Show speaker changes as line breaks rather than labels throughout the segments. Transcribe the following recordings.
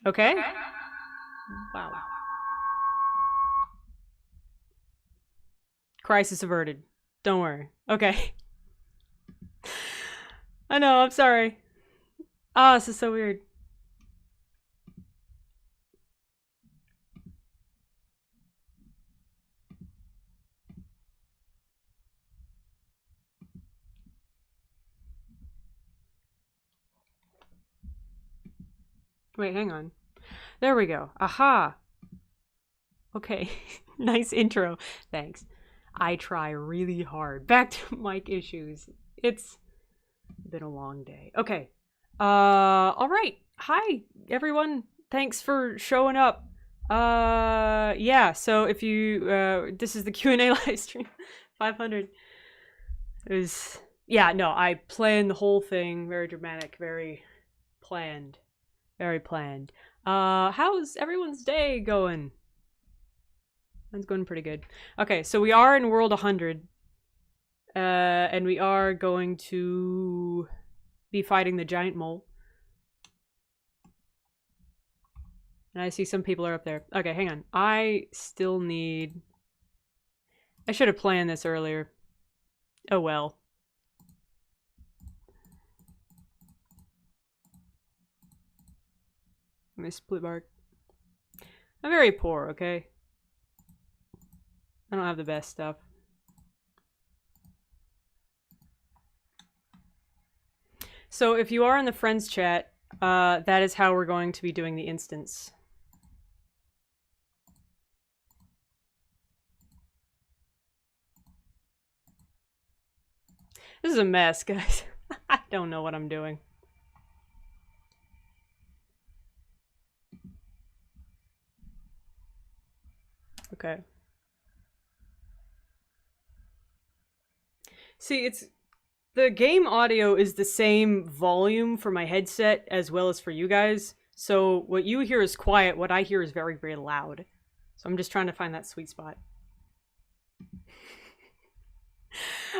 Okay. Wow. Crisis averted. Don't worry. Okay. I know, I'm sorry. Ah, this is so weird. Wait, hang on. There we go. Aha. Okay. Nice intro. Thanks. I try really hard. Back to mic issues. It's been a long day. Okay. All right. Hi, everyone. Thanks for showing up. Yeah, so if you, this is the Q&A live stream. 500. It was, yeah, no, I planned the whole thing. Very dramatic, very planned. Very planned. How's everyone's day going? Mine's going pretty good. Okay, so we are in World 100. And we are going to be fighting the giant mole. And I see some people are up there. Okay, hang on. I still need... I should have planned this earlier. Oh well. Let me split bark. I'm very poor, okay? I don't have the best stuff. So if you are in the friends chat, that is how we're going to be doing the instance. This is a mess, guys. I don't know what I'm doing. Okay. See, it's... The game audio is the same volume for my headset as well as for you guys. So what you hear is quiet, what I hear is very, very loud. So I'm just trying to find that sweet spot.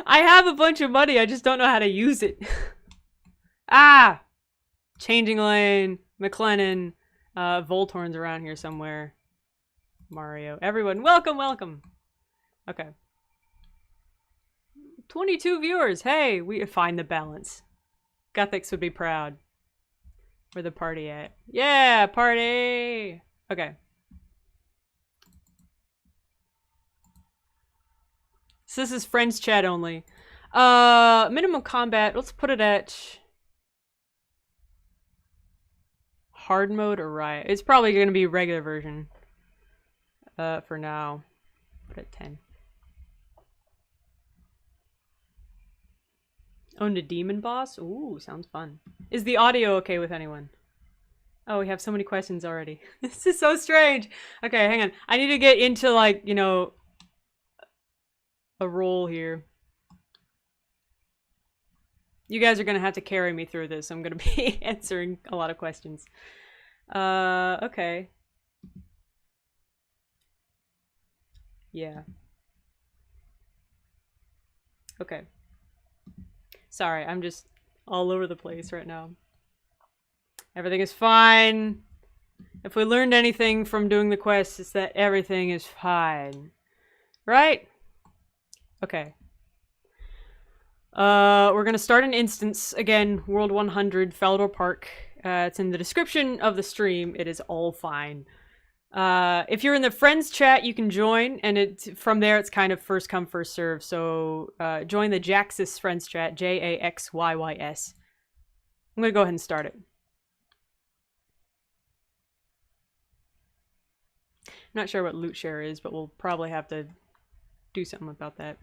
I have a bunch of money, I just don't know how to use it. Ah! Changing lane, McLennan, Voltorn's around here somewhere. Mario. Everyone, welcome, welcome. Okay. 22 viewers. Hey, we find the balance. Gothics would be proud. Where the party at? Yeah, party! Okay. So this is friends chat only. Minimum combat, let's put it at hard mode or riot. It's probably gonna be regular version. For now. Put it at 10. Owned a demon boss? Ooh, sounds fun. Is the audio okay with anyone? Oh, we have so many questions already. This is so strange. Okay, hang on. I need to get into, like, you know, a role here. You guys are gonna have to carry me through this. I'm gonna be answering a lot of questions. Okay. Yeah. Okay. Sorry, I'm just all over the place right now. Everything is fine. If we learned anything from doing the quest, it's that everything is fine. Right? Okay. We're gonna start an instance. Again, World 100, Falador Park. It's in the description of the stream. It is all fine. If you're in the friends chat, you can join, and from there it's kind of first come, first serve. So join the Jaxyys friends chat, Jaxyys. I'm gonna go ahead and start it. I'm not sure what loot share is, but we'll probably have to do something about that.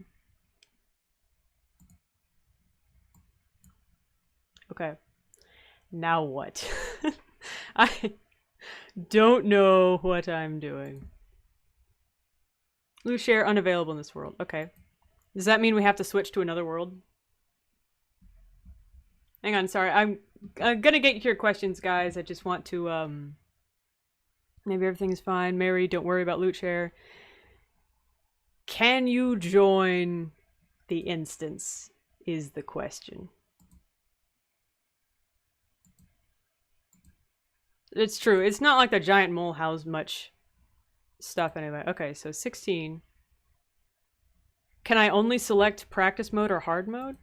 Okay. Now what? I don't know what I'm doing. Loot share unavailable in this world. Okay. Does that mean we have to switch to another world? Hang on, sorry. I'm gonna get your questions, guys. I just want to, maybe everything's fine. Mary, don't worry about loot share. Can you join the instance? Is the question. It's true. It's not like the giant mole housed much stuff anyway. Okay, so 16. Can I only select practice mode or hard mode?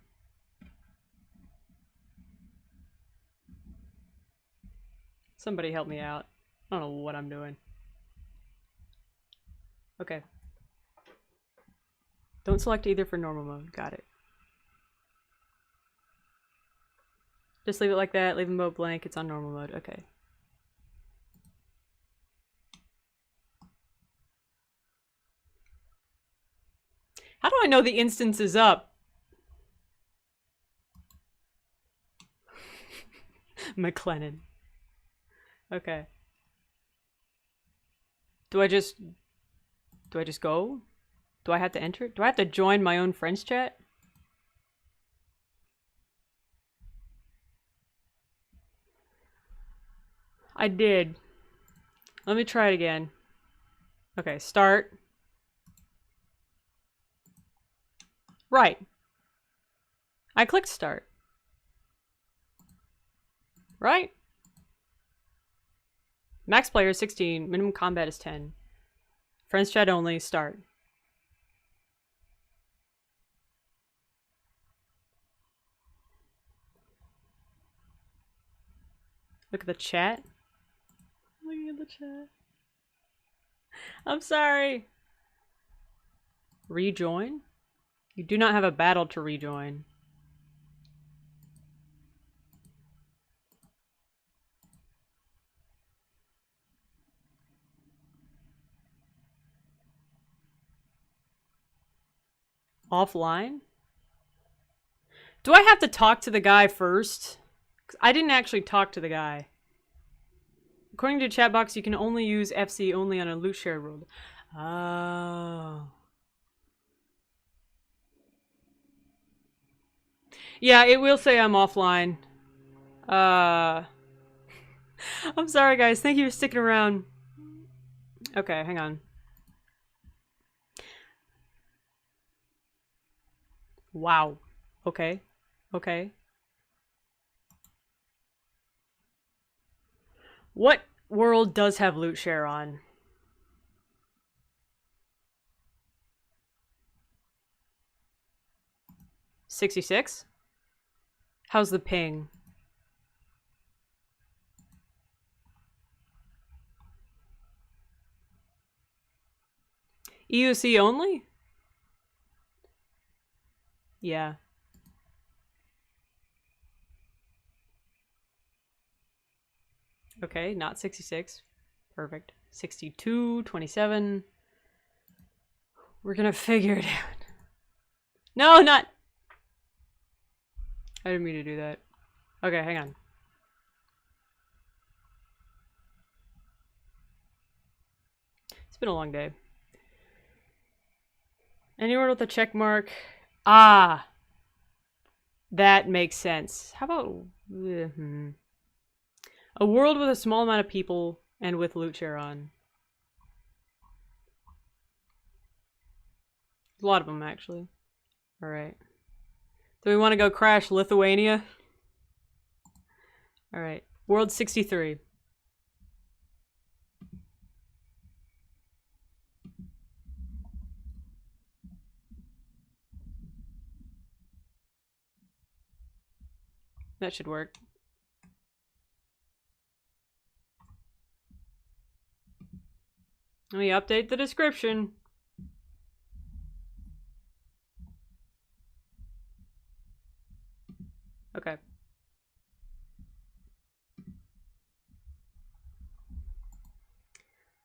Somebody help me out. I don't know what I'm doing. Okay. Don't select either for normal mode. Got it. Just leave it like that. Leave the mode blank. It's on normal mode. Okay. How do I know the instance is up? McLennan. Okay. Do I just go? Do I have to enter it? Do I have to join my own friends chat? I did. Let me try it again. Okay, start. Right. I clicked start. Right? Max player is 16. Minimum combat is 10. Friends chat only. Start. Look at the chat. Looking at the chat. I'm sorry. Rejoin? You do not have a battle to rejoin. Offline? Do I have to talk to the guy first? 'Cause I didn't actually talk to the guy. According to chat box, you can only use FC only on a loot share world. Oh. Yeah, it will say I'm offline. I'm sorry, guys. Thank you for sticking around. Okay, hang on. Wow. Okay. Okay. What world does have loot share on? $66? How's the ping? EUC only? Yeah. Okay, not 66. Perfect. 62, 27. We're gonna figure it out. No, not... I didn't mean to do that. Okay, hang on. It's been a long day. Anywhere with a check mark. Ah! That makes sense. How about... A world with a small amount of people and with loot share on. A lot of them, actually. Alright. Do we want to go crash Lithuania? Alright. World 63. That should work. Let me update the description. Okay.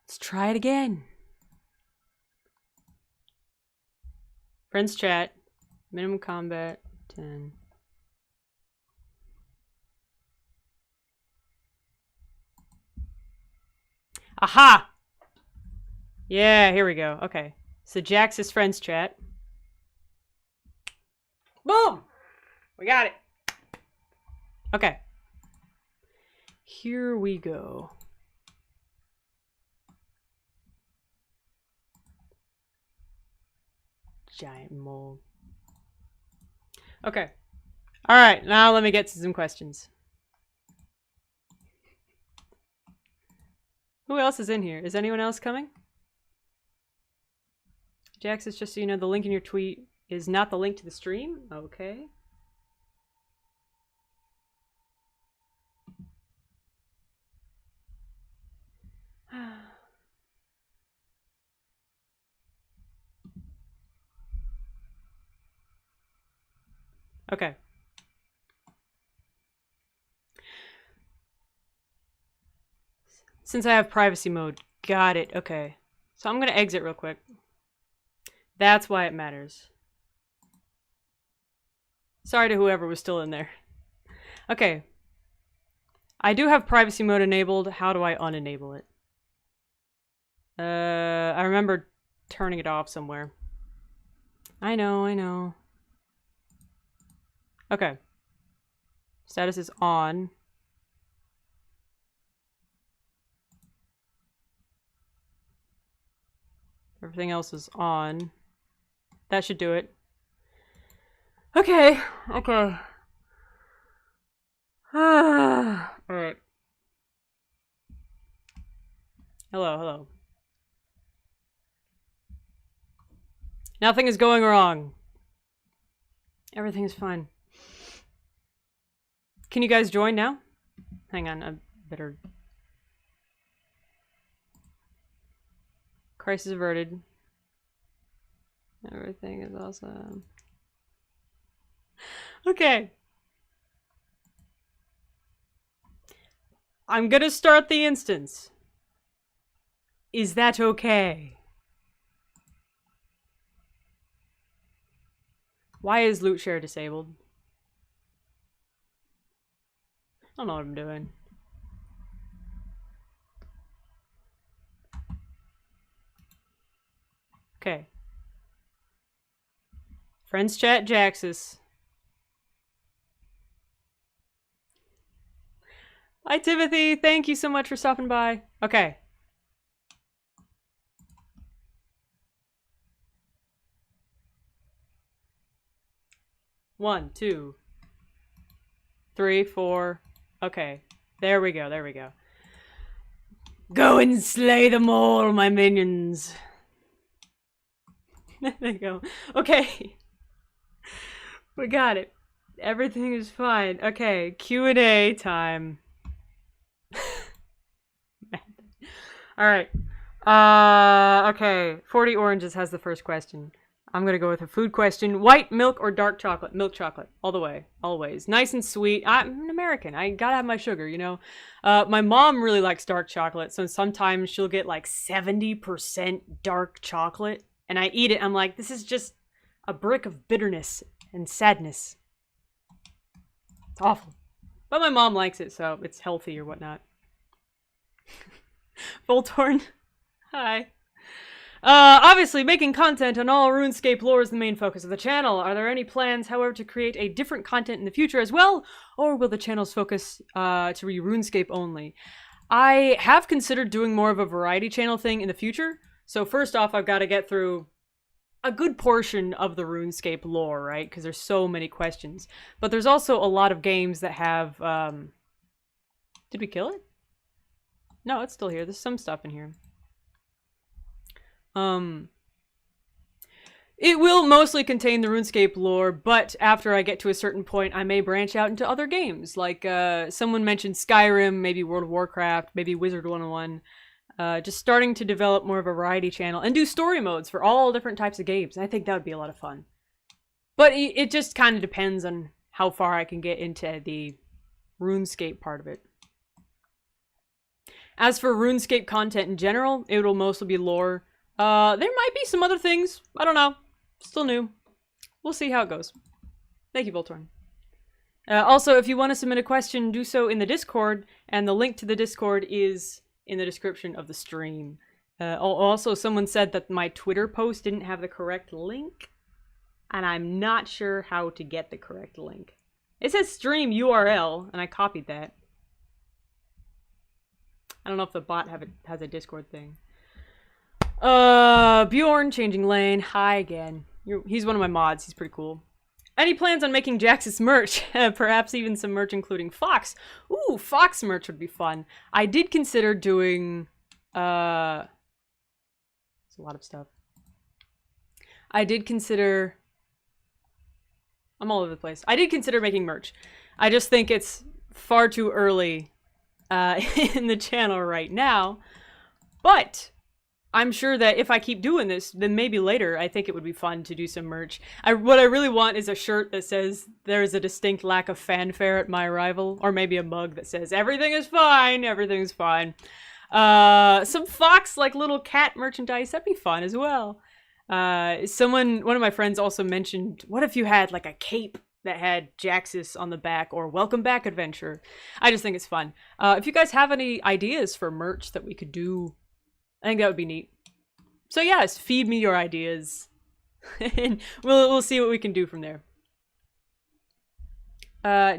Let's try it again. Friends chat. Minimum combat 10. Aha! Yeah, here we go. Okay. So Jaxy's friends chat. Boom! We got it. Okay. Here we go. Giant mole. Okay. Alright, now let me get to some questions. Who else is in here? Is anyone else coming? Jaxyys, just so you know, the link in your tweet is not the link to the stream. Okay. Okay. Since I have privacy mode. Got it. Okay. So I'm gonna exit real quick. That's why it matters. Sorry to whoever was still in there. Okay. I do have privacy mode enabled. How do I unenable it? I remember turning it off somewhere. I know. Okay. Status is on. Everything else is on. That should do it. Okay. Alright. Hello. Nothing is going wrong. Everything is fine. Can you guys join now? Hang on, I better... Crisis averted. Everything is awesome. Okay. I'm gonna start the instance. Is that okay? Why is loot share disabled? I don't know what I'm doing. Okay. Friends chat Jaxyys. Hi Timothy, thank you so much for stopping by. Okay. One, 2, 3, 4. Okay. There we go. Go and slay them all, my minions. There you go. Okay. We got it. Everything is fine. Okay, Q&A time. Alright. Okay. 40 Oranges has the first question. I'm gonna go with a food question. White milk or dark chocolate? Milk chocolate. All the way. Always. Nice and sweet. I'm an American. I gotta have my sugar, you know? My mom really likes dark chocolate, so sometimes she'll get like 70% dark chocolate. And I eat it, I'm like, this is just a brick of bitterness and sadness. It's awful. But my mom likes it, so it's healthy or whatnot. Voltorn. Hi. Obviously, making content on all RuneScape lore is the main focus of the channel. Are there any plans, however, to create a different content in the future as well? Or will the channel's focus to be RuneScape only? I have considered doing more of a variety channel thing in the future. So first off, I've got to get through a good portion of the RuneScape lore, right? Because there's so many questions. But there's also a lot of games that have... Did we kill it? No, it's still here. There's some stuff in here. It will mostly contain the RuneScape lore, but after I get to a certain point, I may branch out into other games. Like, someone mentioned Skyrim, maybe World of Warcraft, maybe Wizard 101. Just starting to develop more of a variety channel and do story modes for all different types of games. I think that would be a lot of fun. But it just kind of depends on how far I can get into the RuneScape part of it. As for RuneScape content in general, it will mostly be lore. There might be some other things. I don't know. Still new. We'll see how it goes. Thank you, Voltorn. Also, if you want to submit a question, do so in the Discord, and the link to the Discord is in the description of the stream. Also, someone said that my Twitter post didn't have the correct link, and I'm not sure how to get the correct link. It says stream URL, and I copied that. I don't know if the bot has a Discord thing. Bjorn, changing lane. Hi again. He's one of my mods. He's pretty cool. Any plans on making Jaxyys merch? Perhaps even some merch including Fox. Ooh, Fox merch would be fun. I did consider doing It's a lot of stuff. I did consider... I'm all over the place. I did consider making merch. I just think it's far too early in the channel right now. But I'm sure that if I keep doing this, then maybe later I think it would be fun to do some merch. What I really want is a shirt that says, "There is a distinct lack of fanfare at my arrival." Or maybe a mug that says, "Everything is fine, everything's fine." Some fox, like, little cat merchandise, that'd be fun as well. One of my friends also mentioned, what if you had, like, a cape that had Jaxyys on the back, or "Welcome Back Adventure." I just think it's fun. If you guys have any ideas for merch that we could do, I think that would be neat. So yes, feed me your ideas, and we'll see what we can do from there.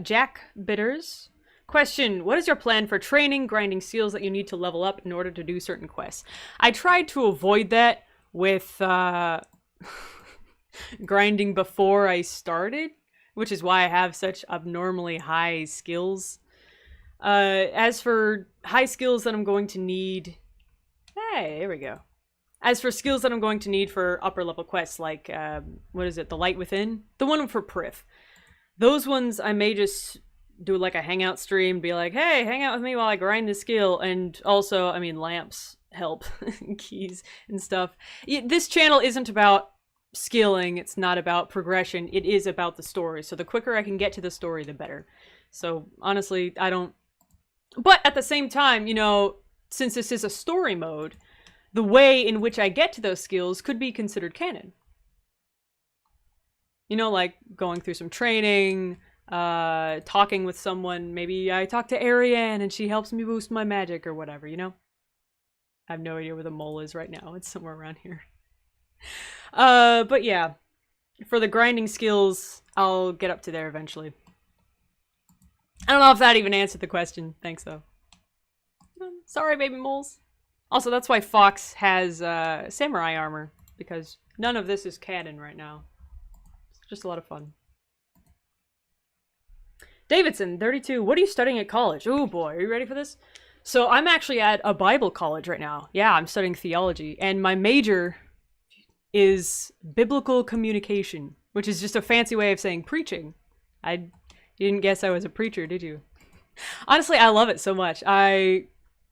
Jack Bitters. Question, what is your plan for training, grinding skills that you need to level up in order to do certain quests? I tried to avoid that with grinding before I started, which is why I have such abnormally high skills. As for high skills that I'm going to need... Hey, there we go. As for skills that I'm going to need for upper level quests, like, what is it, the Light Within? The one for Prif. Those ones I may just do like a hangout stream, be like, hey, hang out with me while I grind this skill. And also, I mean, lamps help, keys and stuff. This channel isn't about skilling, it's not about progression, it is about the story. So the quicker I can get to the story, the better. So honestly, I don't... But at the same time, you know, since this is a story mode, the way in which I get to those skills could be considered canon. You know, like going through some training, talking with someone. Maybe I talk to Ariane and she helps me boost my magic or whatever, you know? I have no idea where the mole is right now. It's somewhere around here. But yeah, for the grinding skills, I'll get up to there eventually. I don't know if that even answered the question. Thanks, though. Sorry, baby moles. Also, that's why Fox has samurai armor, because none of this is canon right now. It's just a lot of fun. Davidson, 32. What are you studying at college? Oh boy, are you ready for this? So I'm actually at a Bible college right now. Yeah, I'm studying theology, and my major is biblical communication, which is just a fancy way of saying preaching. You didn't guess I was a preacher, did you? Honestly, I love it so much. I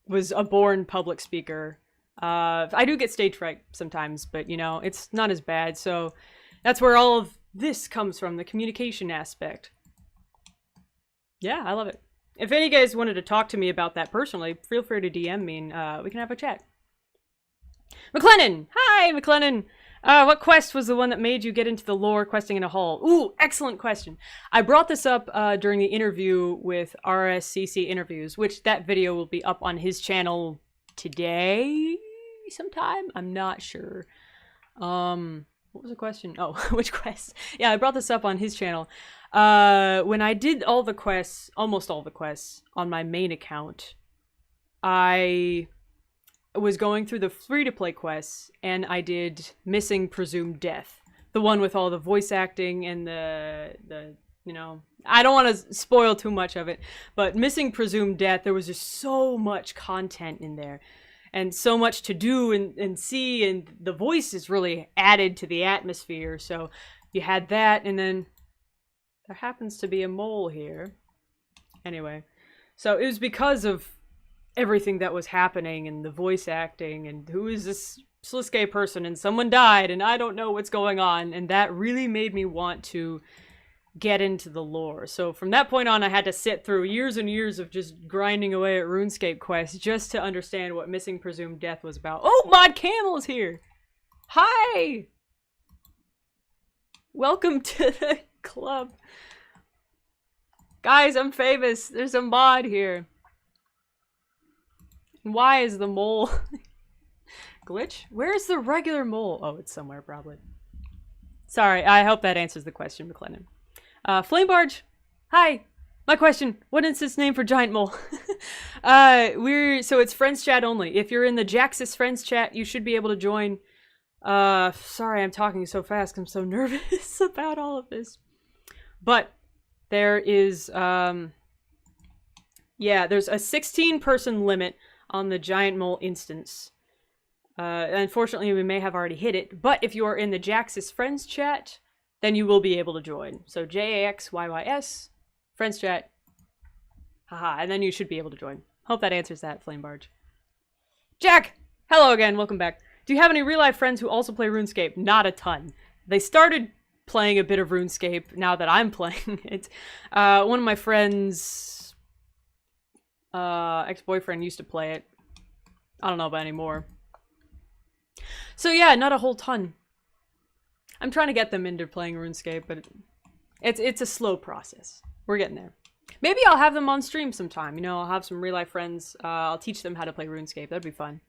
was a born public speaker. I do get stage fright sometimes, but you know, it's not as bad. So that's where all of this comes from, the communication aspect. Yeah, I love it. If any of you guys wanted to talk to me about that personally, feel free to DM me and we can have a chat. McLennan! Hi, McLennan! What quest was the one that made you get into the lore questing in a hall? Ooh, excellent question. I brought this up during the interview with RSCC Interviews, which that video will be up on his channel today sometime? I'm not sure. What was the question? Oh, which quest? Yeah, I brought this up on his channel. When I did all the quests, almost all the quests, on my main account, I was going through the free-to-play quests, and I did Missing Presumed Death. The one with all the voice acting and the you know... I don't want to spoil too much of it, but Missing Presumed Death, there was just so much content in there. And so much to do and see, and the voices really added to the atmosphere. So you had that, and then there happens to be a mole here. Anyway, so it was because of everything that was happening and the voice acting and who is this Sliske person and someone died and I don't know what's going on, and that really made me want to get into the lore. So from that point on, I had to sit through years and years of just grinding away at RuneScape quests just to understand what Missing Presumed Death was about. Oh, Mod Camel's here! Hi! Welcome to the club. Guys, I'm famous. There's a mod here. Why is the mole... glitch? Where's the regular mole? Oh, it's somewhere, probably. Sorry, I hope that answers the question, McLennan. Flamebarge, hi. My question, what is its name for giant mole? So it's friends chat only. If you're in the Jaxyys friends chat, you should be able to join. Sorry, I'm talking so fast. I'm so nervous about all of this. But there is, yeah, there's a 16-person limit on the giant mole instance. Unfortunately, we may have already hit it, but if you are in the Jaxyys friends chat, then you will be able to join. So JAXYYS, friends chat, haha, and then you should be able to join. Hope that answers that, Flame Barge. Jack! Hello again, welcome back. Do you have any real-life friends who also play RuneScape? Not a ton. They started playing a bit of RuneScape now that I'm playing it. One of my friends' ex-boyfriend used to play it. I don't know about anymore. So yeah, not a whole ton. I'm trying to get them into playing RuneScape, but it's a slow process. We're getting there. Maybe I'll have them on stream sometime. You know, I'll have some real-life friends. I'll teach them how to play RuneScape. That'd be fun.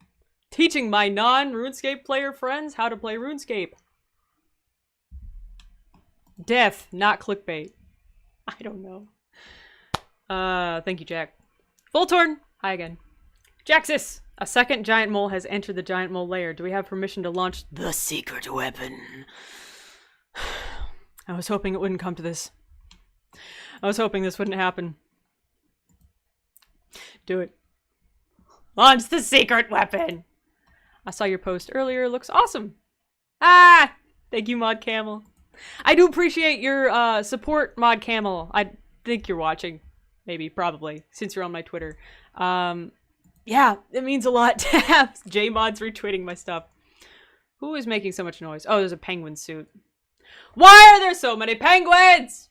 Teaching my non-RuneScape player friends how to play RuneScape. Death, not clickbait. I don't know. Thank you, Jack. Voltorn, hi again. Jaxyys, a second giant mole has entered the giant mole lair. Do we have permission to launch the secret weapon? I was hoping it wouldn't come to this. I was hoping this wouldn't happen. Do it. Launch the secret weapon! I saw your post earlier. Looks awesome. Ah! Thank you, Mod Camel. I do appreciate your support, Mod Camel. I think you're watching. Maybe, probably, since you're on my Twitter. Yeah, it means a lot to have J-Mods retweeting my stuff. Who is making so much noise? Oh, there's a penguin suit. Why are there so many penguins?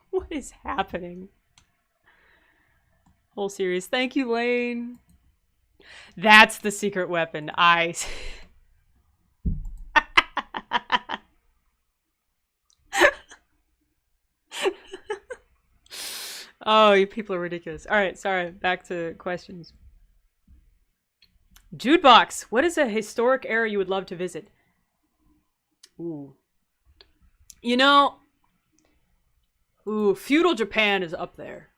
What is happening? Whole series. Thank you, Lane. That's the secret weapon. Oh, you people are ridiculous. Alright, sorry. Back to questions. Judebox. What is a historic era you would love to visit? Ooh. You know... Ooh, feudal Japan is up there.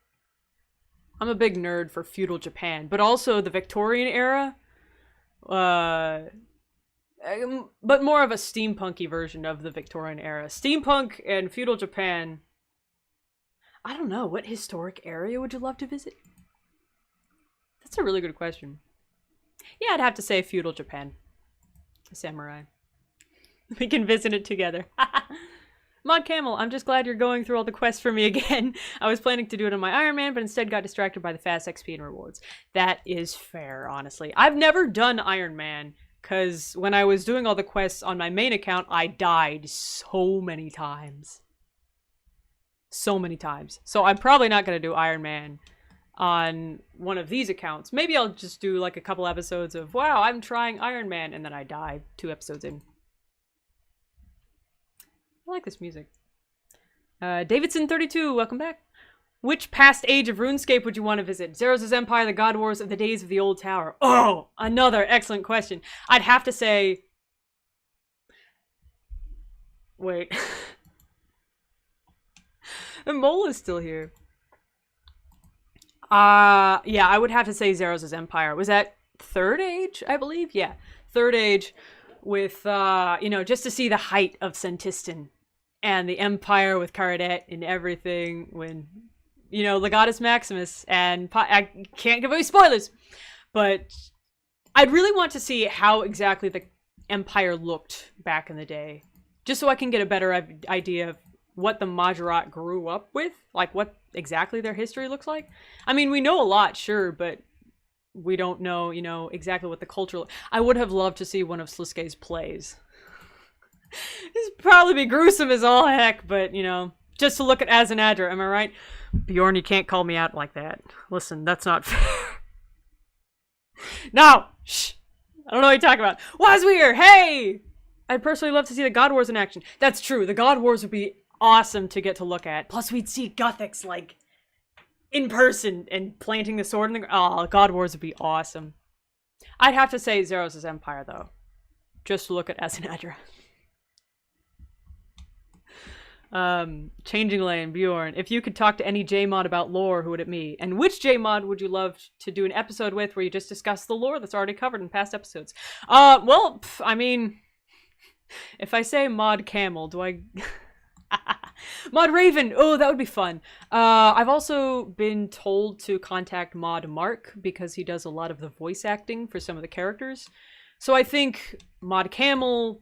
I'm a big nerd for feudal Japan, but also the Victorian era. But more of a steampunky version of the Victorian era. Steampunk and feudal Japan. I don't know. What historic area would you love to visit? That's a really good question. Yeah, I'd have to say feudal Japan. Samurai. We can visit it together. Mod Camel, I'm just glad you're going through all the quests for me again. I was planning to do it on my Iron Man, but instead got distracted by the fast XP and rewards. That is fair, honestly. I've never done Iron Man, because when I was doing all the quests on my main account, I died so many times. So many times. So I'm probably not going to do Iron Man on one of these accounts. Maybe I'll just do like a couple episodes of, wow, I'm trying Iron Man, and then I die 2 episodes in. I like this music. Davidson32, welcome back. Which past age of RuneScape would you want to visit? Zeros' Empire, the God Wars, of the days of the Old Tower? Oh, another excellent question. I'd have to say... Wait. The mole is still here. Yeah, I would have to say Zeros' Empire. Was that Third Age, I believe? Yeah, Third Age with, you know, just to see the height of Sentistan. And the Empire with Caradet and everything when, you know, Legatus Maximus and... I can't give away spoilers! But I'd really want to see how exactly the Empire looked back in the day. Just so I can get a better idea of what the Majorat grew up with. Like, what exactly their history looks like. I mean, we know a lot, sure, but we don't know, you know, exactly what the culture... I would have loved to see one of Slisuke's plays. This would probably be gruesome as all heck, but, you know, just to look at Azanadra, am I right? Bjorn, you can't call me out like that. Listen, that's not fair. No! Shh! I don't know what you're talking about. Wazweir, hey! I'd personally love to see the God Wars in action. That's true, the God Wars would be awesome to get to look at. Plus, we'd see Gothics, like, in person and planting the sword in the... Oh, God Wars would be awesome. I'd have to say Zeros' Empire, though. Just to look at Azanadra. Changing Lane, Bjorn. If you could talk to any J-Mod about lore, who would it be? And which J-Mod would you love to do an episode with where you just discuss the lore that's already covered in past episodes? Well, I mean, if I say Mod Camel, do I... Mod Raven! Oh, that would be fun. I've also been told to contact Mod Mark because he does a lot of the voice acting for some of the characters. So I think Mod Camel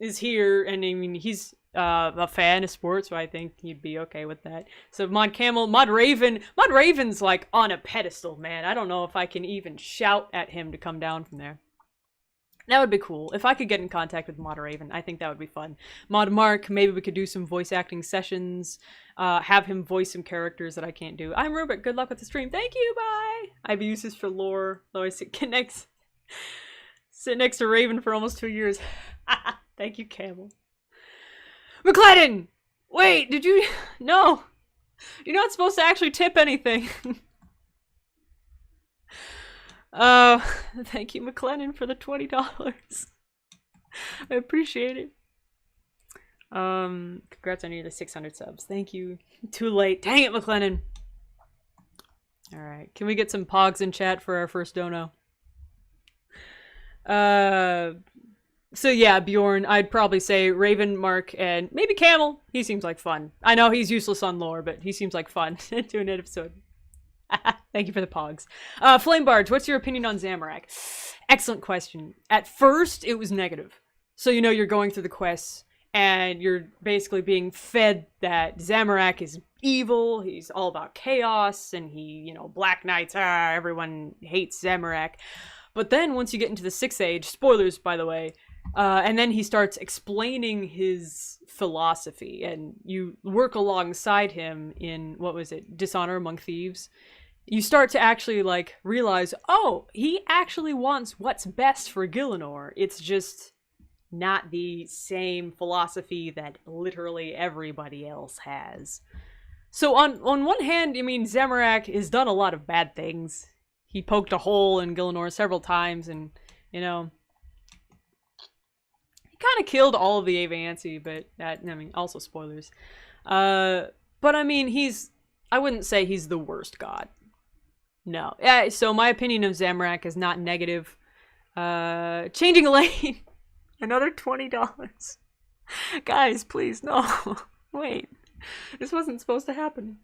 is here, and I mean, he's a fan of sports, so I think he'd be okay with that. So Mod Camel, Mod Raven. Mod Raven's like on a pedestal, man. I don't know if I can even shout at him to come down from there. That would be cool. If I could get in contact with Mod Raven, I think that would be fun. Mod Mark, maybe we could do some voice acting sessions. Have him voice some characters that I can't do. I'm Rubik. Good luck with the stream. Thank you. Bye. I've used this for lore. Though I sit next to Raven for almost 2 years. Thank you, Camel. McClellan! Wait, did you... No. You're not supposed to actually tip anything. Thank you, McClennan, for the $20. I appreciate it. Congrats on the 600 subs. Thank you. Too late. Dang it, McClennan. Alright, can we get some pogs in chat for our first dono? So yeah, Bjorn, I'd probably say Raven, Mark, and maybe Camel. He seems like fun. I know he's useless on lore, but he seems like fun to an episode. Thank you for the pogs. Flame Barge, what's your opinion on Zamorak? Excellent question. At first, it was negative. So, you know, you're going through the quests, and you're basically being fed that Zamorak is evil, he's all about chaos, and he, you know, Black Knights, everyone hates Zamorak. But then, once you get into the 6th Age, spoilers, by the way, and then he starts explaining his philosophy, and you work alongside him in, what was it, Dishonor Among Thieves. You start to actually, like, realize, oh, he actually wants what's best for Gielinor. It's just not the same philosophy that literally everybody else has. So on one hand, I mean, Zamorak has done a lot of bad things. He poked a hole in Gielinor several times, and, you know, he kind of killed all of the Avanci, but that, I mean, also spoilers. But I mean, I wouldn't say he's the worst god. No. So my opinion of Zamorak is not negative. Changing a lane. Another $20. Guys, please, no. Wait. This wasn't supposed to happen.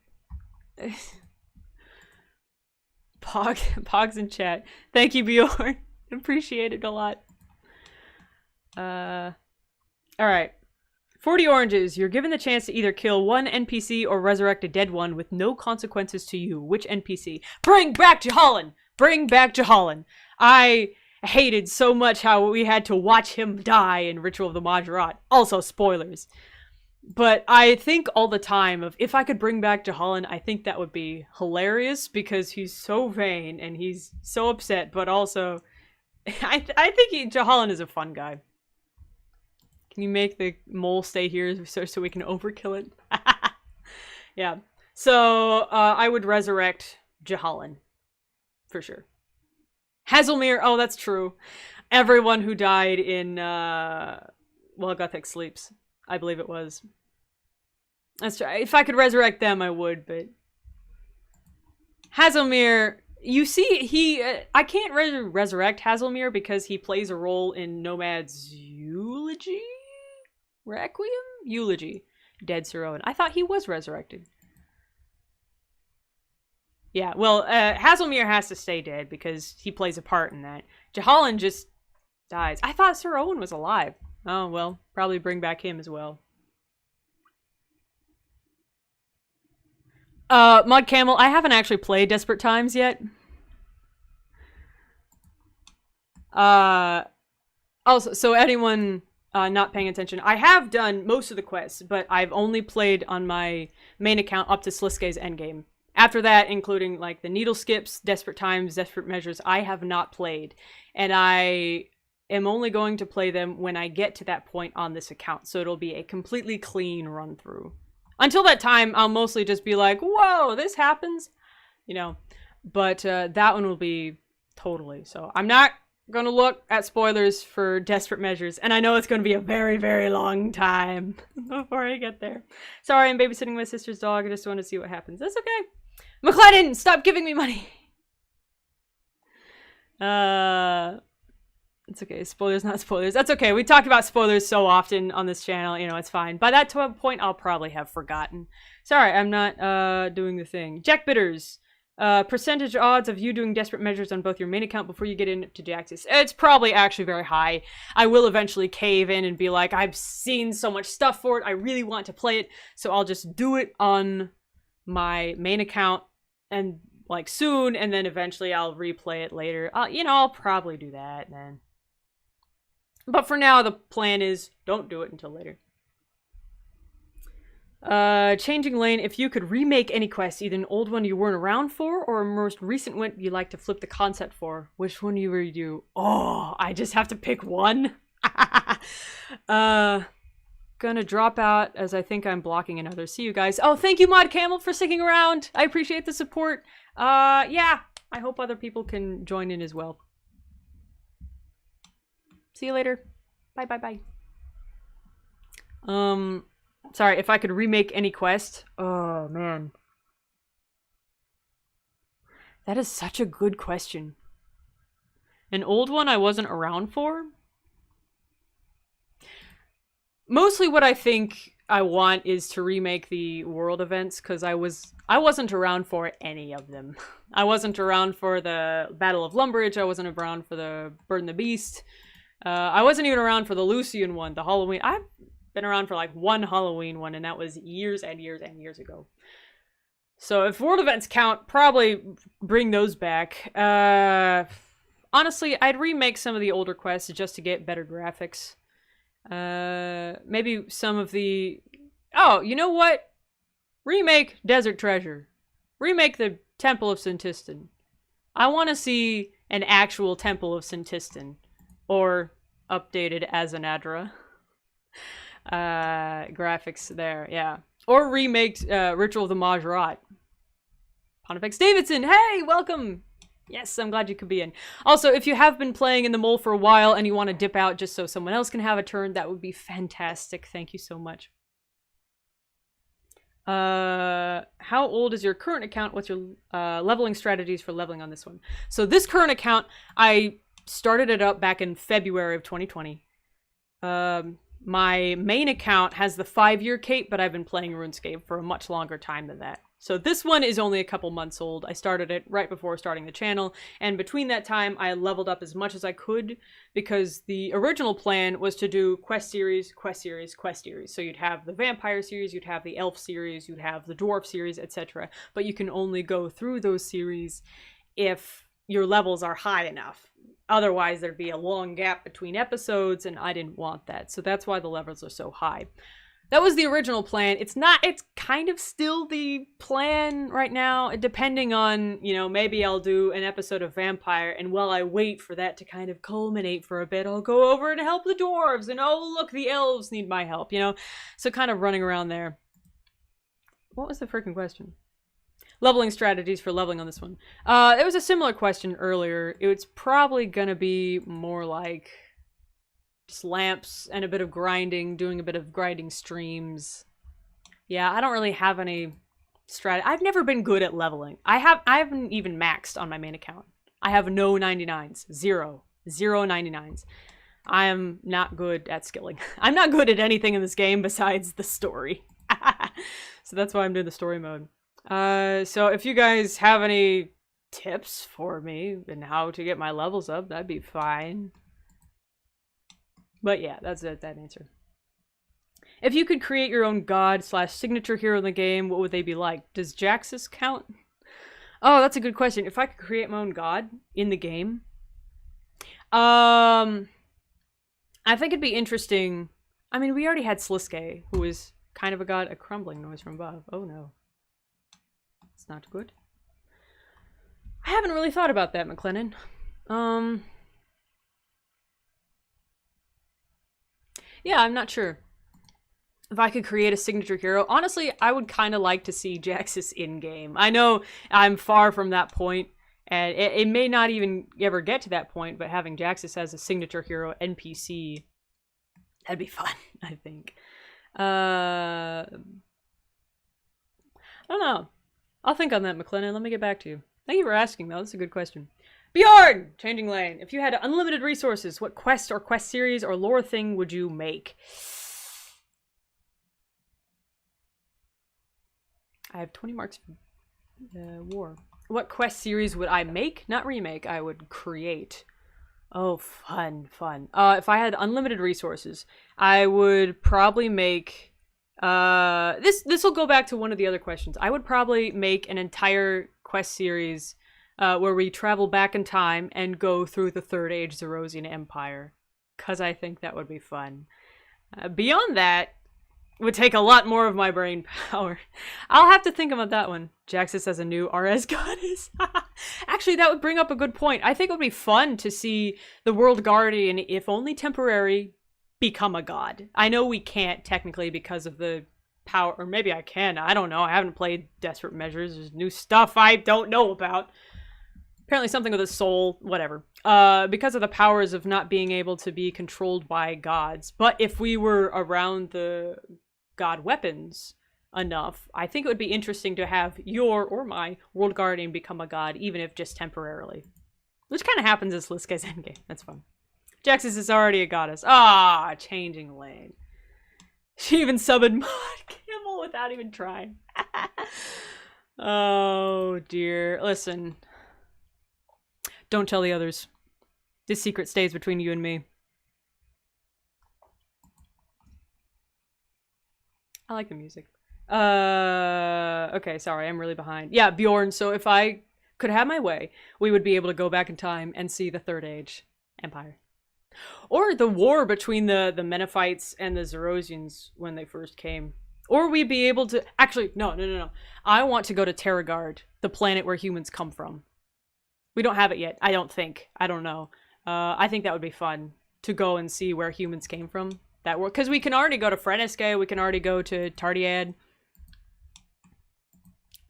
Pogs in chat. Thank you, Bjorn. Appreciate it a lot. Alright. 40 oranges. You're given the chance to either kill one NPC or resurrect a dead one with no consequences to you. Which NPC? Bring back Jahallan! Bring back Jahallan! I hated so much how we had to watch him die in Ritual of the Majorat. Also, spoilers. But I think all the time of, if I could bring back Jahallan, I think that would be hilarious because he's so vain and he's so upset, but also, I think Jahallan is a fun guy. Can you make the mole stay here so we can overkill it? Yeah. So, I would resurrect Jahallan. For sure. Hazelmere, oh, that's true. Everyone who died in, well, Gothic Sleeps. I believe it was. That's true. If I could resurrect them, I would, but... Hazelmere, you see, I can't resurrect Hazelmere because he plays a role in Nomad's Eulogy? Requiem? Eulogy. Dead Sir Owen. I thought he was resurrected. Yeah, well, Hazelmere has to stay dead because he plays a part in that. Jahallan just dies. I thought Sir Owen was alive. Oh, well, probably bring back him as well. Mud Camel, I haven't actually played Desperate Times yet. Also, so anyone not paying attention, I have done most of the quests, but I've only played on my main account up to Sliske's endgame. After that, including like the Needle Skips, Desperate Times, Desperate Measures, I have not played. And I am only going to play them when I get to that point on this account. So it'll be a completely clean run through. Until that time, I'll mostly just be like, whoa, this happens. You know, but that one will be totally. So I'm not going to look at spoilers for Desperate Measures. And I know it's going to be a very, very long time before I get there. Sorry, I'm babysitting my sister's dog. I just want to see what happens. That's okay. McClellan, stop giving me money. It's okay. Spoilers, not spoilers. That's okay. We talk about spoilers so often on this channel. You know, it's fine. By that point, I'll probably have forgotten. Sorry, I'm not doing the thing. Jack Bitters. Percentage odds of you doing desperate measures on both your main account before you get into Jaxyys. It's probably actually very high. I will eventually cave in and be like, I've seen so much stuff for it. I really want to play it. So I'll just do it on my main account and like soon. And then eventually I'll replay it later. You know, I'll probably do that then. But for now, the plan is don't do it until later. Changing lane. If you could remake any quest, either an old one you weren't around for or a most recent one you'd like to flip the concept for, which one you would do? Oh, I just have to pick one? Gonna drop out as I think I'm blocking another. See you guys. Oh, thank you, Mod Camel, for sticking around. I appreciate the support. Yeah, I hope other people can join in as well. See you later. Bye, bye, bye. Sorry, if I could remake any quest. Oh, man. That is such a good question. An old one I wasn't around for? Mostly what I think I want is to remake the world events, because I wasn't around for any of them. I wasn't around for the Battle of Lumbridge. I wasn't around for the Bird and the Beast. I wasn't even around for the Lucian one, the Halloween. I've been around for like one Halloween one, and that was years and years and years ago. So if world events count, probably bring those back. Honestly, I'd remake some of the older quests just to get better graphics. Maybe some of the... Oh, you know what? Remake Desert Treasure. Remake the Temple of Sintistan. I want to see an actual Temple of Sintistan. Or updated as an Adra. Graphics there, yeah. Or remake Ritual of the Majrat. Pontifex Davidson, hey, welcome! Yes, I'm glad you could be in. Also, if you have been playing in the mole for a while and you want to dip out just so someone else can have a turn, that would be fantastic. Thank you so much. How old is your current account? What's your leveling strategies for leveling on this one? So this current account, I started it up back in February of 2020. My main account has the 5-year cape, but I've been playing RuneScape for a much longer time than that. So this one is only a couple months old. I started it right before starting the channel, and between that time, I leveled up as much as I could, because the original plan was to do quest series, quest series, quest series. So you'd have the vampire series, you'd have the elf series, you'd have the dwarf series, etc. But you can only go through those series if your levels are high enough. Otherwise, there'd be a long gap between episodes, and I didn't want that. So that's why the levels are so high. That was the original plan. It's kind of still the plan right now, depending on, you know, maybe I'll do an episode of Vampire, and while I wait for that to kind of culminate for a bit, I'll go over and help the dwarves, and oh, look, the elves need my help, you know? So kind of running around there. What was the freaking question? Leveling strategies for leveling on this one. It was a similar question earlier. It's probably gonna be more like just lamps and a bit of grinding, doing a bit of grinding streams. Yeah, I don't really have any strategy. I've never been good at leveling. I haven't even maxed on my main account. I have no 99s. Zero 99s. I am not good at skilling. I'm not good at anything in this game besides the story. So that's why I'm doing the story mode. So if you guys have any tips for me and how to get my levels up, that'd be fine. But yeah, that's it, that answer. If you could create your own god / signature hero in the game, what would they be like? Does Jaxyys count? Oh, that's a good question. If I could create my own god in the game, I think it'd be interesting. I mean, we already had Sliske, who was kind of a god. A crumbling noise from above. Oh no. It's not good. I haven't really thought about that, McLennan. Yeah, I'm not sure. If I could create a signature hero, honestly, I would kind of like to see Jaxyys in-game. I know I'm far from that point, and it may not even ever get to that point, but having Jaxyys as a signature hero NPC, that'd be fun, I think. I don't know. I'll think on that, McLennan. Let me get back to you. Thank you for asking, though. That's a good question. Bjorn! Changing lane. If you had unlimited resources, what quest or quest series or lore thing would you make? I have 20 marks for war. What quest series would I make? Not remake, I would create. Oh, fun. If I had unlimited resources, I would probably make... This will go back to one of the other questions. I would probably make an entire quest series where we travel back in time and go through the Third Age Zerosian Empire. Because I think that would be fun. Beyond that, would take a lot more of my brain power. I'll have to think about that one. Jaxyys as a new RS goddess. Actually, that would bring up a good point. I think it would be fun to see the World Guardian, if only temporary, become a god. I know we can't technically because of the power, or maybe I can. I don't know. I haven't played Desperate Measures. There's new stuff I don't know about. Apparently something with a soul, whatever. Because of the powers of not being able to be controlled by gods. But if we were around the god weapons enough, I think it would be interesting to have your or my World Guardian become a god, even if just temporarily. Which kind of happens in Sliska's endgame. That's fun. Jaxyys is already a goddess. Ah, changing lane. She even summoned Mod Kimmel without even trying. Oh, dear. Listen. Don't tell the others. This secret stays between you and me. I like the music. Okay, sorry, I'm really behind. Yeah, Bjorn, so if I could have my way, we would be able to go back in time and see the Third Age Empire. Or the war between the Menophites and the Zerosians when they first came. Or we'd be able to... Actually, no. I want to go to Terragard, the planet where humans come from. We don't have it yet, I don't think. I don't know. I think that would be fun to go and see where humans came from. That work, because we can already go to Freniske, we can already go to Tardiad.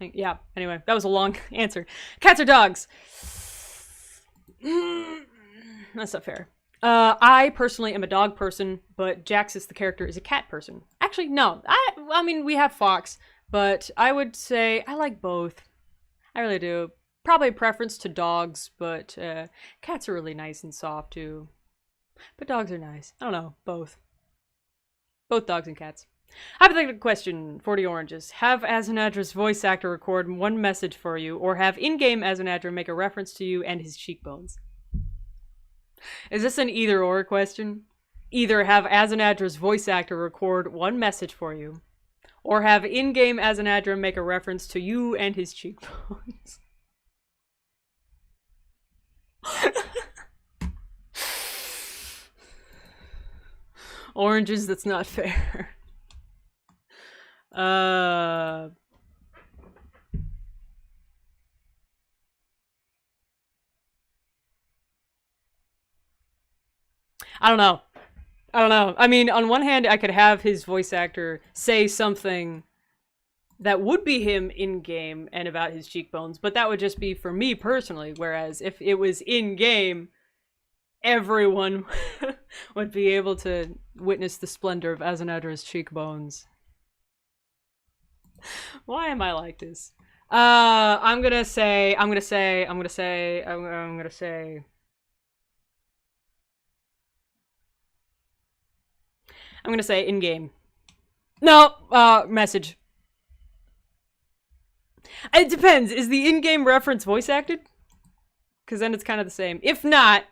Yeah, anyway, that was a long answer. Cats or dogs? That's not fair. I personally am a dog person, but Jaxyys, the character, is a cat person. Actually, no. I mean, we have Fox, but I would say I like both. I really do. Probably a preference to dogs, but cats are really nice and soft, too. But dogs are nice. I don't know, both. Both dogs and cats. Hypothetical question, 40 oranges. Have Azanadra's voice actor record one message for you, or have in-game Azanadra make a reference to you and his cheekbones. Is this an either-or question? Either have Azanadra's voice actor record one message for you, or have in-game Azanadra make a reference to you and his cheekbones. Oranges, that's not fair. I don't know. I mean, on one hand, I could have his voice actor say something that would be him in-game and about his cheekbones, but that would just be for me personally, whereas if it was in-game, everyone would be able to witness the splendor of Azanadra's cheekbones. Why am I like this? I'm gonna say in-game. No, message. It depends. Is the in-game reference voice acted? Because then it's kind of the same. If not...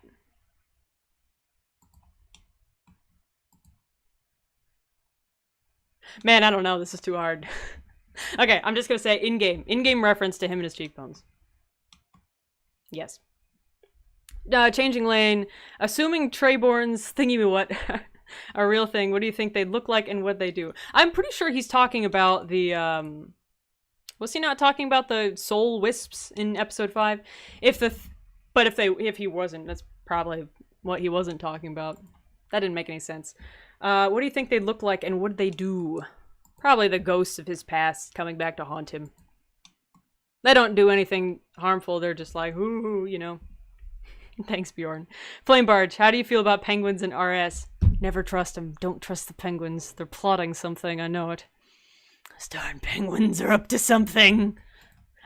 Man, I don't know. This is too hard. Okay, I'm just gonna say in-game. In-game reference to him and his cheekbones. Yes. Changing lane. Assuming Treyborn's thingy-me-what a real thing, what do you think they'd look like and what they do? I'm pretty sure he's talking about the, was he not talking about the soul wisps in episode 5? If he wasn't, that's probably what he wasn't talking about. That didn't make any sense. What do you think they'd look like and what they do? Probably the ghosts of his past coming back to haunt him. They don't do anything harmful, they're just like, ooh, you know. Thanks, Bjorn. Flame Barge, how do you feel about penguins and RS? Never trust them. Don't trust the penguins. They're plotting something, I know it. Those darn penguins are up to something.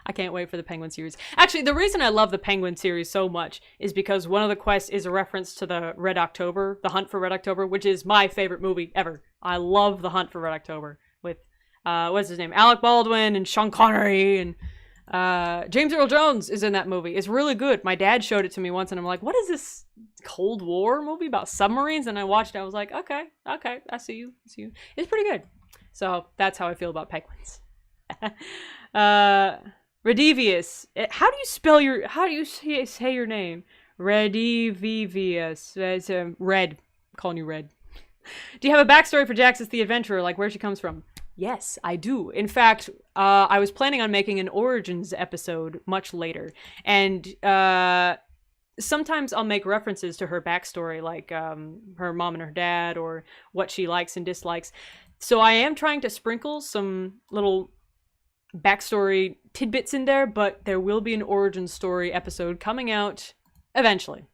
I can't wait for the Penguin series. Actually, the reason I love the Penguin series so much is because one of the quests is a reference to the Red October, the Hunt for Red October, which is my favorite movie ever. I love the Hunt for Red October with, what's his name? Alec Baldwin and Sean Connery and James Earl Jones is in that movie. It's really good. My dad showed it to me once and I'm like, what is this Cold War movie about submarines? And I watched it. I was like, okay, I see you. It's pretty good. So that's how I feel about Penguins. Redivius. How do you say your name? Redivius. It's Red. I'm calling you Red. Do you have a backstory for Jaxyys the Adventurer, like where she comes from? Yes, I do. In fact, I was planning on making an Origins episode much later. And sometimes I'll make references to her backstory, like her mom and her dad, or what she likes and dislikes. So I am trying to sprinkle some little backstory tidbits in there, but there will be an origin story episode coming out eventually.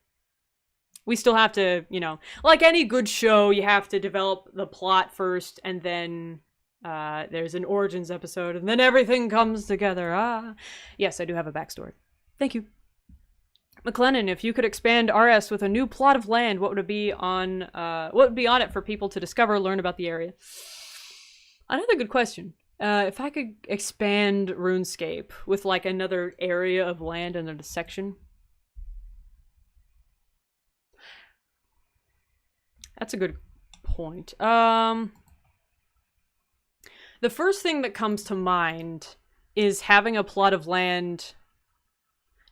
We still have to, you know, like any good show, you have to develop the plot first, and then there's an origins episode, and then everything comes together. Yes, I do have a backstory. Thank you. McLennan, if you could expand RS with a new plot of land, what would be on it for people to discover, learn about the area? Another good question. If I could expand RuneScape with like another area of land, another section. That's a good point. The first thing that comes to mind is having a plot of land.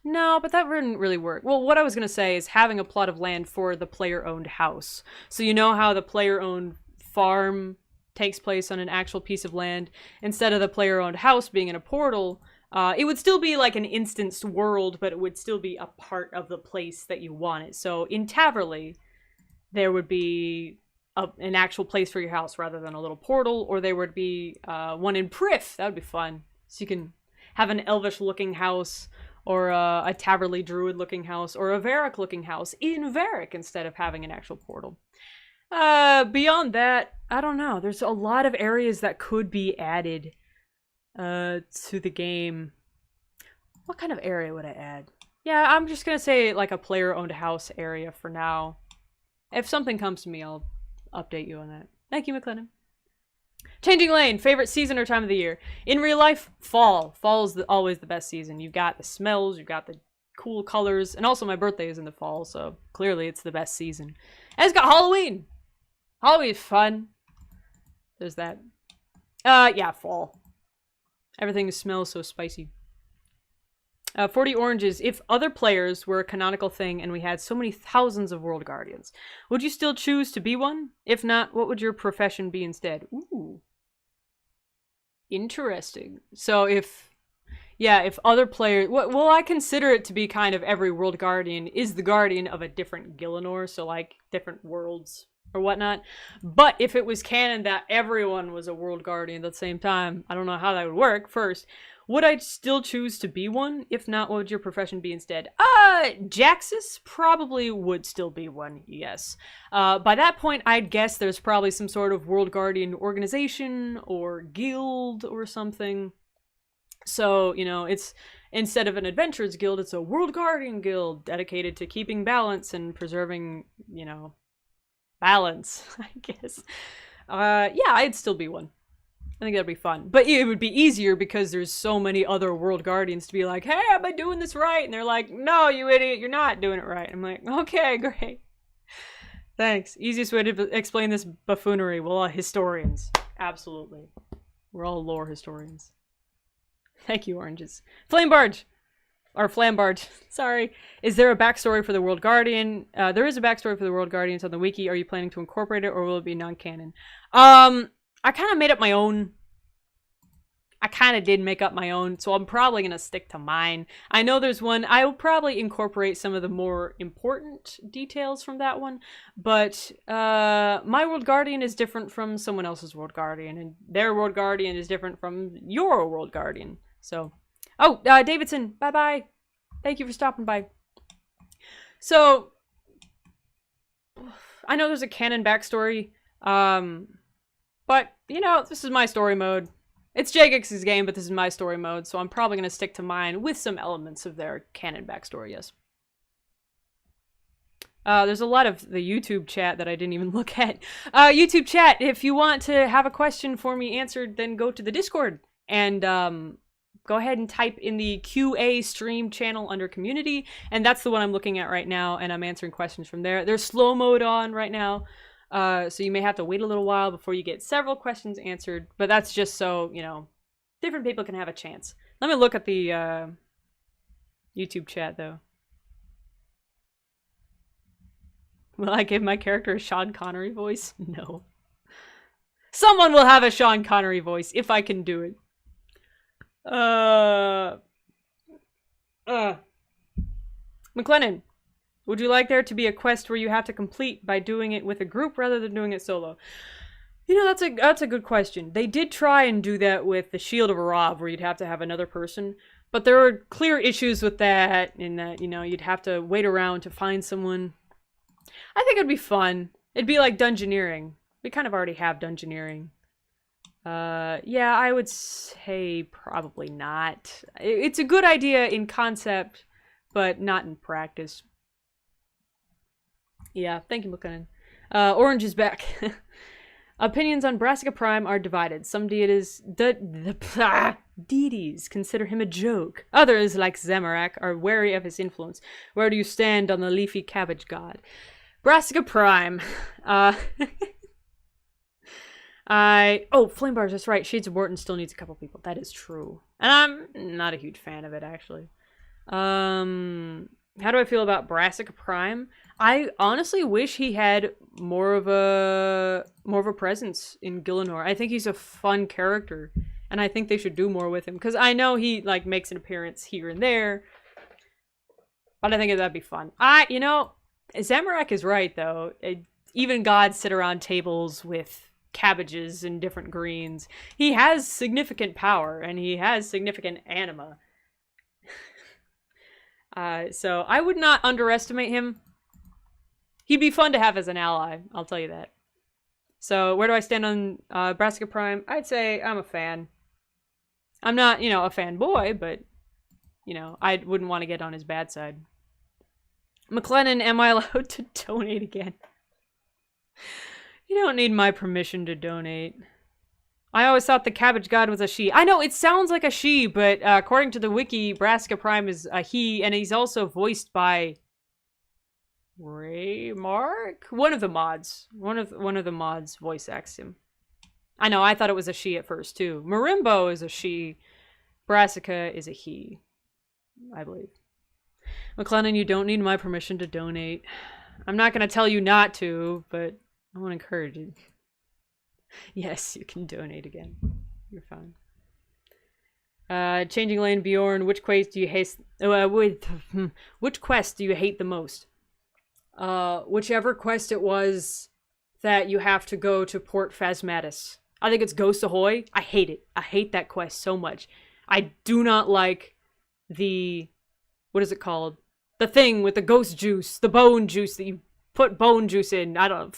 No, but that wouldn't really work. Well, what I was going to say is having a plot of land for the player-owned house. So you know how the player-owned farm takes place on an actual piece of land? Instead of the player-owned house being in a portal, it would still be like an instanced world, but it would still be a part of the place that you want it. So in Taverley, there would be an actual place for your house rather than a little portal, or there would be one in Prif. That would be fun. So you can have an elvish-looking house, or a Taverley Druid-looking house, or a Varric-looking house in Varric instead of having an actual portal. Beyond that, I don't know. There's a lot of areas that could be added to the game. What kind of area would I add? Yeah, I'm just gonna say like a player-owned house area for now. If something comes to me, I'll update you on that. Thank you, McLennan. Changing Lane, favorite season or time of the year? In real life, fall. Fall is always the best season. You've got the smells, you've got the cool colors, and also my birthday is in the fall, so clearly it's the best season. And it's got Halloween! Halloween is fun. There's that. Yeah, fall. Everything smells so spicy. 40 Oranges. If other players were a canonical thing and we had so many thousands of World Guardians, would you still choose to be one? If not, what would your profession be instead? Ooh. Interesting. So if other players... Well, I consider it to be kind of every World Guardian is the guardian of a different Gielinor, so like different worlds or whatnot. But if it was canon that everyone was a World Guardian at the same time, I don't know how that would work first. Would I still choose to be one? If not, what would your profession be instead? Jaxyys probably would still be one, yes. By that point, I'd guess there's probably some sort of World Guardian organization or guild or something. So, you know, it's instead of an Adventurers Guild, it's a World Guardian Guild dedicated to keeping balance and preserving, you know, balance, I guess. Yeah, I'd still be one. I think that'd be fun. But it would be easier because there's so many other World Guardians to be like, hey, am I doing this right? And they're like, no, you idiot, you're not doing it right. I'm like, okay, great. Thanks. Easiest way to explain this buffoonery. Well, historians. Absolutely. We're all lore historians. Thank you, Oranges. Flamebarge! Or Flambarge. Sorry. Is there a backstory for the World Guardian? There is a backstory for the World Guardians on the wiki. Are you planning to incorporate it, or will it be non-canon? I kind of made up my own. I kind of did make up my own, so I'm probably going to stick to mine. I know there's one. I will probably incorporate some of the more important details from that one, but my World Guardian is different from someone else's World Guardian, and their World Guardian is different from your World Guardian. So, oh, Davidson, bye-bye. Thank you for stopping by. So, I know there's a canon backstory, but, you know, this is my story mode. It's Jaxy's game, but this is my story mode, so I'm probably going to stick to mine with some elements of their canon backstory, yes. There's a lot of the YouTube chat that I didn't even look at. YouTube chat, if you want to have a question for me answered, then go to the Discord and go ahead and type in the QA stream channel under community, and that's the one I'm looking at right now, and I'm answering questions from there. There's slow mode on right now, so you may have to wait a little while before you get several questions answered, but that's just so, you know, different people can have a chance. Let me look at the YouTube chat, though. Will I give my character a Sean Connery voice? No. Someone will have a Sean Connery voice if I can do it. McLennan, would you like there to be a quest where you have to complete by doing it with a group rather than doing it solo? You know, that's a good question. They did try and do that with the Shield of Arav, where you'd have to have another person, but there were clear issues with that, in that, you know, you'd have to wait around to find someone. I think it'd be fun. It'd be like dungeoneering. We kind of already have dungeoneering. Yeah, I would say probably not. It's a good idea in concept, but not in practice. Yeah, thank you, McLennan. Orange is back. Opinions on Brassica Prime are divided. Some deities consider him a joke. Others, like Zamorak, are wary of his influence. Where do you stand on the leafy cabbage god? Brassica Prime. Flame bars, that's right. Shades of Wharton still needs a couple people. That is true. And I'm not a huge fan of it, actually. How do I feel about Brassica Prime? I honestly wish he had more of a presence in Gielinor. I think he's a fun character, and I think they should do more with him, because I know he like makes an appearance here and there, but I think that'd be fun. You know, Zamorak is right though. Even gods sit around tables with cabbages and different greens. He has significant power, and he has significant anima. So I would not underestimate him. He'd be fun to have as an ally, I'll tell you that. So where do I stand on Brassica Prime? I'd say I'm a fan. I'm not, you know, a fanboy, but, you know, I wouldn't want to get on his bad side. McLennan, am I allowed to donate again? You don't need my permission to donate. I always thought the cabbage god was a she. I know, it sounds like a she, but according to the wiki, Brassica Prime is a he, and he's also voiced by Raymark? One of the mods. One of the mods voice acts him. I know, I thought it was a she at first, too. Marimbo is a she. Brassica is a he, I believe. McLennan, you don't need my permission to donate. I'm not going to tell you not to, but I want to encourage you. Yes, you can donate again. You're fine. Changing Lane Bjorn, which quest do you hate? Which quest do you hate the most? Whichever quest it was that you have to go to Port Phasmatis. I think it's Ghost Ahoy. I hate it. I hate that quest so much. I do not like the... What is it called? The thing with the ghost juice. The bone juice that you put bone juice in. I don't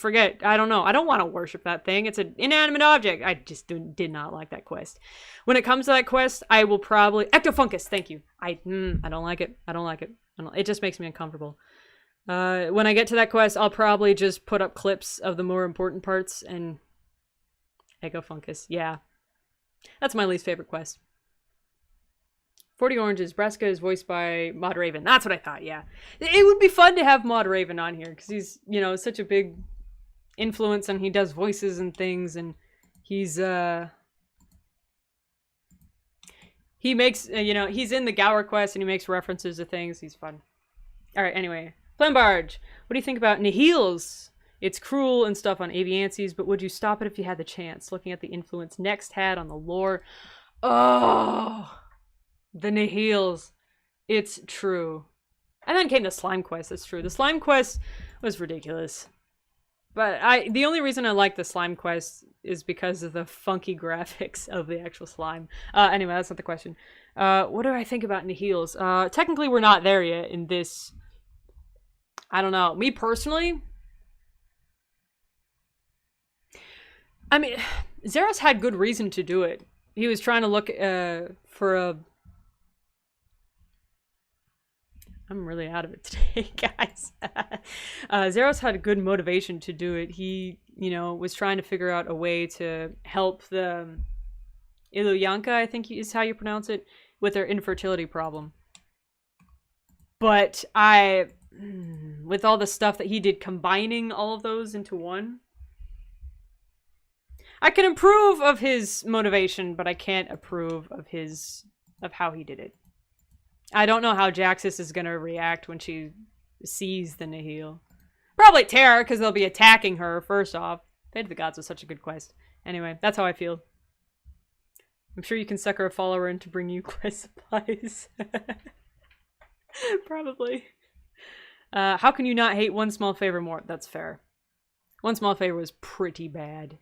know. I don't want to worship that thing. It's an inanimate object. I just did not like that quest. When it comes to that quest, I will probably... Ectofungus, thank you. I don't like it. I don't like it. It just makes me uncomfortable. When I get to that quest, I'll probably just put up clips of the more important parts and... Ectofungus, yeah. That's my least favorite quest. 40 Oranges. Brassica is voiced by Maud Raven. That's what I thought, yeah. It would be fun to have Maud Raven on here, because he's, you know, such a big influence, and he does voices and things, and he's, he makes, you know, he's in the Gower quest, and he makes references to things. He's fun. Alright, anyway. Flambarge, what do you think about Nihil's? It's cruel and stuff on Aviances, but would you stop it if you had the chance? Looking at the influence Next had on the lore. Oh... The Nihils. It's true. And then came the Slime Quest, that's true. The Slime Quest was ridiculous. But the only reason I like the Slime Quest is because of the funky graphics of the actual slime. Anyway, that's not the question. What do I think about Nihils? Technically, we're not there yet in this. I don't know. Me personally, I mean, Xeros had good reason to do it. he was trying to look for a... I'm really out of it today, guys. Zeros had a good motivation to do it. He, you know, was trying to figure out a way to help the Ilyanka, I think is how you pronounce it, with their infertility problem. But with all the stuff that he did, combining all of those into one, I can approve of his motivation, but I can't approve of how he did it. I don't know how Jaxyys is going to react when she sees the Nihil. Probably terror, because they'll be attacking her, first off. Fate of the Gods was such a good quest. Anyway, that's how I feel. I'm sure you can sucker a follower in to bring you quest supplies. Probably. How can you not hate One Small Favor more? That's fair. One Small Favor was pretty bad.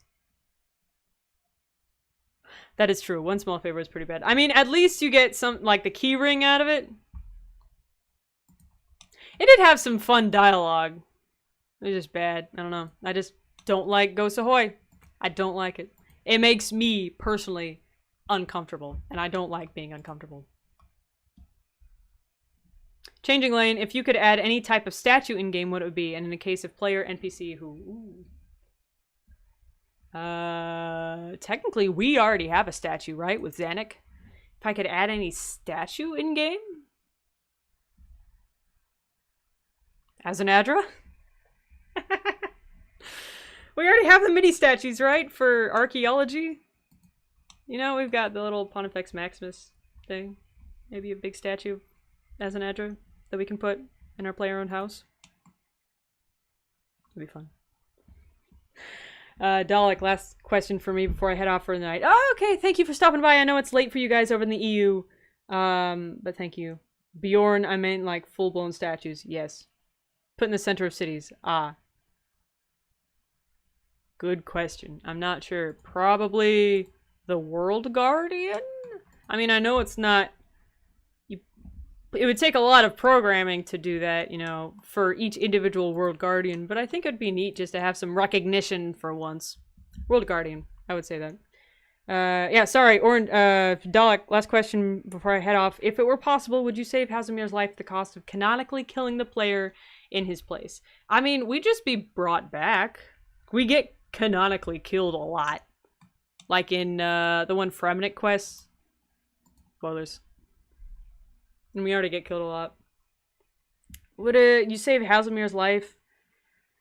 That is true. One Small Favor is pretty bad. I mean, at least you get some, like, the key ring out of it. It did have some fun dialogue. It was just bad. I don't know. I just don't like Ghost Ahoy. I don't like it. It makes me, personally, uncomfortable. And I don't like being uncomfortable. Changing lane. If you could add any type of statue in-game, what it would be? And in the case of player, NPC, who... Ooh. Technically, we already have a statue, right? With Zanuck. If I could add any statue in-game? Azanadra? We already have the mini statues, right? For archaeology? You know, we've got the little Pontifex Maximus thing. Maybe a big statue of Azanadra that we can put in our player-owned house. It'll be fun. Dalek, last question for me before I head off for the night. Oh, okay, thank you for stopping by. I know it's late for you guys over in the EU. But thank you. Bjorn, I meant like full-blown statues. Yes. Put in the center of cities. Ah. Good question. I'm not sure. Probably the World Guardian? I mean, I know it's not... It would take a lot of programming to do that, you know, for each individual World Guardian, but I think it'd be neat just to have some recognition for once. World Guardian, I would say that. Yeah, sorry, Dalek, last question before I head off. If it were possible, would you save Hazamir's life at the cost of canonically killing the player in his place? I mean, we'd just be brought back. We get canonically killed a lot. Like in the one Fremnik quest. Spoilers. And we already get killed a lot. Would you save Hazamir's life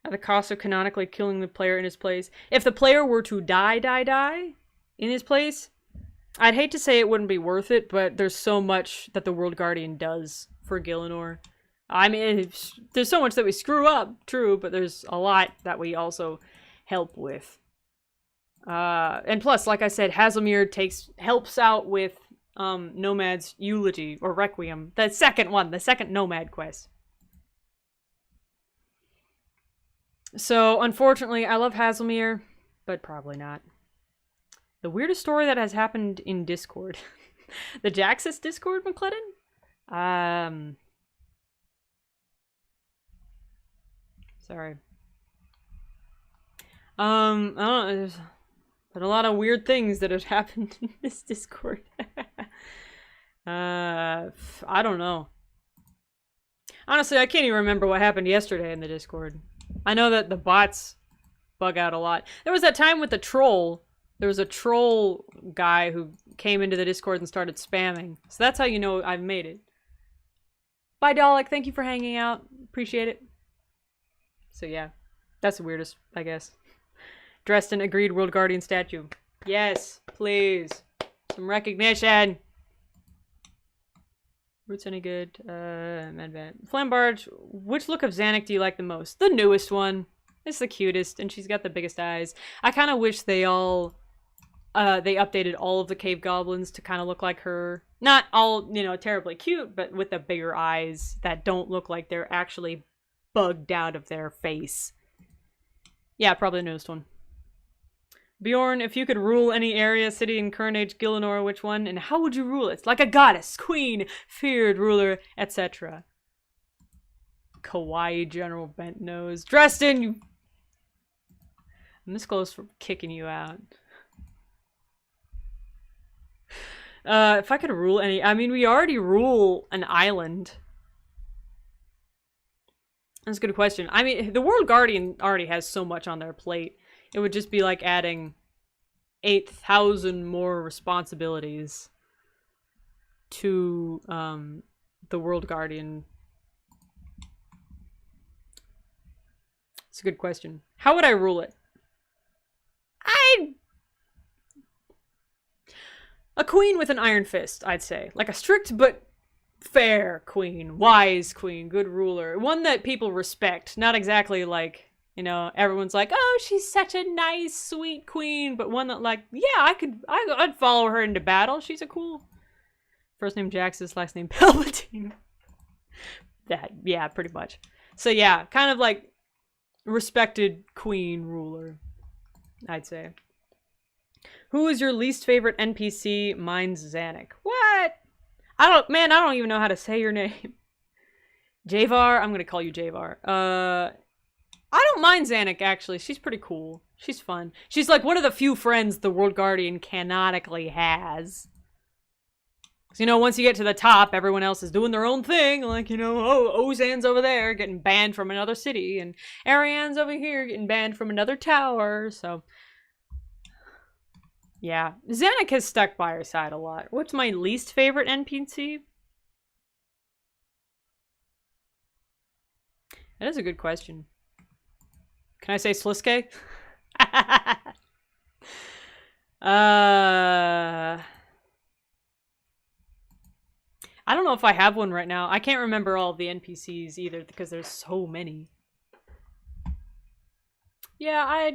at the cost of canonically killing the player in his place? If the player were to die in his place, I'd hate to say it wouldn't be worth it, but there's so much that the World Guardian does for Gielinor. I mean, there's so much that we screw up, true, but there's a lot that we also help with. And plus, like I said, Hazimir helps out with Nomad's Eulogy, or Requiem. The second one, the second Nomad quest. So, unfortunately, I love Hazelmere, but probably not. The weirdest story that has happened in Discord. The Jaxyys Discord, McClellan? Sorry. I don't know, there's been a lot of weird things that have happened in this Discord. I don't know. Honestly, I can't even remember what happened yesterday in the Discord. I know that the bots bug out a lot. There was that time with the troll. There was a troll guy who came into the Discord and started spamming. So that's how you know I've made it. Bye, Dalek. Thank you for hanging out. Appreciate it. So yeah, that's the weirdest, I guess. Dressed in agreed World Guardian statue. Yes, please. Some recognition. Roots any good? Medvat. Flambarge, which look of Zanuck do you like the most? The newest one. It's the cutest, and she's got the biggest eyes. I kind of wish they updated all of the cave goblins to kind of look like her. Not all, you know, terribly cute, but with the bigger eyes that don't look like they're actually bugged out of their face. Yeah, probably the newest one. Bjorn, if you could rule any area, city in current age Gielinor, which one? And how would you rule it? Like a goddess, queen, feared ruler, etc. Kawaii General Bent Nose. Dresden, you... I'm this close for kicking you out. If I could rule any... I mean, we already rule an island. That's a good question. I mean, the World Guardian already has so much on their plate. It would just be like adding 8,000 more responsibilities to the World Guardian. It's a good question. How would I rule it? A queen with an iron fist, I'd say. Like a strict but fair queen. Wise queen. Good ruler. One that people respect. Not exactly like, you know, everyone's like, oh, she's such a nice, sweet queen. But one that like, yeah, I'd follow her into battle. She's a cool... First name Jaxyys, last name Palpatine. That, yeah, pretty much. So yeah, kind of like respected queen ruler, I'd say. Who is your least favorite NPC? Mine's Zanuck. What? I don't even know how to say your name. Javar? I'm gonna call you Javar. I don't mind Zanuck, actually. She's pretty cool. She's fun. She's like one of the few friends the World Guardian canonically has. So, you know, once you get to the top, everyone else is doing their own thing. Like, you know, oh, Ozan's over there getting banned from another city. And Ariane's over here getting banned from another tower. So... yeah, Zanuck has stuck by her side a lot. What's my least favorite NPC? That is a good question. Can I say Sliske? I don't know if I have one right now. I can't remember all of the NPCs either because there's so many. Yeah, I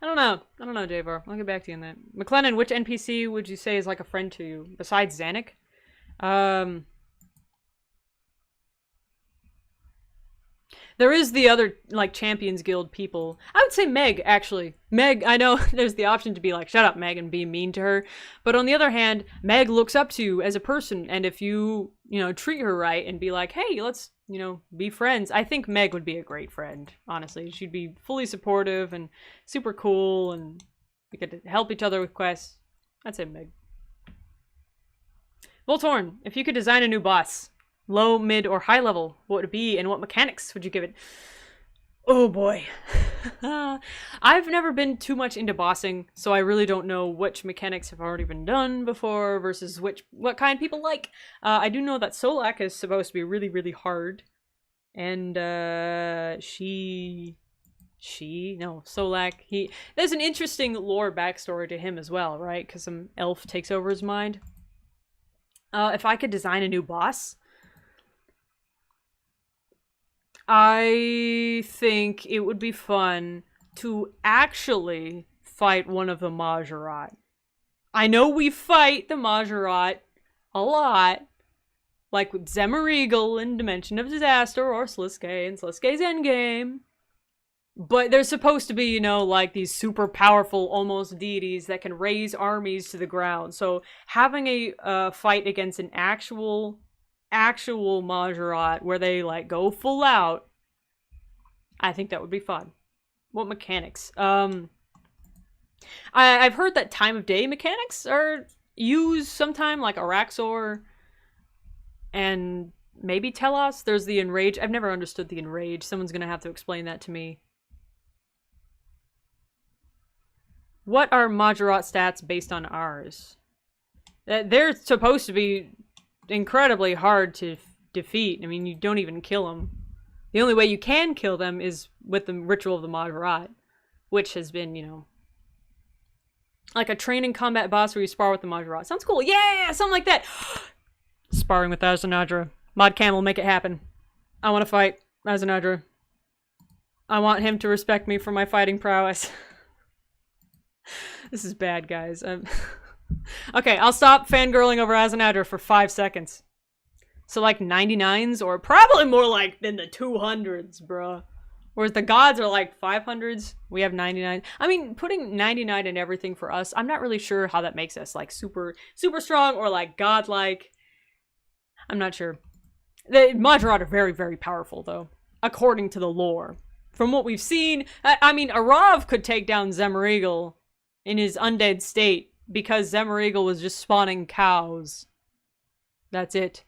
don't know, Javar. I'll get back to you on that. McLennan, which NPC would you say is like a friend to you besides Zanuck? There is the other, like, Champions Guild people. I would say Meg, actually. Meg, I know there's the option to be like, shut up, Meg, and be mean to her. But on the other hand, Meg looks up to you as a person. And if you, you know, treat her right and be like, hey, let's, you know, be friends. I think Meg would be a great friend, honestly. She'd be fully supportive and super cool. And we could help each other with quests. I'd say Meg. Voltorn, if you could design a new boss... low, mid, or high level, what would it be, and what mechanics would you give it? Oh boy. I've never been too much into bossing, so I really don't know which mechanics have already been done before versus what kind people like. I do know that Solak is supposed to be really, really hard. And, Solak, there's an interesting lore backstory to him as well, right? Because some elf takes over his mind. If I could design a new boss... I think it would be fun to actually fight one of the Majorat. I know we fight the Majorat a lot, like with Zemmeregal in Dimension of Disaster or Sliske in Sliske's Endgame. But they're supposed to be, you know, like these super powerful, almost deities that can raise armies to the ground. So having a fight against an actual Majorat where they like go full out, I think that would be fun. What mechanics? I've heard that time of day mechanics are used sometime, like Araxor and maybe Telos. There's the Enrage. I've never understood the Enrage. Someone's gonna have to explain that to me. What are Majorat stats based on ours? They're supposed to be incredibly hard to defeat. I mean, you don't even kill them. The only way you can kill them is with the Ritual of the Majorat, which has been, you know, like a training combat boss where you spar with the Majorat. Sounds cool. Yeah, something like that. Sparring with Azanadra. Mod Camel, make it happen. I want to fight Azanadra. I want him to respect me for my fighting prowess. This is bad, guys. Okay, I'll stop fangirling over Azanadra for 5 seconds. So like 99s, or probably more like in the 200s, bruh. Whereas the gods are like 500s, we have 99. I mean, putting 99 in everything for us, I'm not really sure how that makes us like super strong or like godlike. I'm not sure. The Majorat are very, very powerful though, according to the lore. From what we've seen, I mean, Arav could take down Zemmeregal in his undead state because Zemmereagle was just spawning cows. That's it.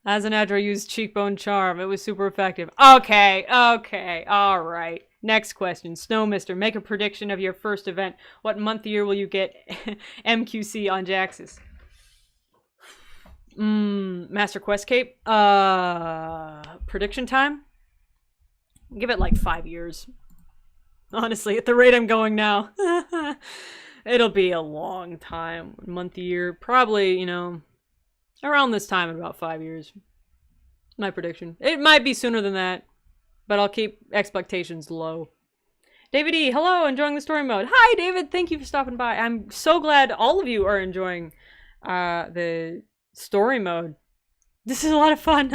Azanadra used Cheekbone Charm. It was super effective. Okay, alright. Next question. Snow Mister, make a prediction of your first event. What month year will you get MQC on Jaxyys? Master Quest Cape? Prediction time? Give it like 5 years. Honestly, at the rate I'm going now. It'll be a long time. Month year. Probably, you know, around this time in about 5 years. My prediction. It might be sooner than that, but I'll keep expectations low. David E, hello, enjoying the story mode. Hi, David, thank you for stopping by. I'm so glad all of you are enjoying the story mode. This is a lot of fun.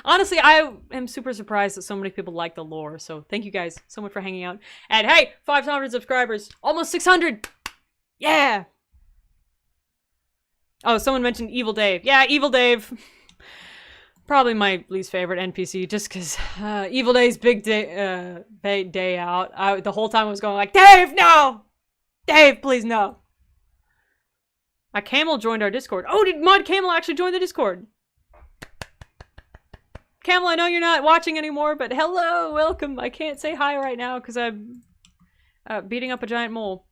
Honestly, I am super surprised that so many people like the lore, so thank you guys so much for hanging out. And hey, 500 subscribers, almost 600! Yeah! Oh, someone mentioned Evil Dave. Yeah, Evil Dave. Probably my least favorite NPC, just because Evil Dave's big day out. The whole time I was going like, Dave, no! Dave, please, no! My camel joined our Discord. Oh, did Mud Camel actually join the Discord? Camel, I know you're not watching anymore, but hello, welcome. I can't say hi right now because I'm beating up a giant mole.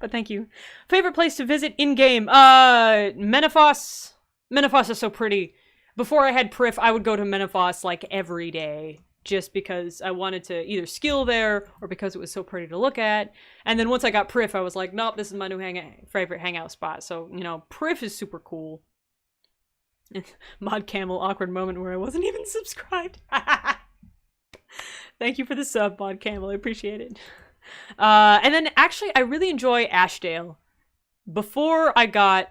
But thank you. Favorite place to visit in-game? Menifos. Menifos is so pretty. Before I had Prif, I would go to Menifos like every day. Just because I wanted to either skill there or because it was so pretty to look at. And then once I got Prif, I was like, nope, this is my new favorite hangout spot. So, you know, Prif is super cool. Mod Camel, awkward moment where I wasn't even subscribed. Thank you for the sub, Mod Camel. I appreciate it. And then actually, I really enjoy Ashdale. Before I got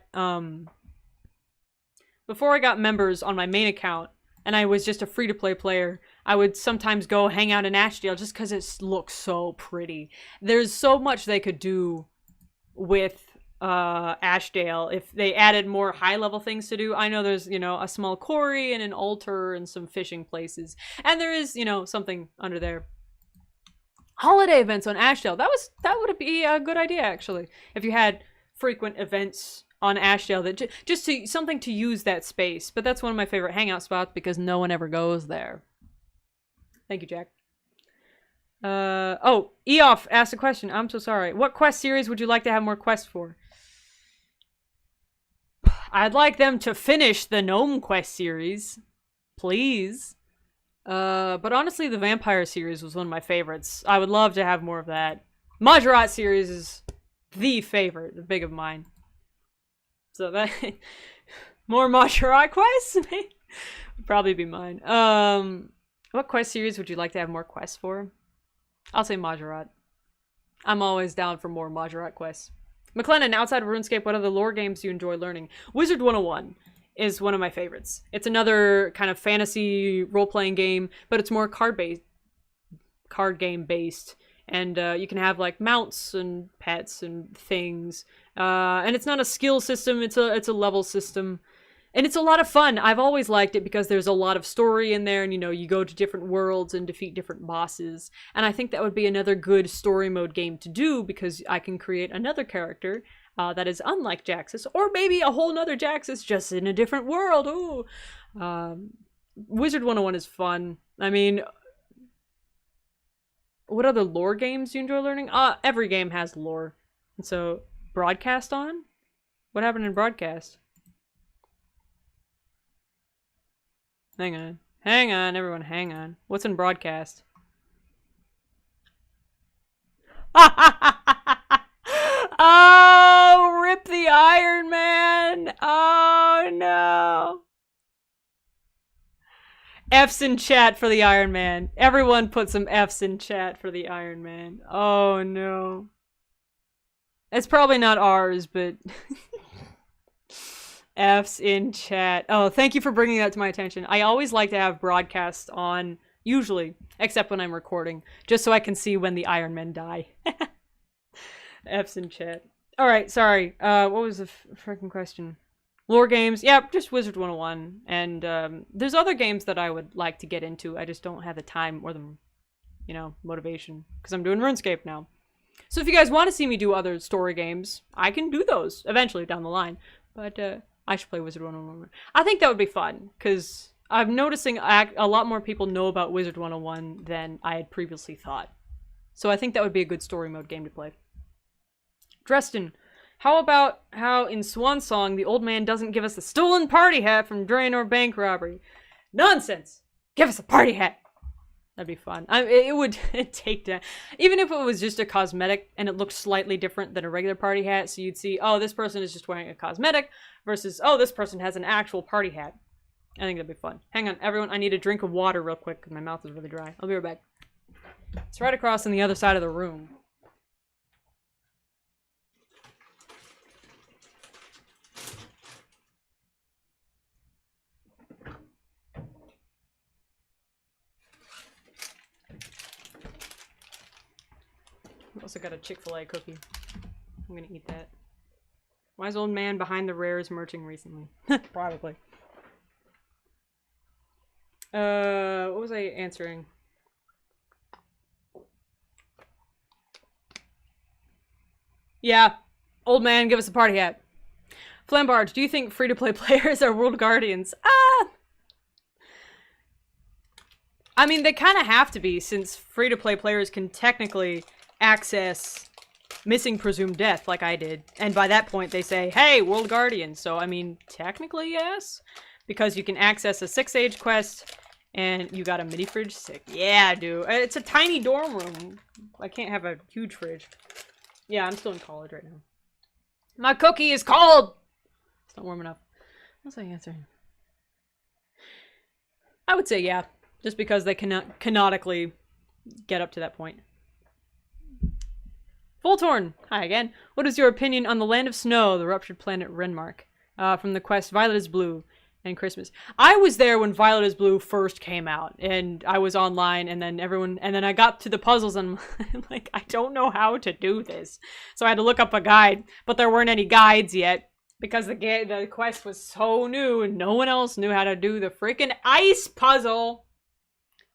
members on my main account, and I was just a free-to-play player, I would sometimes go hang out in Ashdale just because it looks so pretty. There's so much they could do with Ashdale if they added more high-level things to do. I know there's, you know, a small quarry and an altar and some fishing places. And there is, you know, something under there. Holiday events on Ashdale. That would be a good idea, actually. If you had frequent events on Ashdale that just something to use that space. But that's one of my favorite hangout spots because no one ever goes there. Thank you, Jack. Oh, Eoff asked a question. I'm so sorry. What quest series would you like to have more quests for? I'd like them to finish the Gnome Quest series. Please. But honestly, the Vampire series was one of my favorites. I would love to have more of that. Majorat series is the favorite, the big of mine. So that... more Majorat quests? Would probably be mine. What quest series would you like to have more quests for? I'll say Majorat. I'm always down for more Majorat quests. McLennan, outside of RuneScape, what other lore games do you enjoy learning? Wizard 101 is one of my favorites. It's another kind of fantasy role-playing game, but it's more card game based. And you can have like mounts and pets and things. And it's not a skill system, it's a level system. And it's a lot of fun. I've always liked it because there's a lot of story in there and, you know, you go to different worlds and defeat different bosses. And I think that would be another good story mode game to do because I can create another character that is unlike Jaxyys, or maybe a whole nother Jaxyys just in a different world. Ooh. Wizard 101 is fun. I mean, what other lore games do you enjoy learning? Every game has lore. And so, Broadcast on? What happened in Broadcast? Hang on. Hang on, everyone, hang on. What's in Broadcast? Oh, rip the Iron Man! Oh, no. F's in chat for the Iron Man. Everyone put some F's in chat for the Iron Man. Oh, no. It's probably not ours, but... F's in chat. Oh, thank you for bringing that to my attention. I always like to have Broadcast on, usually, except when I'm recording, just so I can see when the Iron Men die. F's in chat. Alright, sorry. What was the freaking question? Lore games. Yeah, just Wizard 101. And there's other games that I would like to get into. I just don't have the time or the, you know, motivation. Because I'm doing RuneScape now. So if you guys want to see me do other story games, I can do those eventually down the line. But I should play Wizard 101. I think that would be fun, because I'm noticing a lot more people know about Wizard 101 than I had previously thought. So I think that would be a good story mode game to play. Dresden, how about how in Swan Song the old man doesn't give us a stolen party hat from Draenor bank robbery? Nonsense! Give us a party hat! That'd be fun. It would take down... Even if it was just a cosmetic and it looked slightly different than a regular party hat, so you'd see, oh, this person is just wearing a cosmetic versus, oh, this person has an actual party hat. I think that'd be fun. Hang on, everyone, I need a drink of water real quick because my mouth is really dry. I'll be right back. It's right across on the other side of the room. I also got a Chick-fil-A cookie. I'm gonna eat that. Wise old man behind the rares merching recently. Probably. What was I answering? Yeah. Old man, give us a party hat. Flambard, do you think free-to-play players are world guardians? I mean, they kind of have to be, since free-to-play players can technically access missing presumed death like I did. And by that point, they say, hey, world guardian. So, I mean, technically, yes. Because you can access a 6-age quest, and you got a mini fridge. Sick. Yeah, dude. It's a tiny dorm room. I can't have a huge fridge. Yeah, I'm still in college right now. My cookie is cold! It's not warm enough. What was I answering? I would say yeah. Just because they cannot canonically get up to that point. Voltorn! Hi again. What is your opinion on the Land of Snow, the ruptured planet Renmark? From the quest Violet is Blue and Christmas. I was there when Violet is Blue first came out, and I was online, and then I got to the puzzles, and I'm like, I don't know how to do this. So I had to look up a guide, but there weren't any guides yet, because the quest was so new, and no one else knew how to do the freaking ice puzzle.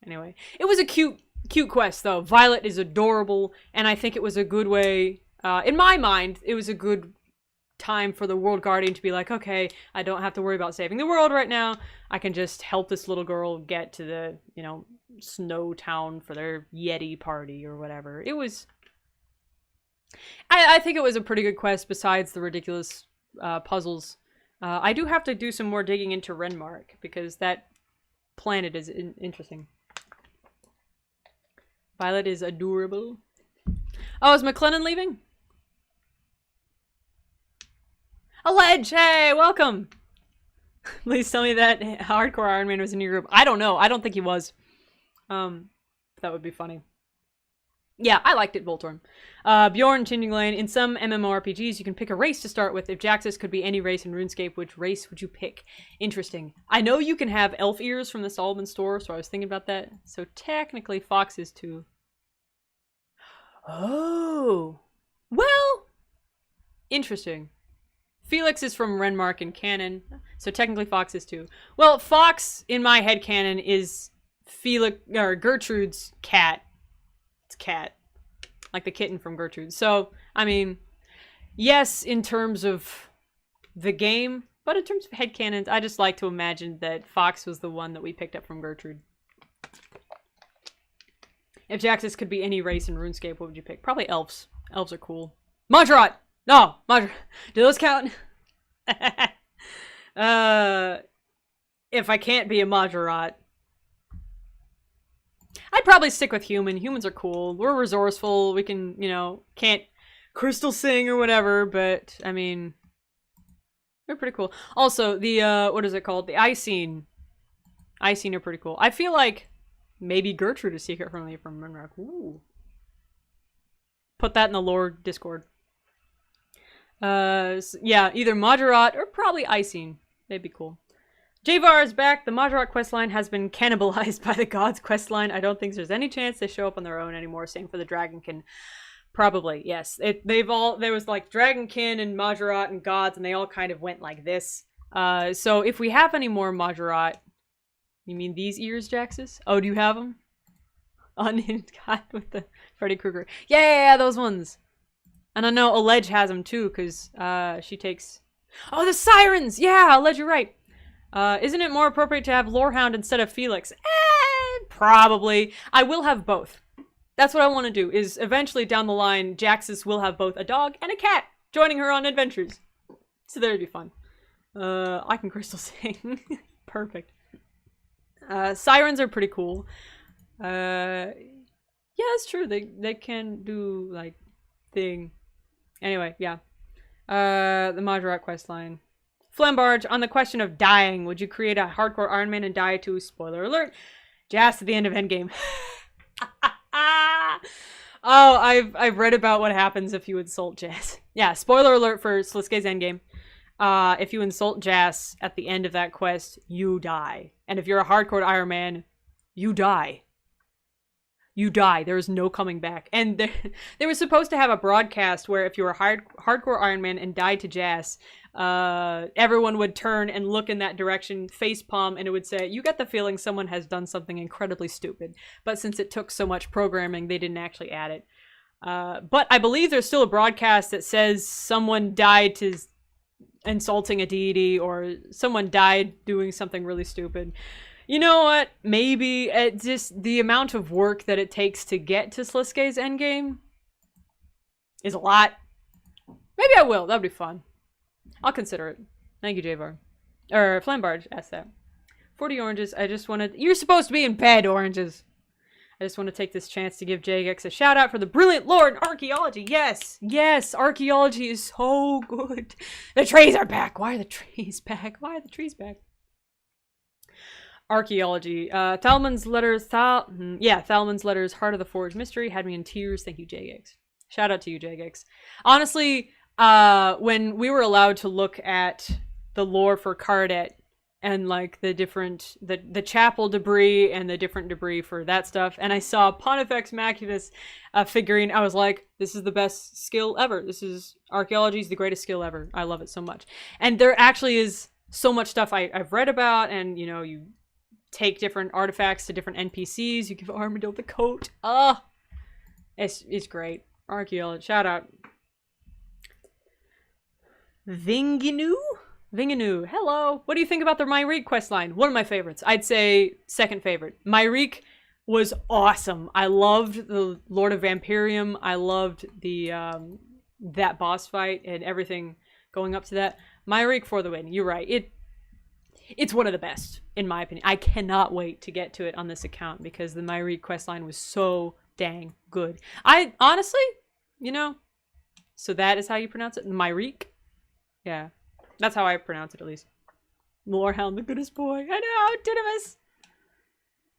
Anyway, it was a cute quest, though. Violet is adorable, and I think it was a good way, in my mind, it was a good time for the World Guardian to be like, okay, I don't have to worry about saving the world right now. I can just help this little girl get to the, you know, snow town for their Yeti party or whatever. It was... I think it was a pretty good quest besides the ridiculous puzzles. I do have to do some more digging into Renmark, because that planet is interesting. Violet is adorable. Oh, is McLennan leaving? A ledge! Hey, welcome! Please tell me that Hardcore Iron Man was in your group. I don't know. I don't think he was. That would be funny. Yeah, I liked it, Voltorn. Bjorn, Changing Lane. In some MMORPGs, you can pick a race to start with. If Jaxyys could be any race in RuneScape, which race would you pick? Interesting. I know you can have elf ears from the Solomon store, so I was thinking about that. So technically, Fox is too. Oh. Well. Interesting. Felix is from Renmark and Canon, so technically Fox is too. Well, Fox, in my headcanon, is Felix, or Gertrude's cat. It's cat. Like the kitten from Gertrude. So, I mean, yes, in terms of the game, but in terms of headcanons, I just like to imagine that Fox was the one that we picked up from Gertrude. If Jaxyys could be any race in RuneScape, what would you pick? Probably elves. Elves are cool. Modrot! No! Modrot. Do those count? If I can't be a Modrot, I'd probably stick with human. Humans are cool. We're resourceful. We can, you know, can't crystal sing or whatever, but, I mean, they're pretty cool. Also, the, what is it called? The Icene. Icene are pretty cool. I feel like maybe Gertrude is secret from Renmark. Ooh. Put that in the lore Discord. Yeah, either Modrot or probably Icene. They'd be cool. Javar is back. The Modrot questline has been cannibalized by the Gods questline. I don't think there's any chance they show up on their own anymore. Same for the Dragonkin. Probably, yes. There was like Dragonkin and Modrot and Gods, and they all kind of went like this. So if we have any more Modrot, you mean these ears, Jaxyys? Oh, do you have them? unhinged guy with the Freddy Krueger. Yeah, those ones. And I know Alleged has them too, because she takes... Oh, the sirens! Yeah, Alleged, you're right. Isn't it more appropriate to have Lorehound instead of Felix? Probably. I will have both. That's what I want to do, is eventually down the line, Jaxyys will have both a dog and a cat joining her on adventures. So that'd be fun. I can crystal sing. Perfect. Sirens are pretty cool. Yeah, it's true. They can do, like, thing. Anyway, yeah. The Majorat questline. Flambarge, on the question of dying, would you create a hardcore Iron Man and die to, spoiler alert, Jas at the end of Endgame? Oh, I've read about what happens if you insult Jas. Yeah, spoiler alert for Slisuke's Endgame. If you insult Jas at the end of that quest, you die. And if you're a hardcore Iron Man, you die. You die. There is no coming back. And they were supposed to have a broadcast where if you were hardcore Iron Man and died to Jas, everyone would turn and look in that direction, facepalm, and it would say, you get the feeling someone has done something incredibly stupid. But since it took so much programming, they didn't actually add it. But I believe there's still a broadcast that says someone died to insulting a deity, or someone died doing something really stupid. You know what? Maybe just the amount of work that it takes to get to Slisuke's endgame is a lot. Maybe I will. That'd be fun. I'll consider it. Thank you, J-Bar. Or Flambarge asked that. 40 oranges. I just wanted... You're supposed to be in bed, oranges. I just want to take this chance to give Jagex a shout out for the brilliant lore in archaeology. Yes, yes, archaeology is so good. The trees are back. Why are the trees back? Why are the trees back? Archaeology. Thalmon's letters, Thalmon's letters, Heart of the Forge Mystery, had me in tears. Thank you, Jagex. Shout out to you, Jagex. Honestly, when we were allowed to look at the lore for Cardet and like the different, the chapel debris and the different debris for that stuff, and I saw Pontifex Maximus figurine, I was like, this is the best skill ever. Archaeology is the greatest skill ever. I love it so much. And there actually is so much stuff I've read about, and you know, you take different artifacts to different NPCs. You give Armadillo the coat. It's great. Archaeology. Shout out. Vinginu? Vinginu. Hello. What do you think about the Myrique questline? One of my favorites. I'd say second favorite. Myrique was awesome. I loved the Lord of Vampirium. I loved the that boss fight and everything going up to that. Myrique for the win. You're right. It's one of the best, in my opinion. I cannot wait to get to it on this account because the Myrique questline was so dang good. I honestly, you know, so that is how you pronounce it? Myrique? Yeah, that's how I pronounce it at least. Lorehound, the goodest boy. I know, Didymus.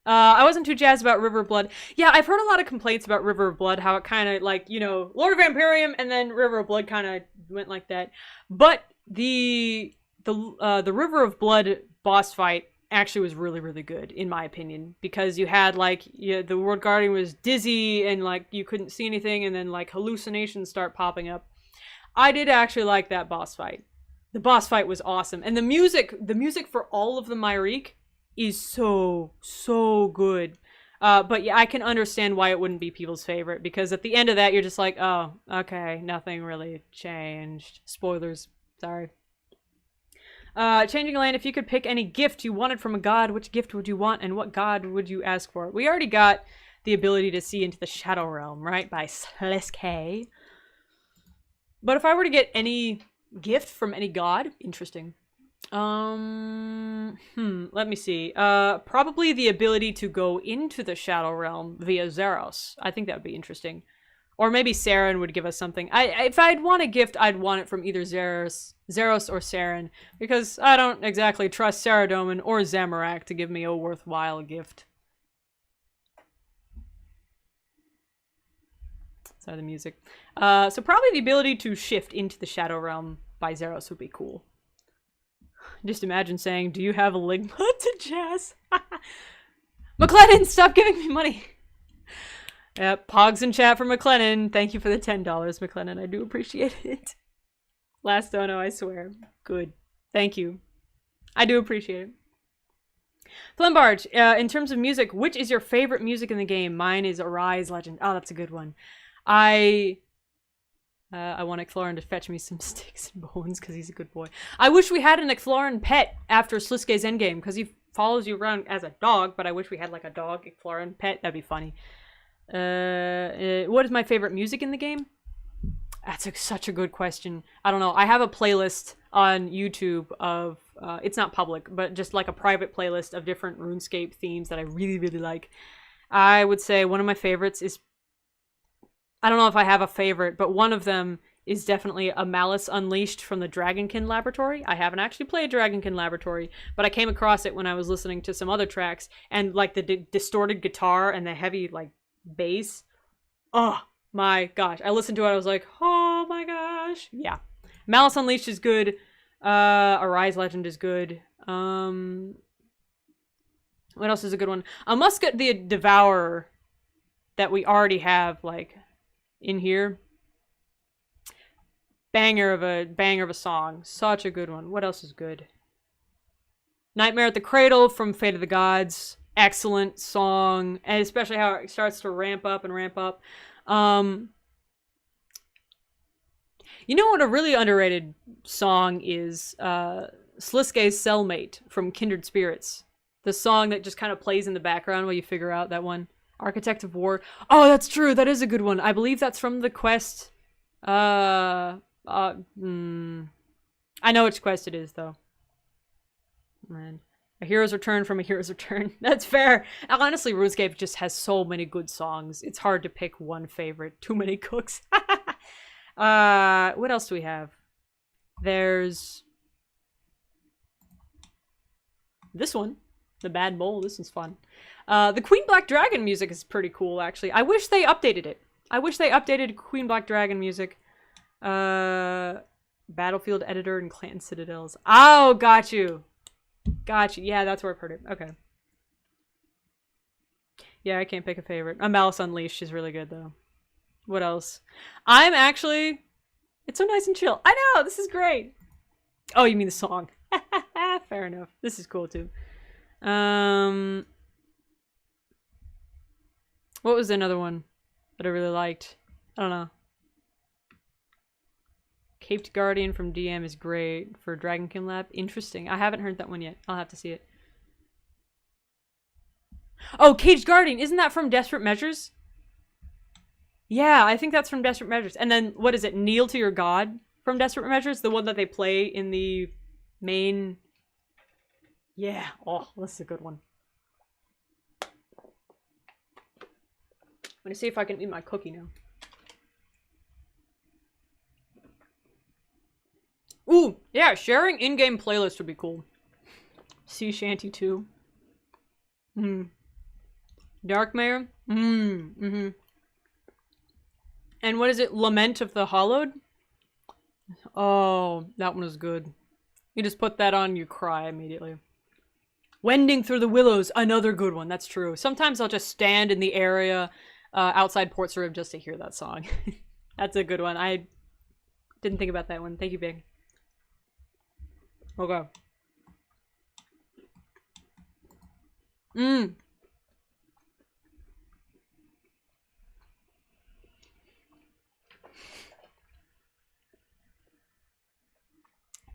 I wasn't too jazzed about River of Blood. Yeah, I've heard a lot of complaints about River of Blood, how it kind of like, you know, Lord of Vampirium and then River of Blood kind of went like that. But the River of Blood boss fight actually was really, really good, in my opinion, because you had like, the World Guardian was dizzy and like you couldn't see anything, and then like hallucinations start popping up. I did actually like that boss fight. The boss fight was awesome, and the music for all of the Myrique is so good. But yeah, I can understand why it wouldn't be people's favorite, because at the end of that you're just like, oh, okay, nothing really changed. Spoilers, sorry. Changing land, if you could pick any gift you wanted from a god, which gift would you want and what god would you ask for? We already got the ability to see into the Shadow Realm, right? By Slisuke. But if I were to get any gift from any god, interesting. Let me see. Probably the ability to go into the Shadow Realm via Zeros. I think that would be interesting. Or maybe Saren would give us something. If I'd want a gift, I'd want it from either Zeros or Saren, because I don't exactly trust Saradomin or Zamorak to give me a worthwhile gift. Sorry, the music. So probably the ability to shift into the Shadow Realm by Zeros would be cool. Just imagine saying, do you have a Ligma to Jas? McLennan, stop giving me money. Yep, Pogs in chat for McLennan. Thank you for the $10, McLennan. I do appreciate it. Last dono, I swear. Good. Thank you. I do appreciate it. Flambard, in terms of music, which is your favorite music in the game? Mine is Arise Legend. Oh, that's a good one. I want Ixloran to fetch me some sticks and bones because he's a good boy. I wish we had an Ixloran pet after Sliske's endgame because he follows you around as a dog, but I wish we had like a dog Ixloran pet. That'd be funny. What is my favorite music in the game? That's such a good question. I don't know. I have a playlist on YouTube of, it's not public, but just like a private playlist of different RuneScape themes that I really, really like. I would say one of my favorites is, I don't know if I have a favorite, but one of them is definitely a Malice Unleashed from the Dragonkin Laboratory. I haven't actually played Dragonkin Laboratory, but I came across it when I was listening to some other tracks, and like the distorted guitar and the heavy like bass. Oh my gosh. I listened to it, I was like, oh my gosh. Yeah. Malice Unleashed is good. Arise Legend is good. What else is a good one? A Musket the Devourer that we already have, like, in here. Banger of a song. Such a good one. What else is good? Nightmare at the Cradle from Fate of the Gods. Excellent song. And especially how it starts to ramp up and ramp up. You know what a really underrated song is? Sliske's Cellmate from Kindred Spirits. The song that just kind of plays in the background while you figure out that one. Architect of War. Oh, that's true. That is a good one. I believe that's from the quest. I know which quest it is, though. Man. A Hero's Return from A Hero's Return. That's fair. Honestly, RuneScape just has so many good songs. It's hard to pick one favorite. Too many cooks. What else do we have? There's this one. The Bad Mole. This one's fun. The Queen Black Dragon music is pretty cool, actually. I wish they updated it. I wish they updated Queen Black Dragon music. Battlefield Editor and Clan Citadels. Oh, got you. Got you. Yeah, that's where I've heard it. Okay. Yeah, I can't pick a favorite. Malice Unleashed is really good, though. What else? I'm actually... It's so nice and chill. I know! This is great! Oh, you mean the song. Fair enough. This is cool, too. What was another one that I really liked? I don't know. Caped Guardian from DM is great for Dragonkin Lab. Interesting. I haven't heard that one yet. I'll have to see it. Oh, Caged Guardian! Isn't that from Desperate Measures? Yeah, I think that's from Desperate Measures. And then, what is it? Kneel to Your God from Desperate Measures? The one that they play in the main... Yeah. Oh, this is a good one. I'm gonna see if I can eat my cookie now. Ooh, yeah, sharing in-game playlist would be cool. Sea Shanty 2. Darkmare. And what is it? Lament of the Hollowed? Oh, that one was good. You just put that on, you cry immediately. Wending Through the Willows, another good one. That's true. Sometimes I'll just stand in the area outside Port Sarim just to hear that song. That's a good one. I didn't think about that one. Thank you, Big. Okay.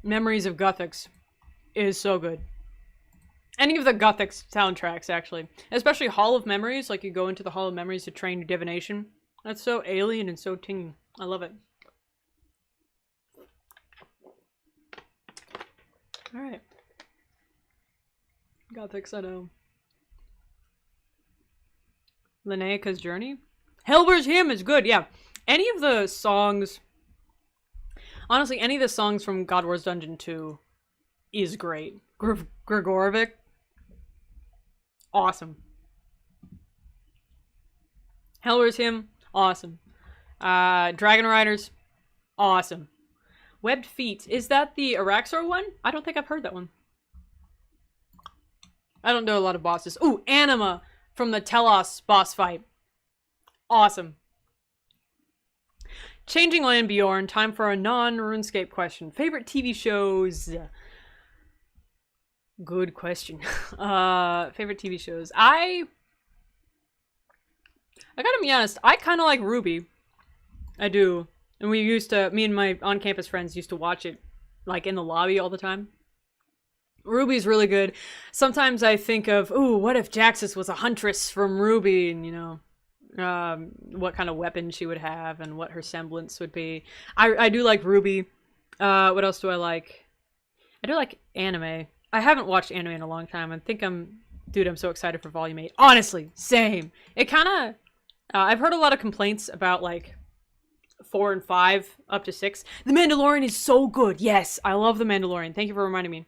Memories of Gothics is so good. Any of the Gothics soundtracks, actually. Especially Hall of Memories, like you go into the Hall of Memories to train your divination. That's so alien and so tingy. I love it. Alright. Gothics, I know. Linnea Journey? Helber's Hymn is good, yeah. Any of the songs... Honestly, any of the songs from God Wars Dungeon 2 is great. Grigorovic? Awesome. Helber's Hymn? Awesome. Dragon Riders? Awesome. Webbed Feet. Is that the Araxor one? I don't think I've heard that one. I don't know a lot of bosses. Ooh, Anima from the Telos boss fight. Awesome. Changing Land Bjorn. Time for a non-RuneScape question. Favorite TV shows? Good question. Favorite TV shows. I gotta be honest, I kind of like Ruby. I do. And me and my on-campus friends used to watch it, like, in the lobby all the time. Ruby's really good. Sometimes I think of, ooh, what if Jaxyys was a huntress from Ruby, and, you know, what kind of weapon she would have and what her semblance would be. I do like Ruby. What else do I like? I do like anime. I haven't watched anime in a long time. Dude, I'm so excited for Volume 8. Honestly, same. It kind of, I've heard a lot of complaints about, like, 4 and 5 up to 6. The Mandalorian is so good. Yes, I love The Mandalorian. Thank you for reminding me.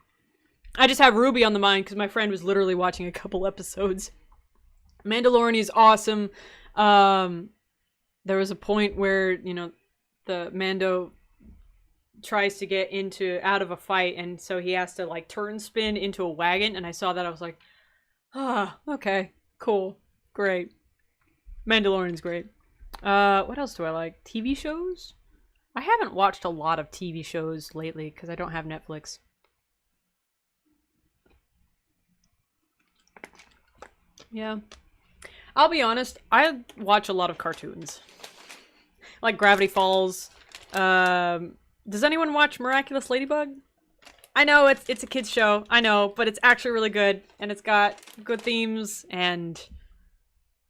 I just have Ruby on the mind because my friend was literally watching a couple episodes. Mandalorian is awesome. There was a point where, you know, the Mando tries to get out of a fight, and so he has to, like, turn spin into a wagon, and I saw that, I was like, okay, cool, great. Mandalorian's great. What else do I like? TV shows? I haven't watched a lot of TV shows lately because I don't have Netflix. Yeah. I'll be honest, I watch a lot of cartoons. Like Gravity Falls. Does anyone watch Miraculous Ladybug? I know it's a kid's show, I know, but it's actually really good, and it's got good themes, and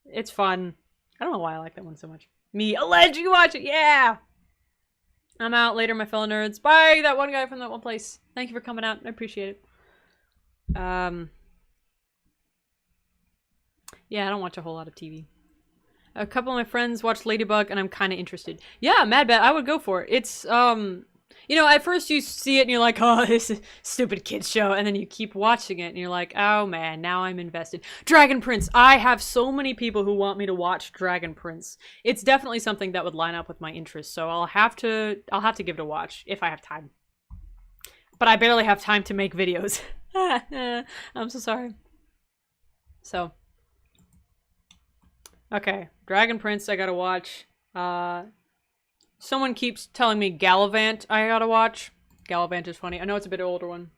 it's fun. I don't know why I like that one so much. Me, alleged you watch it, yeah! I'm out later, my fellow nerds. Bye, that one guy from that one place. Thank you for coming out, I appreciate it. Yeah, I don't watch a whole lot of TV. A couple of my friends watch Ladybug, and I'm kind of interested. Yeah, Mad Bet, I would go for it. It's, you know, at first you see it, and you're like, oh, this is a stupid kid's show, and then you keep watching it, and you're like, oh, man, now I'm invested. Dragon Prince! I have so many people who want me to watch Dragon Prince. It's definitely something that would line up with my interests, so I'll have to give it a watch, if I have time. But I barely have time to make videos. I'm so sorry. So... okay, Dragon Prince I gotta watch. Someone keeps telling me Gallivant I gotta watch. Gallivant is funny. I know it's a bit older one.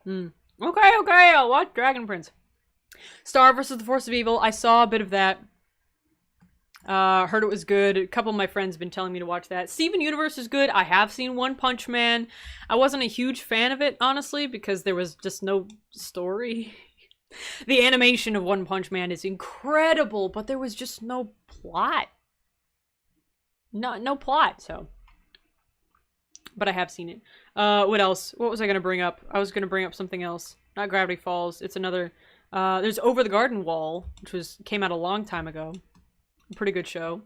Okay, I'll watch Dragon Prince. Star vs. the Force of Evil. I saw a bit of that. Heard it was good. A couple of my friends have been telling me to watch that. Steven Universe is good. I have seen One Punch Man. I wasn't a huge fan of it, honestly, because there was just no story. The animation of One Punch Man is incredible, but there was just no plot. No plot, so. But I have seen it. What else? What was I going to bring up? I was going to bring up something else. Not Gravity Falls. It's another... there's Over the Garden Wall, which came out a long time ago. Pretty good show.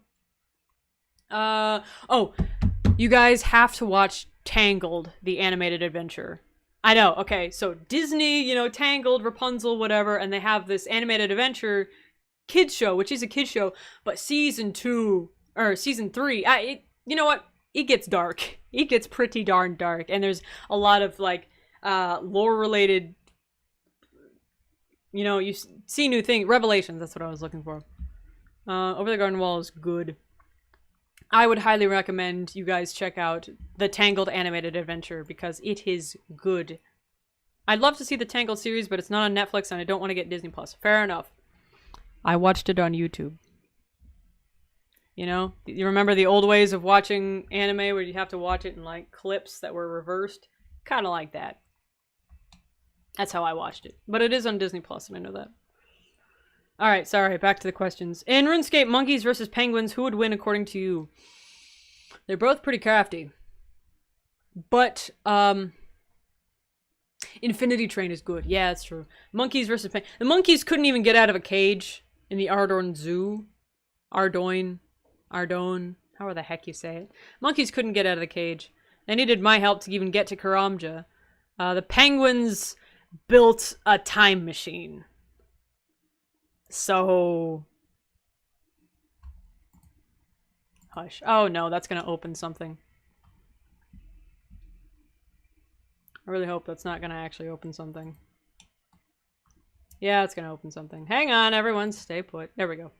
Oh, you guys have to watch Tangled, the animated adventure. I know, okay, so Disney, you know, Tangled, Rapunzel, whatever, and they have this animated adventure kids show, which is a kids show, but season 3, you know what? It gets dark. It gets pretty darn dark, and there's a lot of, like, lore-related, you know, you see new things, revelations, that's what I was looking for. Over the Garden Wall is good. I would highly recommend you guys check out the Tangled animated adventure because it is good. I'd love to see the Tangled series, but it's not on Netflix and I don't want to get Disney Plus. Fair enough. I watched it on YouTube. You know? You remember the old ways of watching anime where you have to watch it in, like, clips that were reversed? Kind of like that. That's how I watched it. But it is on Disney Plus, and I know that. Alright, sorry, back to the questions. In RuneScape, monkeys versus penguins, who would win according to you? They're both pretty crafty. But, Infinity Train is good. Yeah, that's true. Monkeys versus penguins. The monkeys couldn't even get out of a cage in the Ardorn Zoo. Ardougne. However the heck you say it. Monkeys couldn't get out of the cage. They needed my help to even get to Karamja. The penguins built a time machine. So... hush. Oh no, that's gonna open something. I really hope that's not gonna actually open something. Yeah, it's gonna open something. Hang on, everyone, stay put. There we go.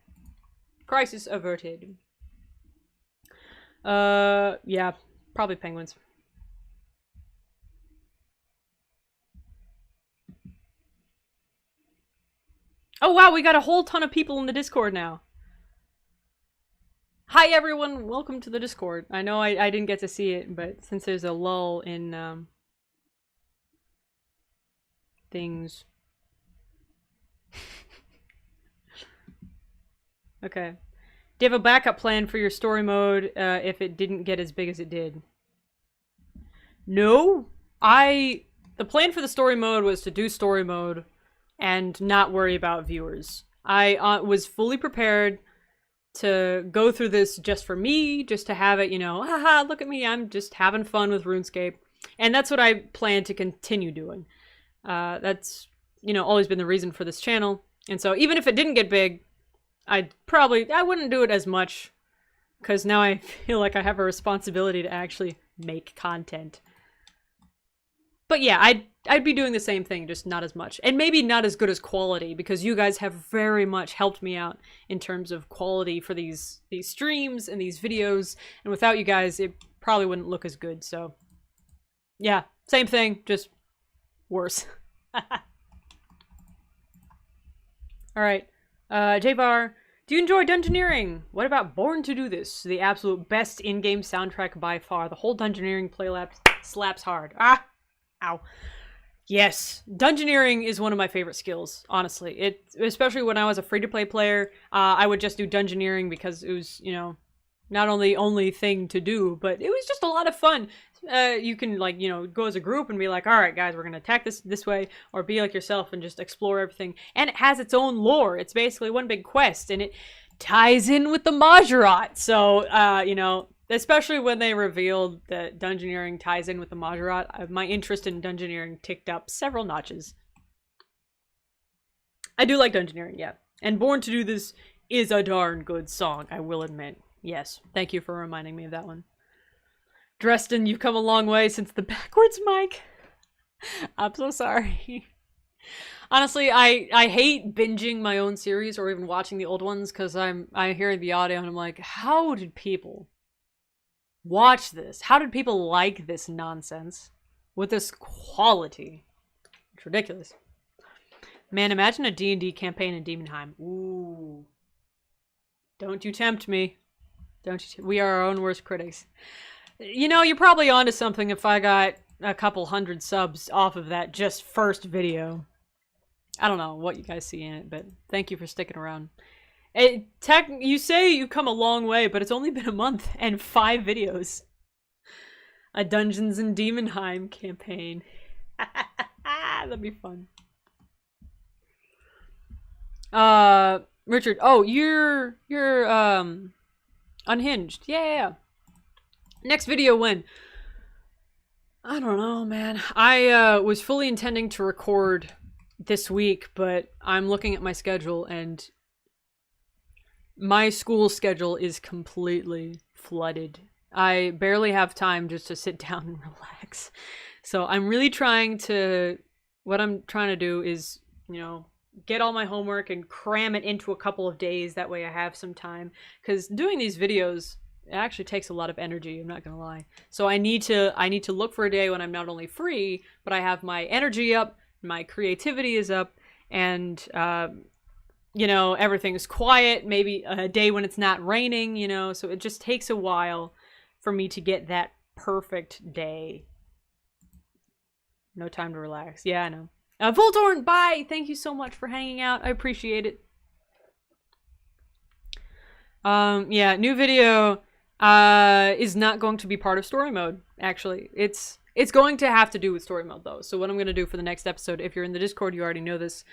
Crisis averted. Yeah, probably penguins. Oh wow, we got a whole ton of people in the Discord now. Hi everyone, welcome to the Discord. I know I didn't get to see it, but since there's a lull in things. Okay. Do you have a backup plan for your story mode if it didn't get as big as it did? No. The plan for the story mode was to do story mode and not worry about viewers. I was fully prepared to go through this just for me, just to have it, you know, haha, look at me, I'm just having fun with RuneScape. And that's what I plan to continue doing. That's, you know, always been the reason for this channel. And so even if it didn't get big, I wouldn't do it as much, because now I feel like I have a responsibility to actually make content. But yeah, I'd be doing the same thing, just not as much. And maybe not as good as quality, because you guys have very much helped me out in terms of quality for these streams and these videos. And without you guys, it probably wouldn't look as good, so... yeah, same thing, just worse. Alright. J-Bar, do you enjoy Dungeoneering? What about Born to Do This? The absolute best in-game soundtrack by far. The whole Dungeoneering playlist slaps hard. Ah! Ow. Yes. Dungeoneering is one of my favorite skills, honestly. Especially when I was a free-to-play player, I would just do Dungeoneering because it was, you know, not only thing to do, but it was just a lot of fun. You can, like, you know, go as a group and be like, all right, guys, we're going to attack this way, or be like yourself and just explore everything. And it has its own lore. It's basically one big quest, and it ties in with the Majorat. So, you know, especially when they revealed that Dungeoneering ties in with the Majorat, my interest in Dungeoneering ticked up several notches. I do like Dungeoneering, yeah. And Born to Do This is a darn good song, I will admit. Yes, thank you for reminding me of that one. Dresden, you've come a long way since the backwards mic. I'm so sorry. Honestly, I hate binging my own series or even watching the old ones because I hear the audio and I'm like, how did people watch this? How did people like this nonsense with this quality? It's ridiculous. Man, imagine a D&D campaign in Demonheim. Ooh. Don't you tempt me. Don't you? We are our own worst critics. You know, you're probably onto something if I got a couple hundred subs off of that just first video. I don't know what you guys see in it, but thank you for sticking around. You say you've come a long way, but it's only been a month and 5 videos. A Dungeons and Demonheim campaign. That'd be fun. Richard, oh, you're unhinged. Yeah. Next video when? I don't know, man. I was fully intending to record this week, but I'm looking at my schedule and my school schedule is completely flooded. I barely have time just to sit down and relax. So I'm really what I'm trying to do is, you know, get all my homework and cram it into a couple of days. That way I have some time. Because doing these videos, it actually takes a lot of energy, I'm not gonna lie. So I need to look for a day when I'm not only free, but I have my energy up, my creativity is up, and you know, everything is quiet, maybe a day when it's not raining, you know, so it just takes a while for me to get that perfect day. No time to relax. Yeah, I know. Voltorn, bye! Thank you so much for hanging out. I appreciate it. Yeah, new video is not going to be part of story mode, actually. It's going to have to do with story mode, though. So what I'm going to do for the next episode, if you're in the Discord, you already know this,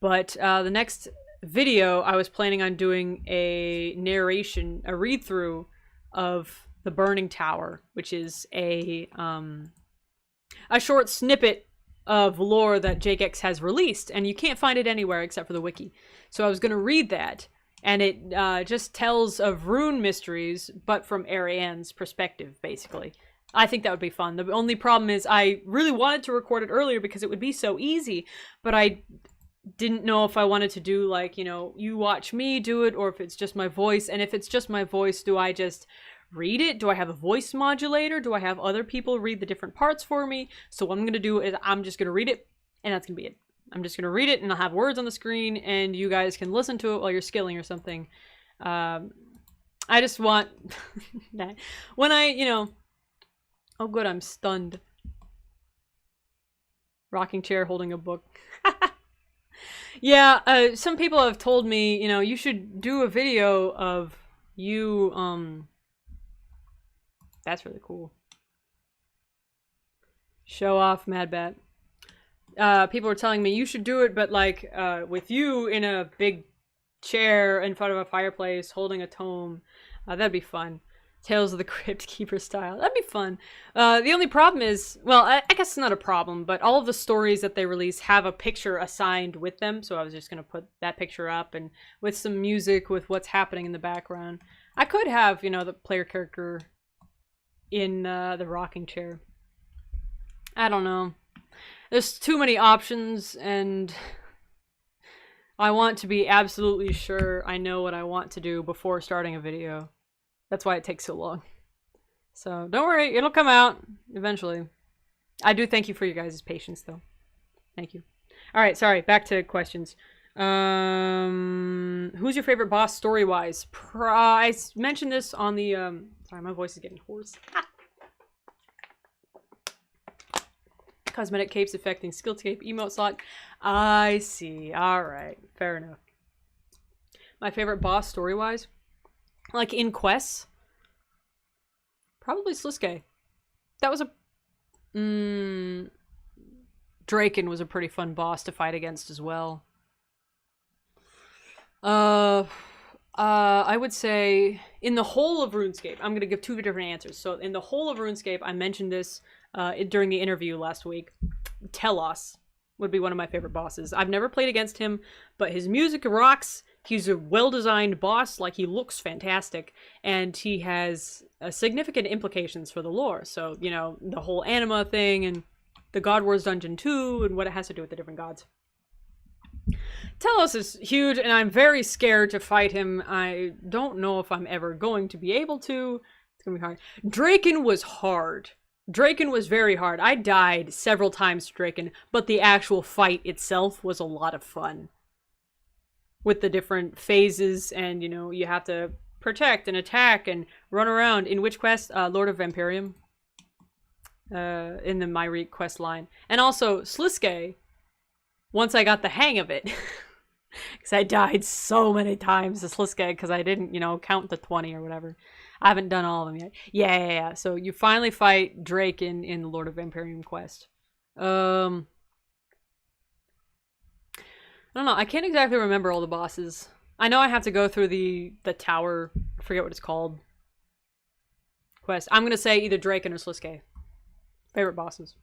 but the next video, I was planning on doing a narration, a read-through of The Burning Tower, which is a short snippet of lore that Jaxyys has released, and you can't find it anywhere except for the wiki. So I was going to read that, and it just tells of rune mysteries, but from Ariane's perspective, basically. I think that would be fun. The only problem is I really wanted to record it earlier because it would be so easy, but I didn't know if I wanted to do, like, you know, you watch me do it, or if it's just my voice. And if it's just my voice, do I just read it? Do I have a voice modulator? Do I have other people read the different parts for me? So what I'm going to do is I'm just going to read it, and that's going to be it. I'm just gonna read it and I'll have words on the screen and you guys can listen to it while you're skilling or something. I just want that when I, you know, oh good, I'm stunned. Rocking chair holding a book. Yeah, some people have told me, you know, you should do a video of you, that's really cool. Show off Mad Bat. People were telling me you should do it, but like, with you in a big chair in front of a fireplace holding a tome. That'd be fun. Tales of the Crypt Keeper style. That'd be fun. The only problem is, well, I guess it's not a problem, but all of the stories that they release have a picture assigned with them, so I was just gonna put that picture up, and with some music with what's happening in the background. I could have, you know, the player character in the rocking chair. I don't know. There's too many options, and I want to be absolutely sure I know what I want to do before starting a video. That's why it takes so long. So don't worry, it'll come out eventually. I do thank you for your guys' patience, though. Thank you. All right, sorry, back to questions. Who's your favorite boss story-wise? I mentioned this on the, sorry, my voice is getting hoarse. Cosmetic capes affecting skill cape emote slot. I see. Alright. Fair enough. My favorite boss story-wise? Like in quests? Probably Sliske. That was a... Draken was a pretty fun boss to fight against as well. I would say in the whole of RuneScape, I'm going to give two different answers. So in the whole of RuneScape, I mentioned this during the interview last week. Telos would be one of my favorite bosses. I've never played against him, but his music rocks. He's a well-designed boss. Like, he looks fantastic, and he has significant implications for the lore. So, you know, the whole anima thing, and the God Wars Dungeon 2, and what it has to do with the different gods. Telos is huge, and I'm very scared to fight him. I don't know if I'm ever going to be able to. It's gonna be hard. Draken was hard. Draken was very hard. I died several times to Draken, but the actual fight itself was a lot of fun. With the different phases, and, you know, you have to protect and attack and run around. In which quest? Lord of Vampirium. In the Myrique quest line. And also, Sliske, once I got the hang of it. Because I died so many times to Sliske because I didn't, you know, count the 20 or whatever. I haven't done all of them yet. Yeah. So you finally fight Draken in the Lord of Vampirium quest. I don't know. I can't exactly remember all the bosses. I know I have to go through the tower. I forget what it's called. Quest. I'm going to say either Draken or Sliske. Favorite bosses.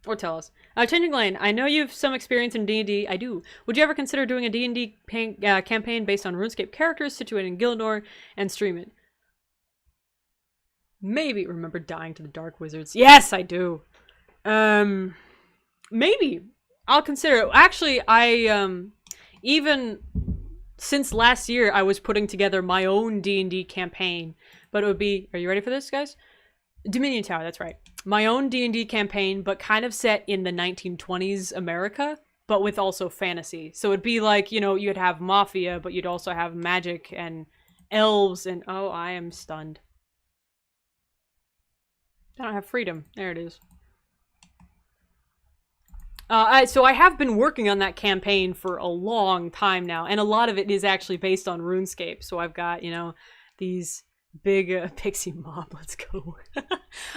Or tell us. Changing Lane, I know you've some experience in D&D. I do. Would you ever consider doing a D&D campaign based on RuneScape characters situated in Gildor and stream it? Maybe. Remember dying to the Dark Wizards? Yes, I do. Maybe. I'll consider it. Actually, I, even since last year, I was putting together my own D&D campaign. But it would be... Are you ready for this, guys? Dominion Tower, that's right. My own D&D campaign, but kind of set in the 1920s America, but with also fantasy. So it'd be like, you know, you'd have mafia, but you'd also have magic and elves and... Oh, I am stunned. I don't have freedom. There it is. So I have been working on that campaign for a long time now, and a lot of it is actually based on RuneScape. So I've got, you know, these... big pixie mob, let's go.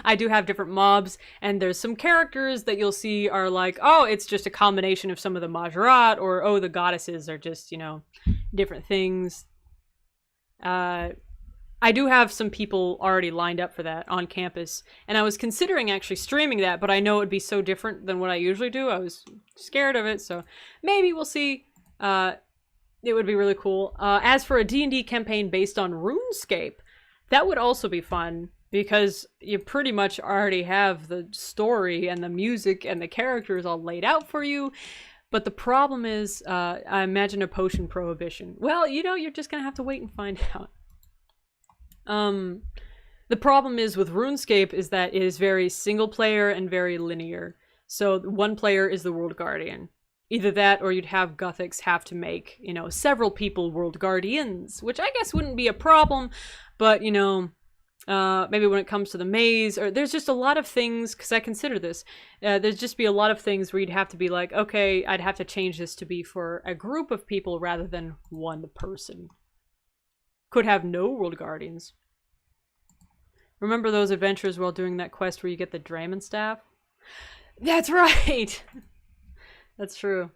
I do have different mobs, and there's some characters that you'll see are like, oh, it's just a combination of some of the Majorat, or oh, the goddesses are just, you know, different things. I do have some people already lined up for that on campus, and I was considering actually streaming that, but I know it'd be so different than what I usually do. I was scared of it, so maybe we'll see. It would be really cool. As for a D&D campaign based on RuneScape, that would also be fun, because you pretty much already have the story and the music and the characters all laid out for you. But the problem is, I imagine a potion prohibition. Well, you know, you're just gonna have to wait and find out. The problem is with RuneScape is that it is very single player and very linear. So one player is the World Guardian. Either that or you'd have Gothics have to make, you know, several people World Guardians, which I guess wouldn't be a problem, but, you know, maybe when it comes to the maze, or there's just a lot of things, because I consider this, there's just be a lot of things where you'd have to be like, okay, I'd have to change this to be for a group of people rather than one person. Could have no World Guardians. Remember those adventures while doing that quest where you get the Dramen staff? That's right! That's true.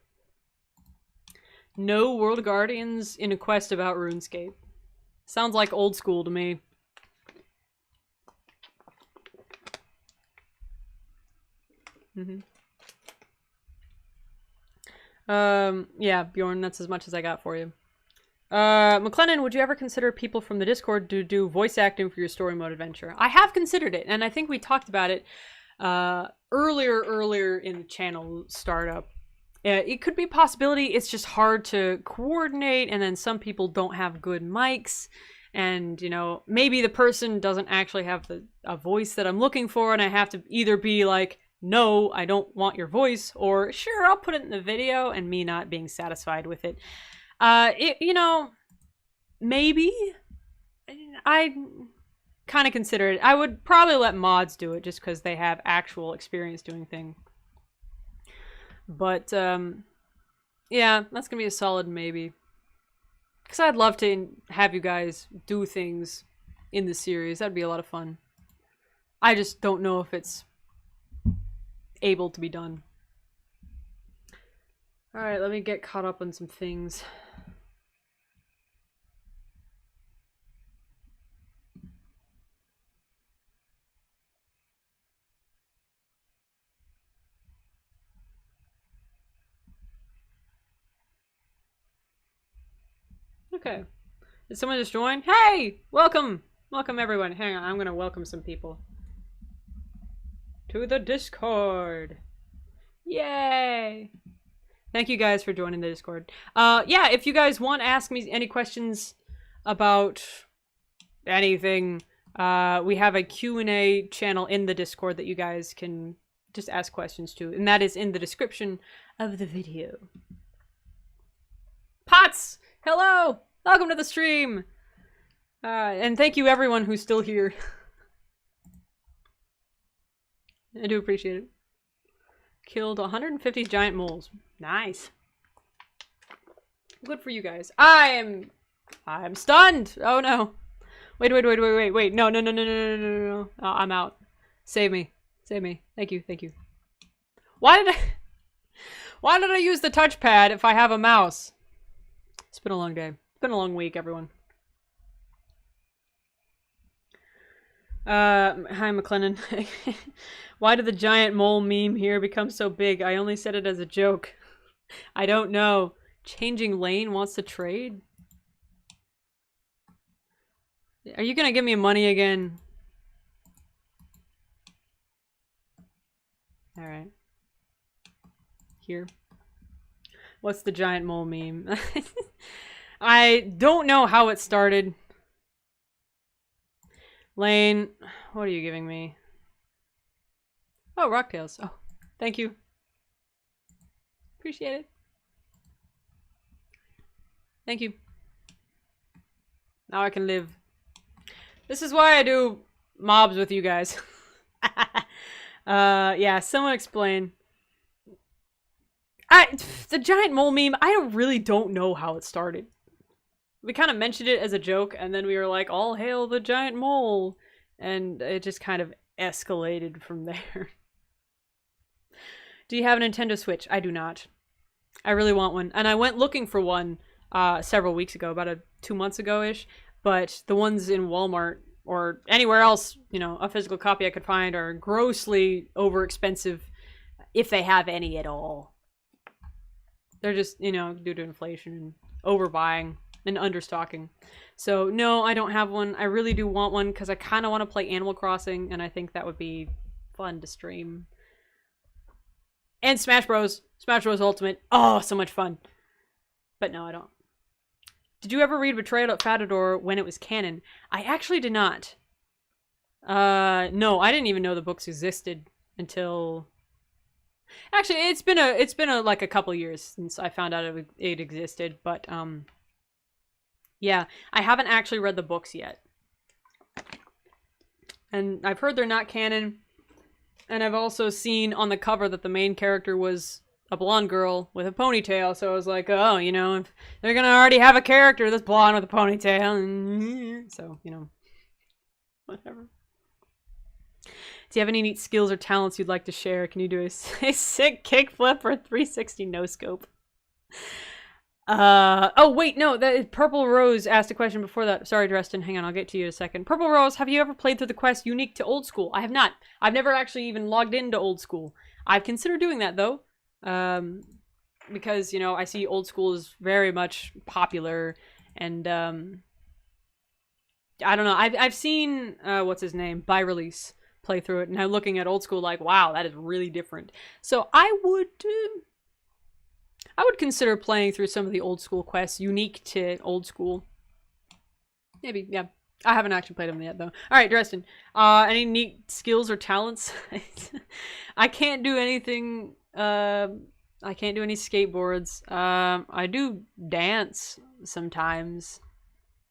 No World Guardians in a quest about RuneScape. Sounds like old school to me. Yeah, Bjorn, that's as much as I got for you. McLennan, would you ever consider people from the Discord to do voice acting for your story mode adventure? I have considered it, and I think we talked about it earlier in the channel startup. It could be a possibility. It's just hard to coordinate, and then some people don't have good mics, and, you know, maybe the person doesn't actually have a voice that I'm looking for, and I have to either be like, no, I don't want your voice, or sure, I'll put it in the video, and me not being satisfied with it. You know, maybe I kind of consider it. I would probably let mods do it just because they have actual experience doing things. But, yeah, that's gonna be a solid maybe. Because I'd love to have you guys do things in the series. That'd be a lot of fun. I just don't know if it's able to be done. Alright, let me get caught up on some things. Okay. Did someone just join? Hey! Welcome! Welcome everyone. Hang on, I'm gonna welcome some people. To the Discord! Yay! Thank you guys for joining the Discord. Yeah, if you guys want to ask me any questions about anything, we have a Q&A channel in the Discord that you guys can just ask questions to, and that is in the description of the video. Pots! Hello! Welcome to the stream! And thank you everyone who's still here. I do appreciate it. Killed 150 giant moles. Nice. Good for you guys. I'm stunned! Oh no. Wait. No. Oh, I'm out. Save me. Save me. Thank you. Why did I use the touchpad if I have a mouse? It's been a long day. It's been a long week, everyone. Hi, McLennan. Why did the giant mole meme here become so big? I only said it as a joke. I don't know. Changing lane wants to trade? Are you gonna give me money again? Alright. Here. What's the giant mole meme? I don't know how it started. Lane, what are you giving me? Oh, Rocktails. Oh, thank you. Appreciate it. Thank you. Now I can live. This is why I do mobs with you guys. Yeah, someone explain. The giant mole meme, I really don't know how it started. We kind of mentioned it as a joke, and then we were like, all hail the giant mole. And it just kind of escalated from there. Do you have a Nintendo Switch? I do not. I really want one. And I went looking for one several weeks ago, about 2 months ago-ish. But the ones in Walmart or anywhere else, you know, a physical copy I could find are grossly over expensive, if they have any at all. They're just, you know, due to inflation and overbuying and understocking. So, no, I don't have one. I really do want one because I kind of want to play Animal Crossing, and I think that would be fun to stream. And Smash Bros. Smash Bros. Ultimate. Oh, so much fun. But no, I don't. Did you ever read Betrayal at Falador when it was canon? I actually did not. No, I didn't even know the books existed until... Actually, it's been like a couple years since I found out it existed, but yeah, I haven't actually read the books yet. And I've heard they're not canon, and I've also seen on the cover that the main character was a blonde girl with a ponytail, so I was like, oh, you know, if they're gonna already have a character that's blonde with a ponytail, so, you know, whatever. Do you have any neat skills or talents you'd like to share? Can you do a sick kickflip or 360 no-scope? Oh, wait, no, that Purple Rose asked a question before that. Sorry, Dresden, hang on, I'll get to you in a second. Purple Rose, have you ever played through the quest unique to Old School? I have not. I've never actually even logged into Old School. I've considered doing that, though. Because, you know, I see Old School is very much popular, and, I don't know, I've seen, what's his name, By Release play through it, and I'm looking at Old School like, wow, that is really different. So I would consider playing through some of the Old School quests unique to Old School. Maybe, yeah. I haven't actually played them yet, though. Alright, Dresden. Any neat skills or talents? I can't do anything, I can't do any skateboards. I do dance sometimes.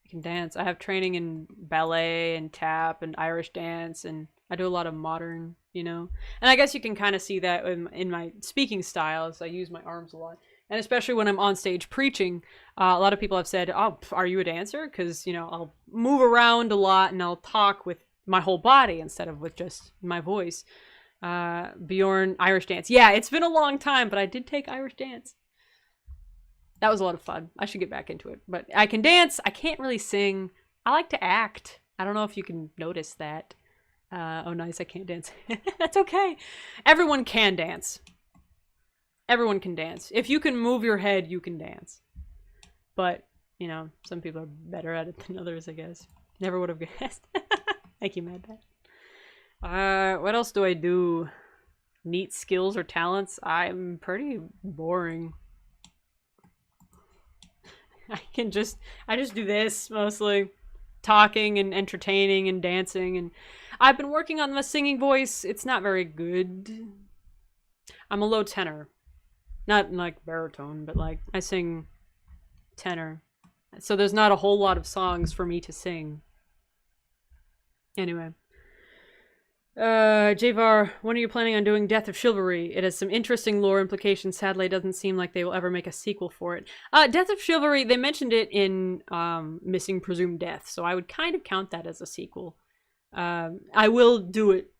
I can dance. I have training in ballet and tap and Irish dance, and I do a lot of modern, you know. And I guess you can kind of see that in my speaking styles. I use my arms a lot. And especially when I'm on stage preaching, a lot of people have said, oh, are you a dancer? Because, you know, I'll move around a lot and I'll talk with my whole body instead of with just my voice. Bjorn, Irish dance. Yeah, it's been a long time, but I did take Irish dance. That was a lot of fun. I should get back into it. But I can dance. I can't really sing. I like to act. I don't know if you can notice that. Oh, nice. I can't dance. That's okay. Everyone can dance. Everyone can dance. If you can move your head, you can dance. But, you know, some people are better at it than others, I guess. Never would have guessed. Thank you, Mad Bat. What else do I do? Neat skills or talents? I'm pretty boring. I just do this mostly. Talking and entertaining and dancing. And I've been working on my singing voice. It's not very good. I'm a low tenor. Not like baritone, but like I sing tenor. So there's not a whole lot of songs for me to sing. Anyway. Javar, when are you planning on doing Death of Chivalry? It has some interesting lore implications. Sadly, it doesn't seem like they will ever make a sequel for it. Death of Chivalry, they mentioned it in Missing Presumed Death, so I would kind of count that as a sequel. I will do it,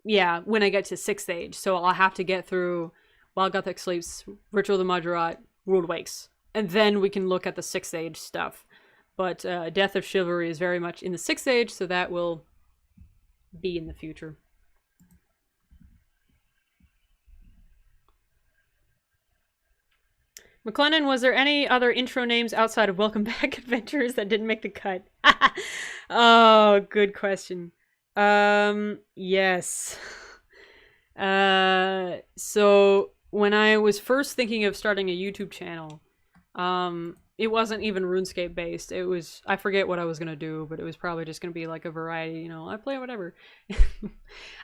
yeah, when I get to 6th Age, so I'll have to get through While Gothic Sleeps, Ritual of the Majorat, World Wakes, and then we can look at the 6th Age stuff. But Death of Chivalry is very much in the 6th Age, so that will be in the future. McLennan, was there any other intro names outside of Welcome Back Adventures that didn't make the cut? Oh, good question. Yes. So when I was first thinking of starting a YouTube channel, it wasn't even RuneScape based. It was, I forget what I was going to do, but it was probably just going to be like a variety, you know, I play whatever.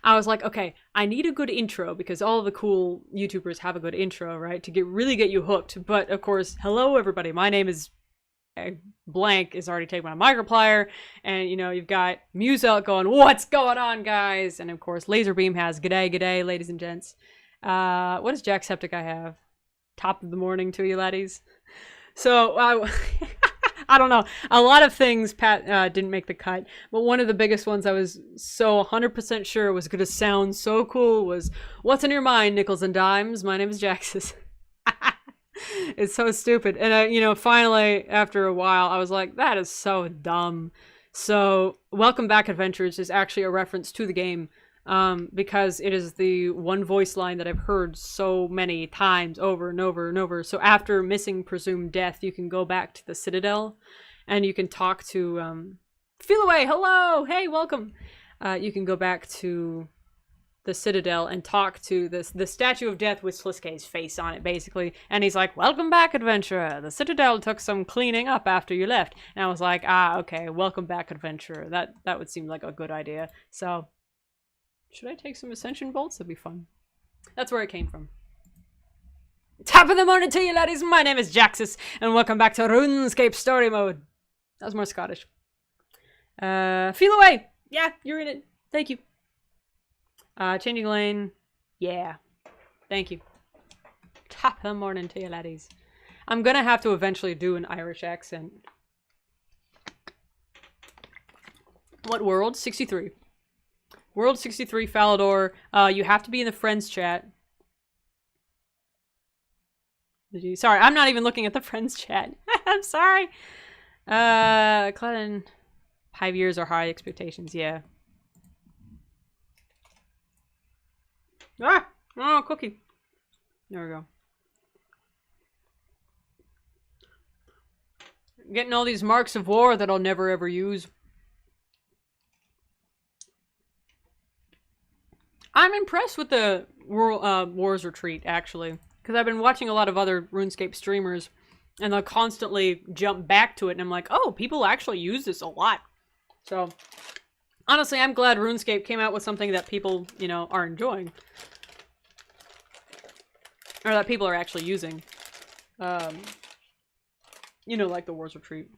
I was like, okay, I need a good intro because all the cool YouTubers have a good intro, right? To really get you hooked. But of course, hello everybody, my name is blank is already taken my Microplier, and you know, you've got Muselt going, what's going on, guys? And of course, Laserbeam has, g'day, ladies and gents. What is Jackseptic I have? Top of the morning to you, laddies. So, I don't know. A lot of things, Pat, didn't make the cut. But one of the biggest ones I was so 100% sure was going to sound so cool was, what's in your mind, nickels and dimes? My name is Jaxyys. It's so stupid. And, you know, finally, after a while, I was like, that is so dumb. So, Welcome Back Adventures is actually a reference to the game. Because it is the one voice line that I've heard so many times over and over and over. So after Missing Presumed Death, you can go back to the Citadel and you can talk to, Feel Away, hello, hey, welcome. You can go back to the Citadel and talk to the Statue of Death with Sliskay's face on it, basically. And he's like, welcome back, adventurer. The Citadel took some cleaning up after you left. And I was like, okay, welcome back, adventurer. That would seem like a good idea. So... should I take some Ascension Bolts? That'd be fun. That's where it came from. Top of the morning to you, laddies. My name is Jaxyys, and welcome back to RuneScape Story Mode. That was more Scottish. Feel away. Yeah, you're in it. Thank you. Changing lane. Yeah. Thank you. Top of the morning to you, laddies. I'm gonna have to eventually do an Irish accent. What world? 63. World 63, Falador. You have to be in the friends chat. Sorry, I'm not even looking at the friends chat. I'm sorry. Clinton, 5 years or high expectations, yeah. Ah! Oh, cookie. There we go. Getting all these marks of war that I'll never ever use. I'm impressed with the Wars Retreat, actually. Because I've been watching a lot of other RuneScape streamers, and they'll constantly jump back to it, and I'm like, oh, people actually use this a lot. So, honestly, I'm glad RuneScape came out with something that people, you know, are enjoying. Or that people are actually using. You know, like the Wars Retreat.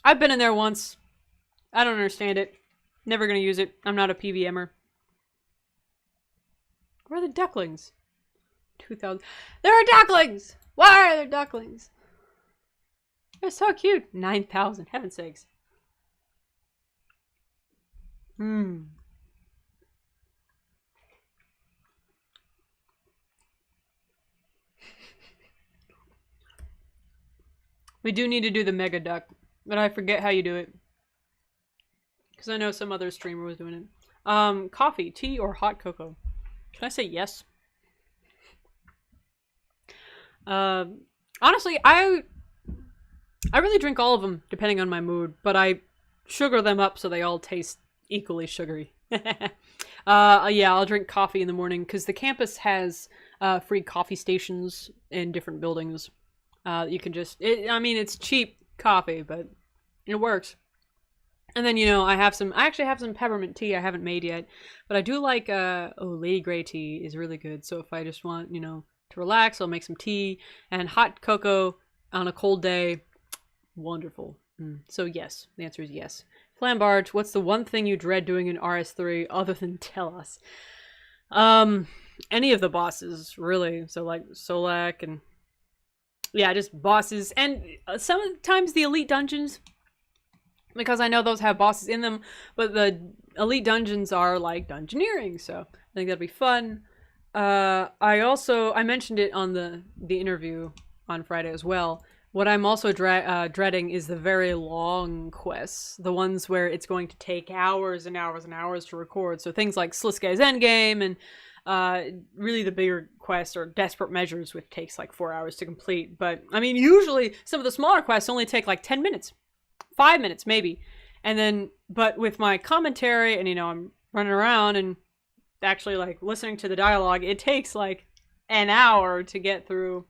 I've been in there once. I don't understand it. Never gonna use it. I'm not a PVMer. Where are the ducklings? 2,000. There are ducklings! Why are there ducklings? They're so cute. 9,000. Heaven's sakes. We do need to do the mega duck, but I forget how you do it. Because I know some other streamer was doing it. Coffee, tea, or hot cocoa? Can I say yes? Honestly, I really drink all of them depending on my mood, but I sugar them up so they all taste equally sugary. Yeah, I'll drink coffee in the morning because the campus has free coffee stations in different buildings. You can just, I mean, it's cheap coffee, but it works. And then, you know, I actually have some peppermint tea I haven't made yet, but I do like, Lady Grey tea is really good. So if I just want, you know, to relax, I'll make some tea, and hot cocoa on a cold day. Wonderful. So yes, the answer is yes. Flambarge, what's the one thing you dread doing in RS3 other than tell us? Any of the bosses, really. So like Solak and yeah, just bosses, and sometimes the elite dungeons, because I know those have bosses in them, but the elite dungeons are like dungeoneering, so I think that'd be fun. I mentioned it on the interview on Friday as well. What I'm also dreading is the very long quests, the ones where it's going to take hours and hours and hours to record. So things like Sliskay's Endgame and really the bigger quests or Desperate Measures, which takes like 4 hours to complete. But I mean, usually some of the smaller quests only take like 10 minutes, 5 minutes maybe. And then, but with my commentary and, you know, I'm running around and actually like listening to the dialogue, it takes like an hour to get through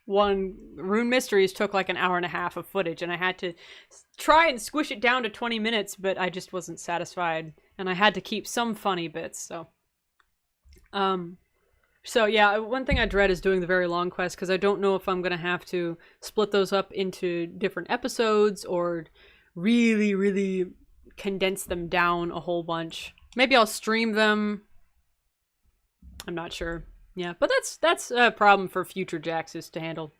one. Rune Mysteries took like an hour and a half of footage, and I had to try and squish it down to 20 minutes, but I just wasn't satisfied, and I had to keep some funny bits. So yeah, one thing I dread is doing the very long quests, because I don't know if I'm gonna have to split those up into different episodes or really condense them down a whole bunch. Maybe I'll stream them. I'm not sure. Yeah, but that's a problem for future Jaxyys to handle.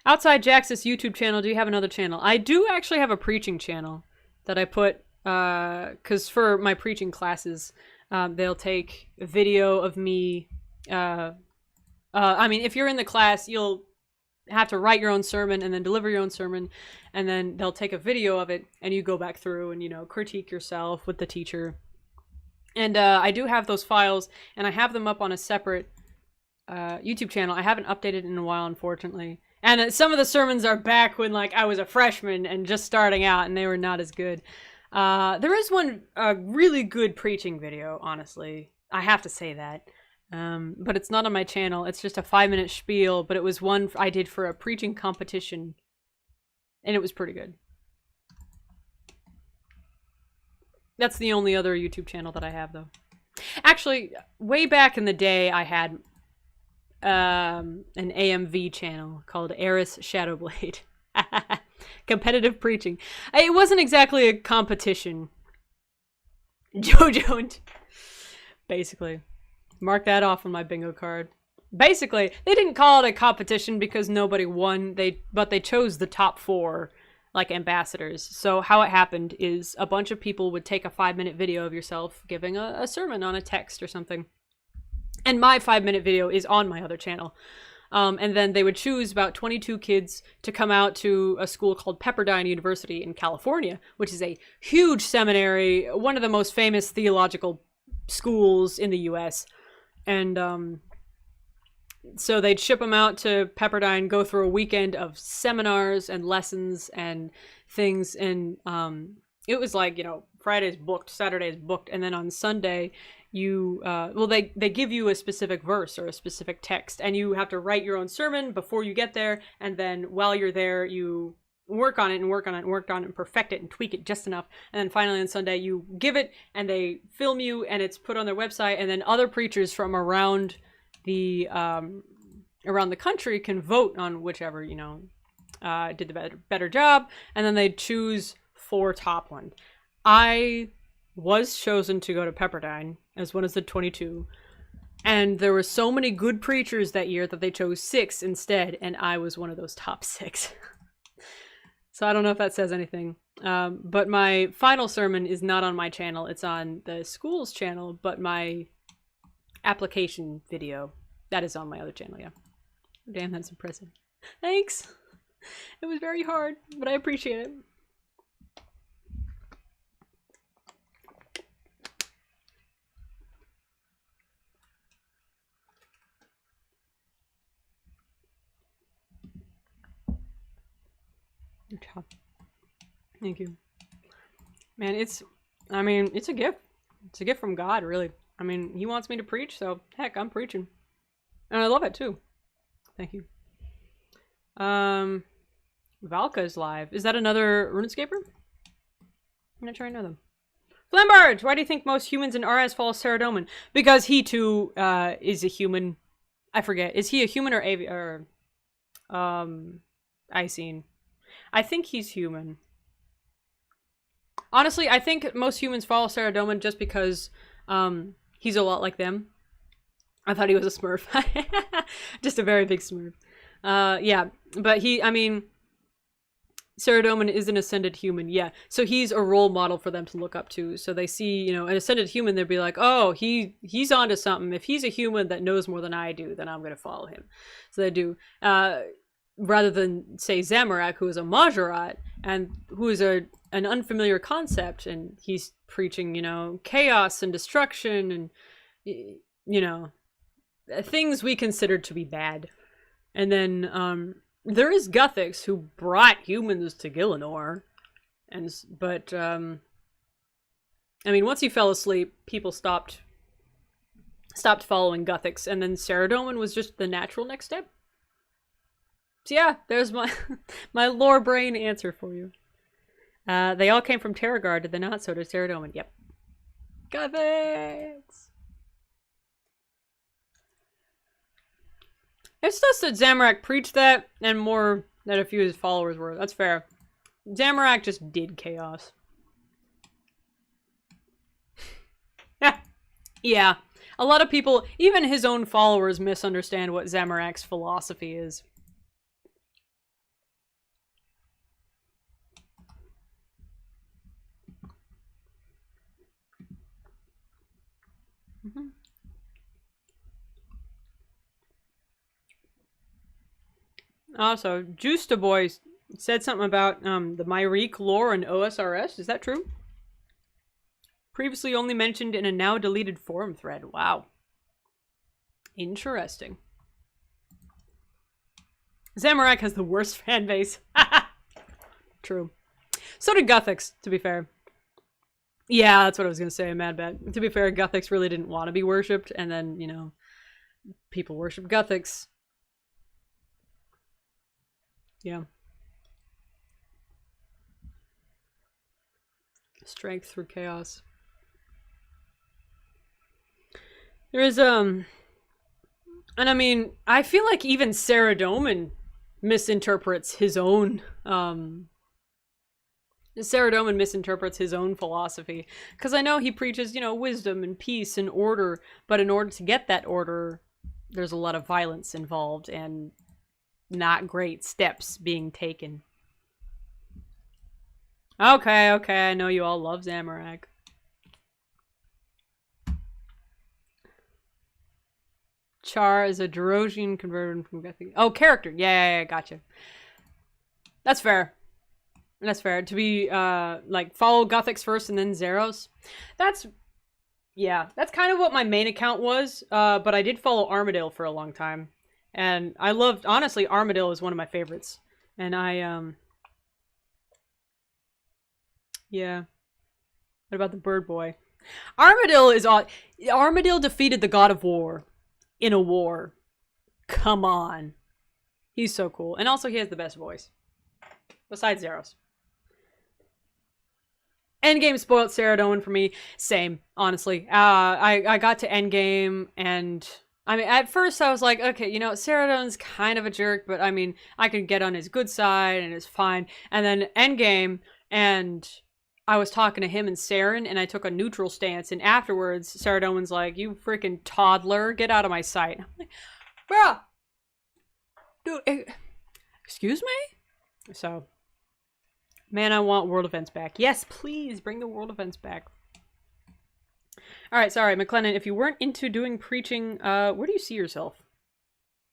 Outside Jaxyys YouTube channel, do you have another channel? I do actually have a preaching channel that I put, because for my preaching classes, they'll take a video of me. I mean, if you're in the class, you'll have to write your own sermon and then deliver your own sermon, and then they'll take a video of it, and you go back through and, you know, critique yourself with the teacher. And I do have those files, and I have them up on a separate YouTube channel. I haven't updated in a while, unfortunately. And some of the sermons are back when, like, I was a freshman and just starting out, and they were not as good. There is one really good preaching video, honestly. I have to say that. But it's not on my channel. It's just a 5-minute spiel, but it was one I did for a preaching competition, and it was pretty good. That's the only other YouTube channel that I have, though. Actually, way back in the day, I had an AMV channel called Eris Shadowblade. Competitive preaching. It wasn't exactly a competition. JoJo and... Basically. Mark that off on my bingo card. Basically, they didn't call it a competition because nobody won, but they chose the top 4, like, ambassadors. So how it happened is a bunch of people would take a 5-minute video of yourself giving a sermon on a text or something. And my 5-minute video is on my other channel. And then they would choose about 22 kids to come out to a school called Pepperdine University in California, which is a huge seminary, one of the most famous theological schools in the US. And so they'd ship them out to Pepperdine, go through a weekend of seminars and lessons and things. And it was like, you know, Friday's booked, Saturday's booked, and then on Sunday you they give you a specific verse or a specific text, and you have to write your own sermon before you get there, and then while you're there you work on it and work on it and work on it and perfect it and tweak it just enough, and then finally on Sunday you give it and they film you and it's put on their website, and then other preachers from around the country can vote on whichever, you know, did the better job, and then they choose 4 top ones. I was chosen to go to Pepperdine as one of the 22, and there were so many good preachers that year that they chose 6 instead, and I was one of those top 6. So I don't know if that says anything, but my final sermon is not on my channel, it's on the school's channel, but my application video, that is on my other channel. Yeah, damn, that's impressive. Thanks. It was very hard, but I appreciate it. Good job. Thank you. Man, it's a gift. It's a gift from God, really. I mean, he wants me to preach, so heck, I'm preaching. And I love it too. Thank you. Valka is live. Is that another RuneScaper? I'm not sure I know them. Flambarge, why do you think most humans in RS follow Saradomin? Because he too is a human. I forget. Is he a human or Icene? I think he's human. Honestly, I think most humans follow Saradomin just because he's a lot like them. I thought he was a Smurf. Just a very big Smurf. Yeah, but Saradomin is an ascended human, yeah. So he's a role model for them to look up to. So they see, you know, an ascended human, they'd be like, oh, he's onto something. If he's a human that knows more than I do, then I'm going to follow him. So they do. Rather than, say, Zamorak, who is a Majorat, and who is an unfamiliar concept, and he's preaching, you know, chaos and destruction and, you know, things we consider to be bad. And then, there is Guthix, who brought humans to Gielinor, but I mean, once he fell asleep, people stopped following Guthix, and then Saradomin was just the natural next step. So yeah, there's my my lore brain answer for you. They all came from Terragard, did they not? So did Saradomin. Yep. Guthix! It's just that Zamorak preached that, and more that a few of his followers were. That's fair. Zamorak just did chaos. Yeah. A lot of people, even his own followers, misunderstand what Zamorak's philosophy is. Mm-hmm. Also, Justa Boy said something about the Myrique lore and OSRS. Is that true? Previously only mentioned in a now deleted forum thread. Wow. Interesting. Zamorak has the worst fan base. True. So did Guthix, to be fair. Yeah, that's what I was going to say, Mad Bet. To be fair, Guthix really didn't want to be worshipped, and then, you know, people worship Guthix. Yeah. Strength through chaos. There is, And I mean, I feel like even Saradomin misinterprets his own, Saradomin misinterprets his own philosophy. Because I know he preaches, you know, wisdom and peace and order, but in order to get that order, there's a lot of violence involved and not great steps being taken. Okay, okay, I know you all love Zamorak. Char is a Derosian converted from Gothic. Oh, character. Yeah, gotcha. That's fair. That's fair. To be, like, follow Gothics first and then Zeros. That's, yeah, that's kind of what my main account was. But I did follow Armadale for a long time. And I loved, honestly, Armadale is one of my favorites. And yeah. What about the Bird Boy? Armadale is all. Armadale defeated the God of War in a war. Come on. He's so cool. And also, he has the best voice. Besides Zeros. Endgame spoiled Saradomin for me. Same, honestly. I got to Endgame, and I mean, at first I was like, okay, you know, Saradomin's kind of a jerk, but I mean, I can get on his good side, and it's fine. And then Endgame, and I was talking to him and Saren, and I took a neutral stance, and afterwards, Saradomin's like, you freaking toddler, get out of my sight. I'm like, bruh! Dude, excuse me? So, man, I want world events back. Yes, please, bring the world events back. Alright, sorry, McLennan, if you weren't into doing preaching, where do you see yourself?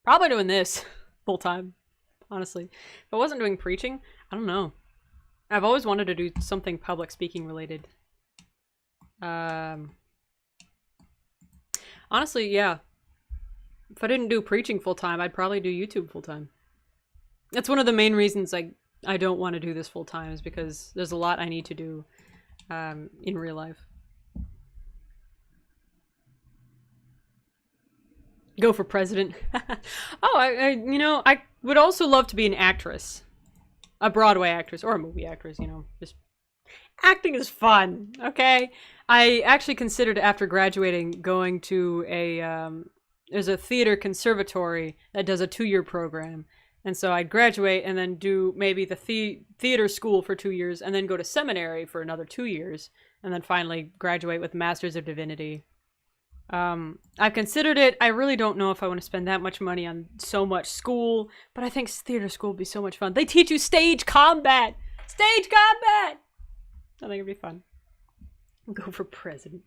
Probably doing this full time, honestly. If I wasn't doing preaching, I don't know. I've always wanted to do something public speaking related. Honestly, yeah. If I didn't do preaching full time, I'd probably do YouTube full time. That's one of the main reasons I don't want to do this full time, is because there's a lot I need to do in real life. Go for president. Oh, you know, I would also love to be an actress. A Broadway actress or a movie actress, you know. Just acting is fun, okay? I actually considered after graduating going to there's a theater conservatory that does a 2-year program. And so I'd graduate and then do maybe the theater school for 2 years and then go to seminary for another 2 years and then finally graduate with Masters of Divinity. I've considered it. I really don't know if I want to spend that much money on so much school, but I think theater school would be so much fun. They teach you stage combat! Stage combat! I think it'd be fun. Go for president.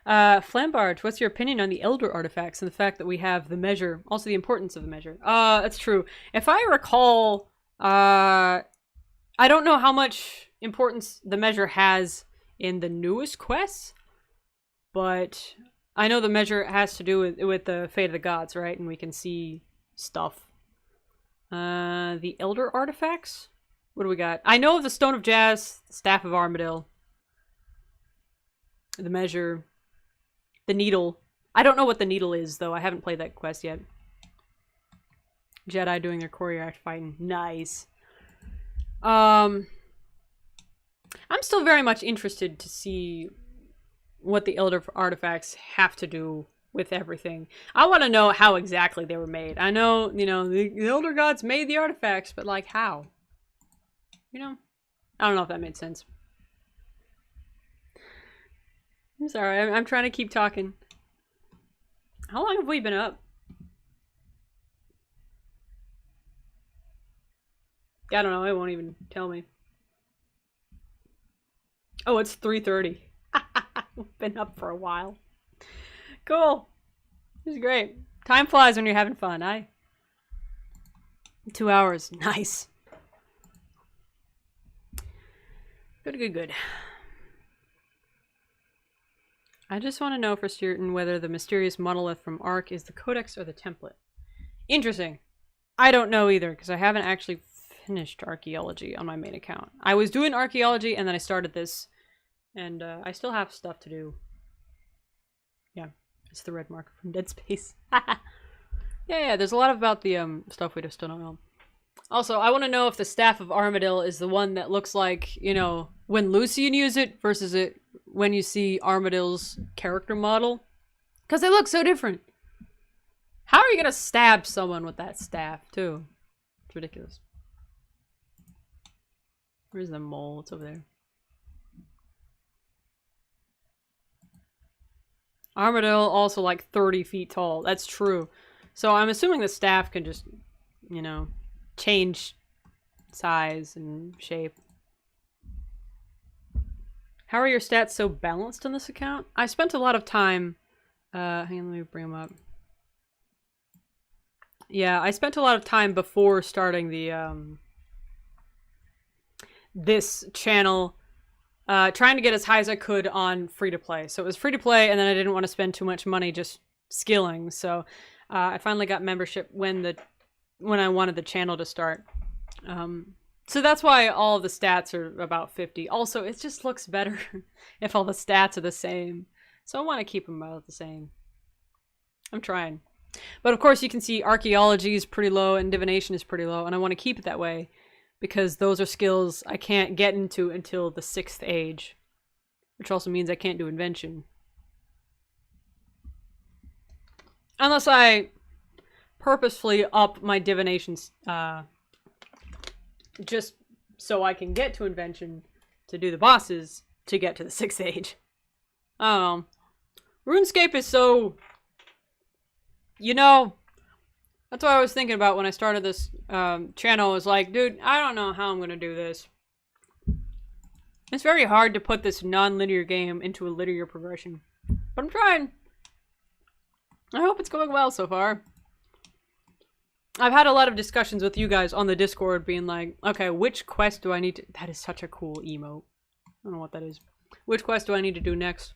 Flambard, what's your opinion on the Elder artifacts and the fact that we have the measure, also the importance of the measure? That's true. If I recall, I don't know how much importance the measure has in the newest quests, but I know the measure has to do with the fate of the gods, right? And we can see stuff. The Elder artifacts? What do we got? I know of the Stone of Jazz, the Staff of Armadale, the measure, the needle. I don't know what the needle is, though. I haven't played that quest yet. Jedi doing their choreographed fighting. Nice. I'm still very much interested to see what the Elder artifacts have to do with everything. I want to know how exactly they were made. I know, you know, the Elder gods made the artifacts, but like how? You know? I don't know if that made sense. I'm sorry, I'm trying to keep talking. How long have we been up? I don't know, it won't even tell me. Oh, it's 3:30. We've been up for a while. Cool. This is great. Time flies when you're having fun, 2 hours. Nice. Good. I just want to know for certain whether the mysterious monolith from Ark is the codex or the template. Interesting. I don't know either, because I haven't actually finished archaeology on my main account. I was doing archaeology, and then I started this, and I still have stuff to do. Yeah, it's the red marker from Dead Space. Yeah, there's a lot about the stuff we just don't know. Also, I want to know if the Staff of Armadale is the one that looks like, you know, when Lucian used it versus it when you see Armadale's character model. Because they look so different. How are you gonna stab someone with that staff, too? It's ridiculous. Where's the mole? It's over there. Armadillo also like 30 feet tall. That's true. So I'm assuming the staff can just, you know, change size and shape. How are your stats so balanced on this account? I spent a lot of time... hang on, let me bring them up. Yeah, I spent a lot of time before starting the, this channel, trying to get as high as I could on free-to-play. So it was free-to-play, and then I didn't want to spend too much money just skilling. So I finally got membership when I wanted the channel to start. So that's why all of the stats are about 50. Also, it just looks better if all the stats are the same. So I want to keep them about the same. I'm trying. But of course, you can see archaeology is pretty low and divination is pretty low. And I want to keep it that way because those are skills I can't get into until the 6th age. Which also means I can't do invention. Unless I purposefully up my divination just so I can get to invention to do the bosses to get to the 6th age. I don't know. RuneScape is so... You know, that's what I was thinking about when I started this channel. I was like, dude, I don't know how I'm going to do this. It's very hard to put this non-linear game into a linear progression. But I'm trying. I hope it's going well so far. I've had a lot of discussions with you guys on the Discord being like, okay, which quest do I need to... That is such a cool emote. I don't know what that is. Which quest do I need to do next?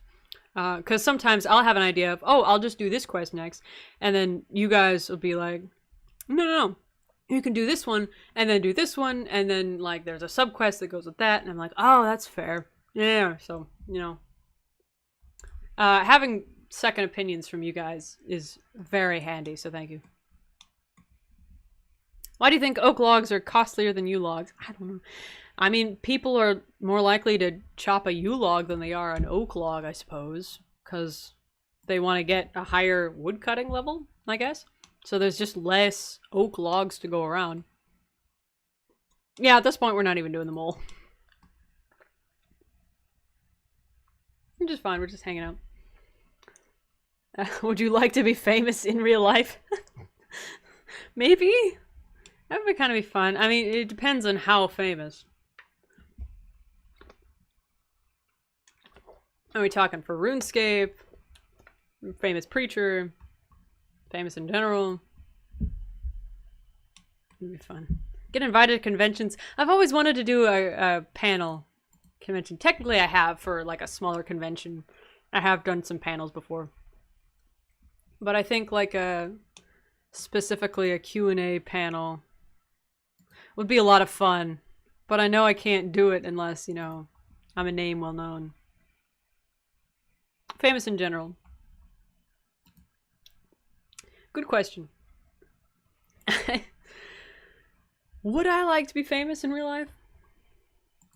Because sometimes I'll have an idea of, oh, I'll just do this quest next. And then you guys will be like, no. You can do this one, and then do this one, and then, like, there's a sub-quest that goes with that. And I'm like, oh, that's fair. Yeah, so, you know. Having second opinions from you guys is very handy, so thank you. Why do you think oak logs are costlier than yew logs? I don't know. I mean, people are more likely to chop a yew log than they are an oak log, I suppose. Because they want to get a higher wood cutting level, I guess. So there's just less oak logs to go around. Yeah, at this point we're not even doing the mole. We're just fine, we're just hanging out. Would you like to be famous in real life? Maybe? That would kind of be fun. I mean, it depends on how famous. Are we talking for RuneScape? Famous preacher? Famous in general? It'd be fun. Get invited to conventions. I've always wanted to do a panel convention. Technically I have for like a smaller convention. I have done some panels before. But I think like specifically a Q&A panel would be a lot of fun. But I know I can't do it unless, you know, I'm a name well known. Famous in general. Good question. Would I like to be famous in real life?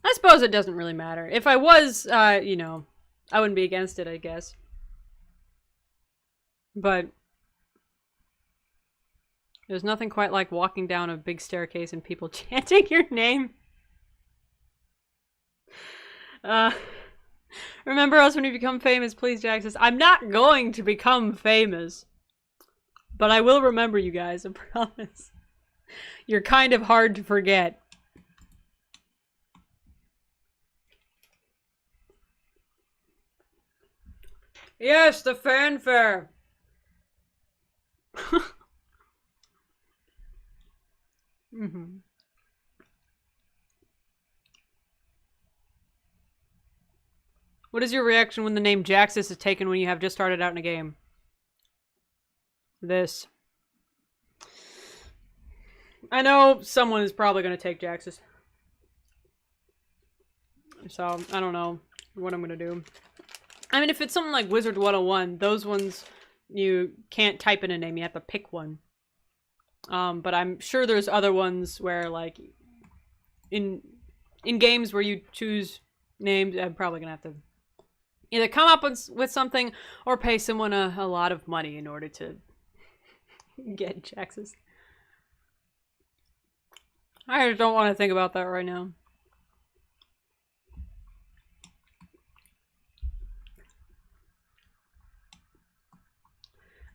I suppose it doesn't really matter. If I was, you know, I wouldn't be against it, I guess. But there's nothing quite like walking down a big staircase and people chanting your name. Remember us when you become famous, please, Jaxyys. I'm not going to become famous. But I will remember you guys, I promise. You're kind of hard to forget. Yes, the fanfare! Mm-hmm. What is your reaction when the name Jaxyys is taken when you have just started out in a game? This. I know someone is probably going to take Jaxyys. So, I don't know what I'm going to do. I mean, if it's something like Wizard 101, those ones, you can't type in a name, you have to pick one. But I'm sure there's other ones where, like, in games where you choose names, I'm probably going to have to either come up with something or pay someone a lot of money in order to Get Jaxyys. I just don't want to think about that right now.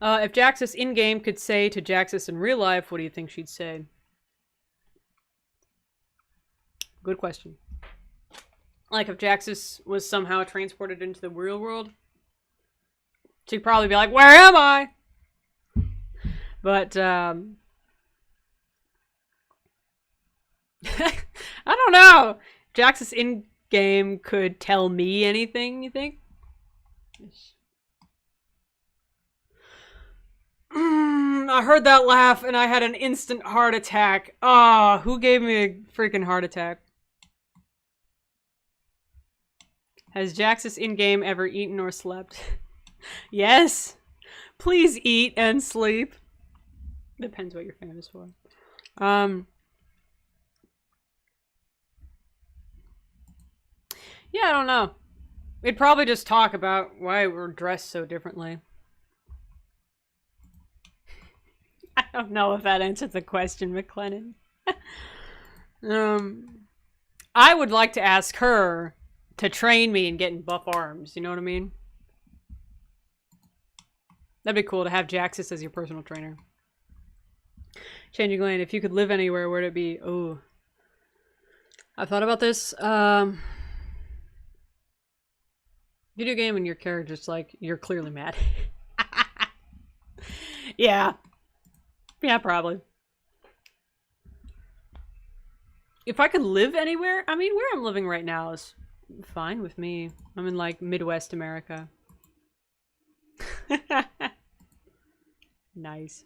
If Jaxyys in-game could say to Jaxyys in real life, what do you think she'd say? Good question. Like, if Jaxyys was somehow transported into the real world, she'd probably be like, "Where am I?" But, I don't know. Jaxyys in-game could tell me anything, you think? I heard that laugh and I had an instant heart attack. Ah, who gave me a freaking heart attack? Has Jaxyys in-game ever eaten or slept? Yes. Please eat and sleep. Depends what you're famous for. Yeah, I don't know. We'd probably just talk about why we're dressed so differently. I don't know if that answers the question, McLennan. I would like to ask her to train me in getting buff arms. You know what I mean? That'd be cool to have Jaxyys as your personal trainer. Changing lane. If you could live anywhere, where'd it be? Oh, I've thought about this. Video game and your character's like, you're clearly mad. Yeah. Yeah, probably. If I could live anywhere, I mean, where I'm living right now is fine with me. I'm in, like, Midwest America. Nice.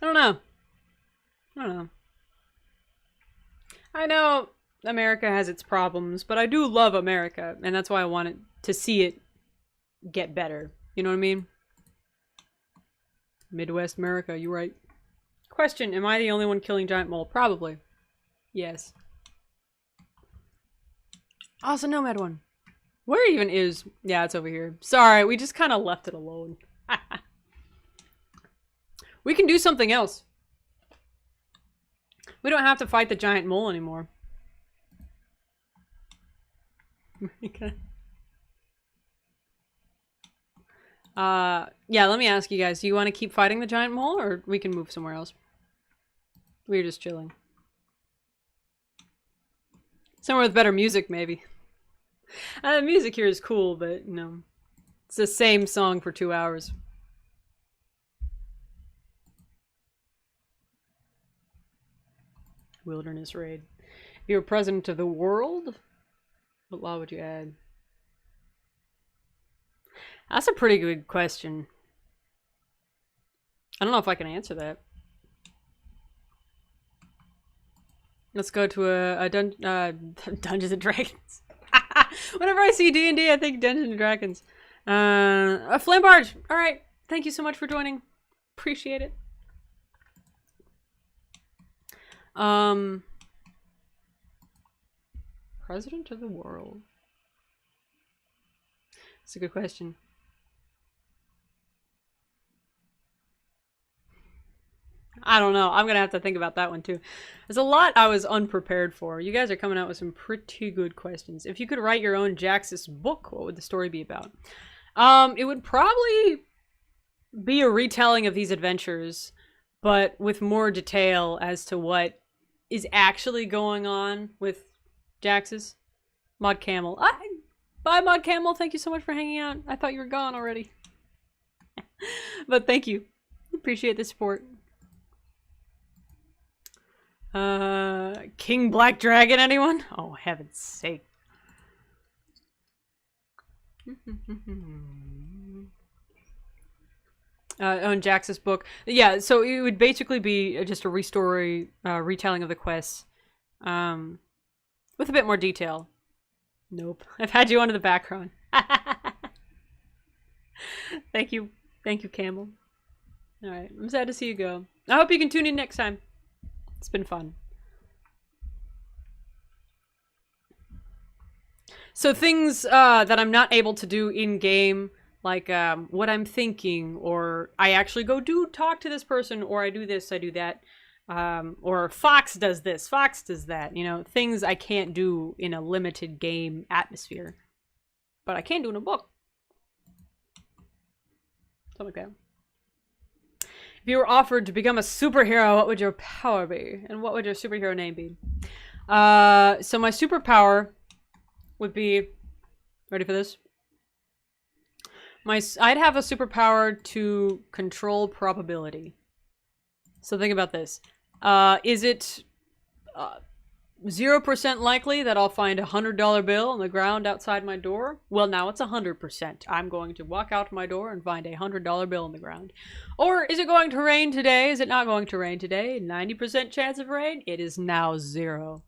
I don't know. I know America has its problems, but I do love America, and that's why I wanted to see it get better. You know what I mean? Midwest America, you right. Question, am I the only one killing giant mole? Probably. Yes. Also, Nomad one. Where even is... Yeah, it's over here. Sorry, we just kind of left it alone. We can do something else. We don't have to fight the giant mole anymore. Yeah, let me ask you guys. Do you want to keep fighting the giant mole, or we can move somewhere else? We're just chilling. Somewhere with better music, maybe. The music here is cool, but, you know, it's the same song for 2 hours. Wilderness raid. If you were president of the world, what law would you add? That's a pretty good question. I don't know if I can answer that. Let's go to a Dungeons and Dragons. Whenever I see D&D, I think Dungeons and Dragons. A Flambarge! Alright, thank you so much for joining. Appreciate it. President of the world. That's a good question. I don't know. I'm gonna have to think about that one too. There's a lot I was unprepared for. You guys are coming out with some pretty good questions. If you could write your own Jaxyys book, what would the story be about? It would probably be a retelling of these adventures, but with more detail as to what is actually going on with Jaxyys. Mod Camel. Bye, Mod Camel. Thank you so much for hanging out. I thought you were gone already. But thank you. Appreciate the support. King Black Dragon, anyone? Oh, heaven's sake. On Jax's book. Yeah, so it would basically be just a retelling of the quests. With a bit more detail. Nope. I've had you under the background. Thank you. Thank you, Camel. Alright, I'm sad to see you go. I hope you can tune in next time. It's been fun. So things that I'm not able to do in game, like what I'm thinking, or I actually go talk to this person, or I do this, I do that, or Fox does this, Fox does that. You know, things I can't do in a limited game atmosphere, but I can do in a book. Something like that. If you were offered to become a superhero, what would your power be? And what would your superhero name be? So my superpower would be... Ready for this? I'd have a superpower to control probability. So think about this. Is it 0% likely that I'll find a $100 bill on the ground outside my door? Well, now it's 100%. I'm going to walk out my door and find a $100 bill on the ground. Or is it going to rain today? Is it not going to rain today? 90% chance of rain? It is now 0.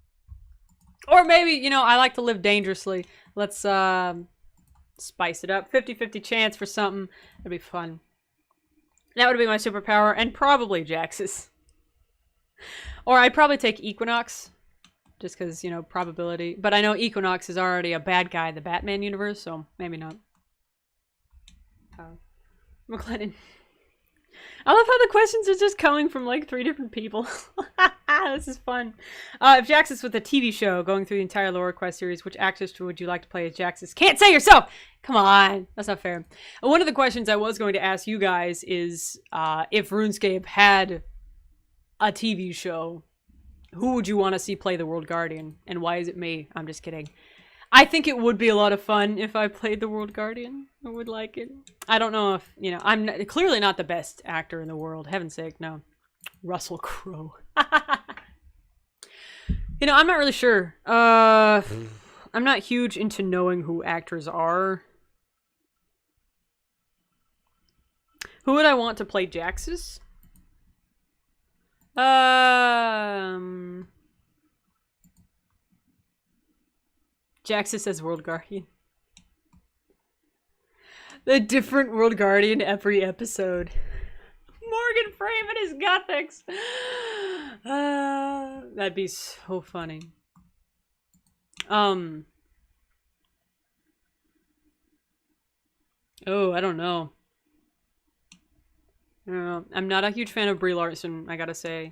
Or maybe, you know, I like to live dangerously. Let's spice it up. 50-50 chance for something. That'd be fun. That would be my superpower, and probably Jaxyys. Or I'd probably take Equinox. Just because, you know, probability. But I know Equinox is already a bad guy in the Batman universe, so maybe not. McLennan. I love how the questions are just coming from like 3 different people. This is fun. If Jaxyys with a TV show going through the entire Lore Quest series, which actress would you like to play as Jaxyys? Can't say yourself! Come on. That's not fair. One of the questions I was going to ask you guys is if RuneScape had a TV show, who would you want to see play the World Guardian? And why is it me? I'm just kidding. I think it would be a lot of fun if I played the World Guardian. I would like it. I don't know if, you know, I'm clearly not the best actor in the world. Heaven's sake, no. Russell Crowe. You know, I'm not really sure. I'm not huge into knowing who actors are. Who would I want to play Jaxyys? Jaxyys as World Guardian. The different World Guardian every episode. Morgan Freeman is Gothics. That'd be so funny. Oh, I don't know. I don't know. I'm not a huge fan of Brie Larson, I gotta say.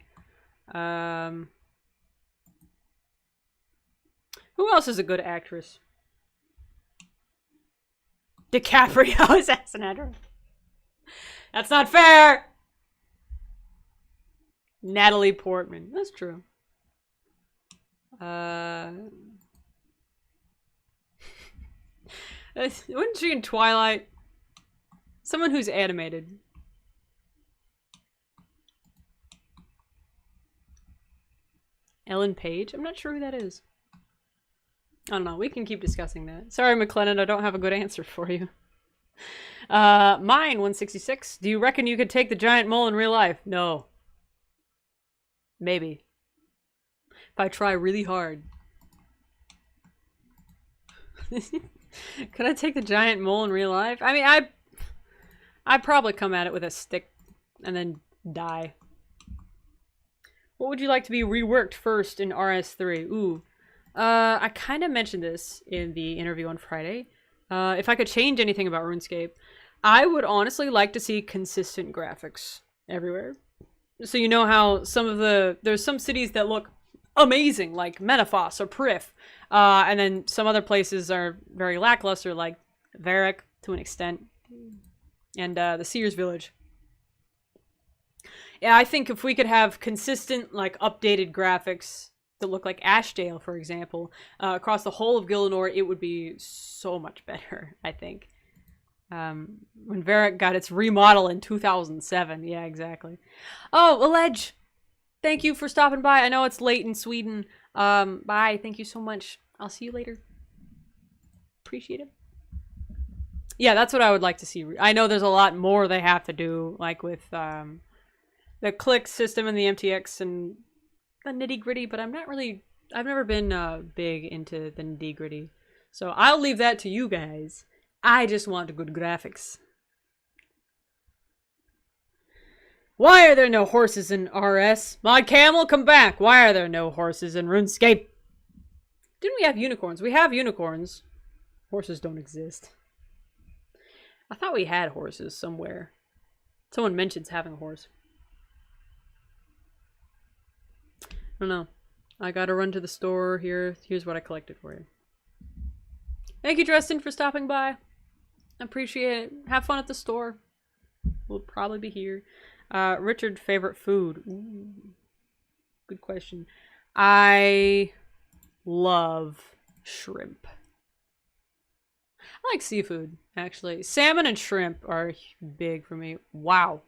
Who else is a good actress? DiCaprio is Assassinadra. That's not fair! Natalie Portman. That's true. Wasn't she in Twilight? Someone who's animated. Ellen Page? I'm not sure who that is. I don't know. We can keep discussing that. Sorry, McLennan, I don't have a good answer for you. Mine, 166. Do you reckon you could take the giant mole in real life? No. Maybe. If I try really hard. Could I take the giant mole in real life? I mean, I'd probably come at it with a stick and then die. What would you like to be reworked first in RS3? Ooh. I kind of mentioned this in the interview on Friday. If I could change anything about RuneScape, I would honestly like to see consistent graphics everywhere. So you know how there's some cities that look amazing, like Menaphos or Prif, and then some other places are very lackluster, like Varric to an extent, and the Seers Village. Yeah, I think if we could have consistent, like, updated graphics that look like Ashdale, for example, across the whole of Gillinor, it would be so much better, I think. When Varric got its remodel in 2007. Yeah, exactly. Oh, Alleged! Thank you for stopping by. I know it's late in Sweden. Bye. Thank you so much. I'll see you later. Appreciate it. Yeah, that's what I would like to see. I know there's a lot more they have to do, like with the click system and the MTX and the nitty-gritty, but I've never been big into the nitty-gritty. So I'll leave that to you guys. I just want good graphics. Why are there no horses in RS? Mod Camel, come back! Why are there no horses in RuneScape? Didn't we have unicorns? We have unicorns. Horses don't exist. I thought we had horses somewhere. Someone mentions having a horse. I don't know. I gotta run to the store here. Here's what I collected for you. Thank you, Dresden, for stopping by. I appreciate it. Have fun at the store. We'll probably be here. Richard, favorite food? Ooh, good question. I love shrimp. I like seafood, actually. Salmon and shrimp are big for me. Wow.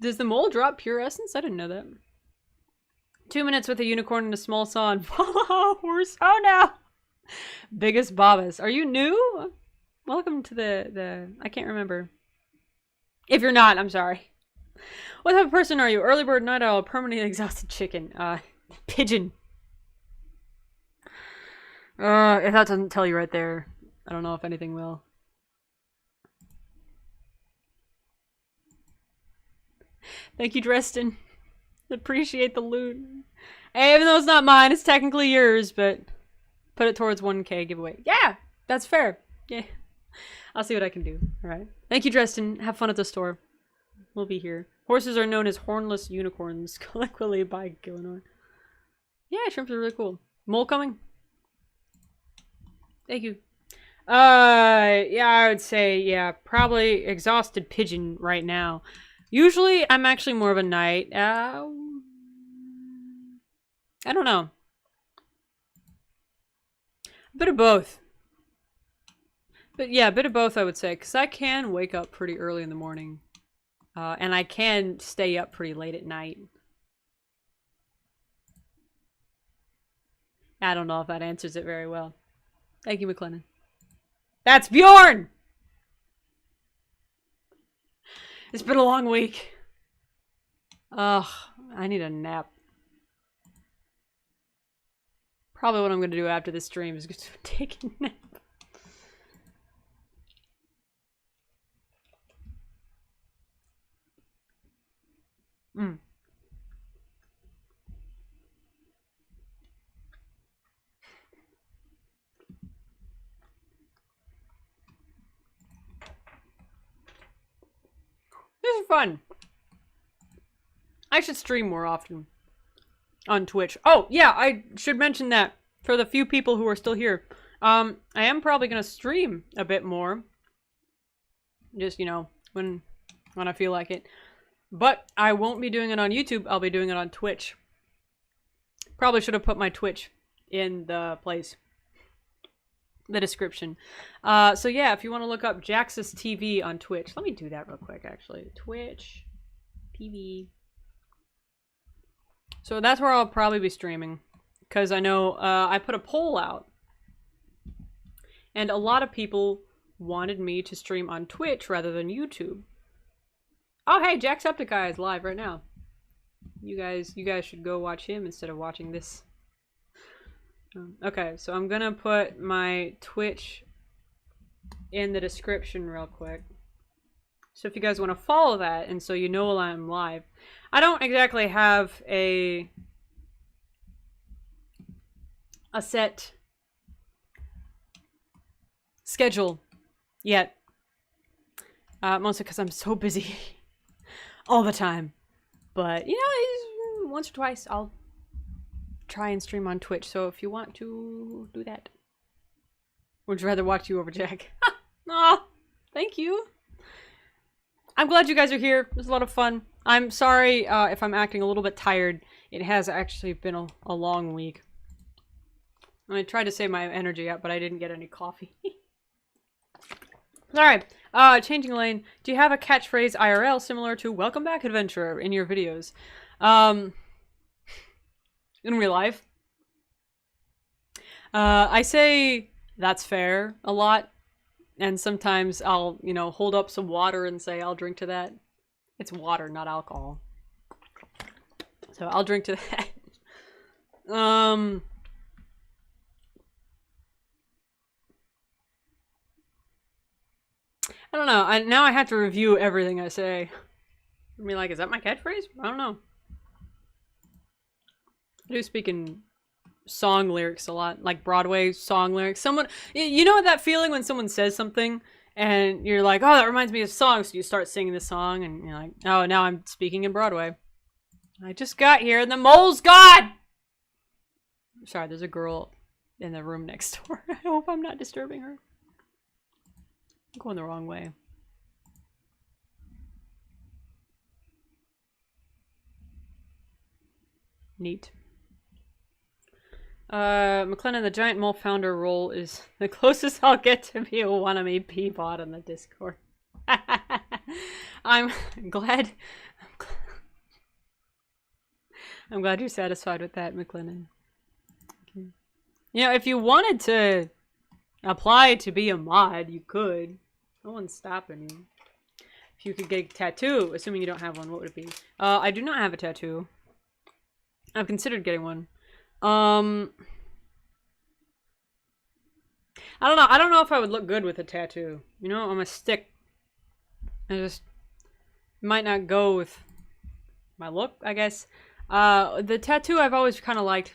Does the mole drop pure essence? I didn't know that. 2 minutes with a unicorn and a small saw and follow horse. Oh no! Biggest Babas. Are you new? Welcome to the I can't remember. If you're not, I'm sorry. What type of person are you? Early bird, night owl, permanently exhausted chicken. Pigeon. If that doesn't tell you right there, I don't know if anything will. Thank you, Dresden. Appreciate the loot. Hey, even though it's not mine, it's technically yours, but put it towards 1K giveaway. Yeah, that's fair. Yeah. I'll see what I can do. Alright. Thank you, Dresden. Have fun at the store. We'll be here. Horses are known as hornless unicorns, colloquially by Gillinor. Yeah, shrimps are really cool. Mole coming? Thank you. Yeah, I would say, yeah, probably exhausted pigeon right now. Usually, I'm actually more of a night. I don't know. A bit of both. But yeah, a bit of both, I would say. Because I can wake up pretty early in the morning. And I can stay up pretty late at night. I don't know if that answers it very well. Thank you, McLennan. That's Bjorn! It's been a long week. Ugh, I need a nap. Probably what I'm going to do after this stream is just take a nap. This is fun. I should stream more often on Twitch. Oh, yeah, I should mention that for the few people who are still here. I am probably going to stream a bit more. Just, you know, when I feel like it. But I won't be doing it on YouTube. I'll be doing it on Twitch. Probably should have put my Twitch in the place. The description. So yeah, if you want to look up Jaxyys TV on Twitch. Let me do that real quick, actually. Twitch TV. So that's where I'll probably be streaming. Because I know I put a poll out. And a lot of people wanted me to stream on Twitch rather than YouTube. Oh hey, Jacksepticeye is live right now. You guys should go watch him instead of watching this. Okay, so I'm gonna put my Twitch in the description real quick. So if you guys want to follow that, and so you know while I'm live. I don't exactly have a set schedule yet. Mostly because I'm so busy all the time. But, you know, once or twice I'll try and stream on Twitch. So if you want to do that. Would you rather watch you over Jack? Aw, thank you. I'm glad you guys are here. It was a lot of fun. I'm sorry if I'm acting a little bit tired. It has actually been a long week. I tried to save my energy up, but I didn't get any coffee. Alright, changing lane. Do you have a catchphrase IRL similar to "Welcome back, adventurer" in your videos? In real life? I say "that's fair" a lot. And sometimes I'll, you know, hold up some water and say I'll drink to that. It's water, not alcohol. So I'll drink to that. I don't know. Now I have to review everything I say. I mean, like, is that my catchphrase? I don't know. I do speak in song lyrics a lot, like Broadway song lyrics. Someone, you know that feeling when someone says something and you're like, oh, that reminds me of a song, so you start singing the song and you're like, oh, now I'm speaking in Broadway. I just got here and the mole's gone! Sorry, there's a girl in the room next door. I hope I'm not disturbing her. I'm going the wrong way. Neat. McLennan, the giant mole founder role is the closest I'll get to be a wannabe Peabot on the Discord. I'm glad you're satisfied with that, McLennan. Okay. You know, if you wanted to apply to be a mod, you could. No one's stopping you. If you could get a tattoo, assuming you don't have one, what would it be? I do not have a tattoo. I've considered getting one. I don't know. I don't know if I would look good with a tattoo. You know, I'm a stick. I just might not go with my look, I guess. The tattoo I've always kind of liked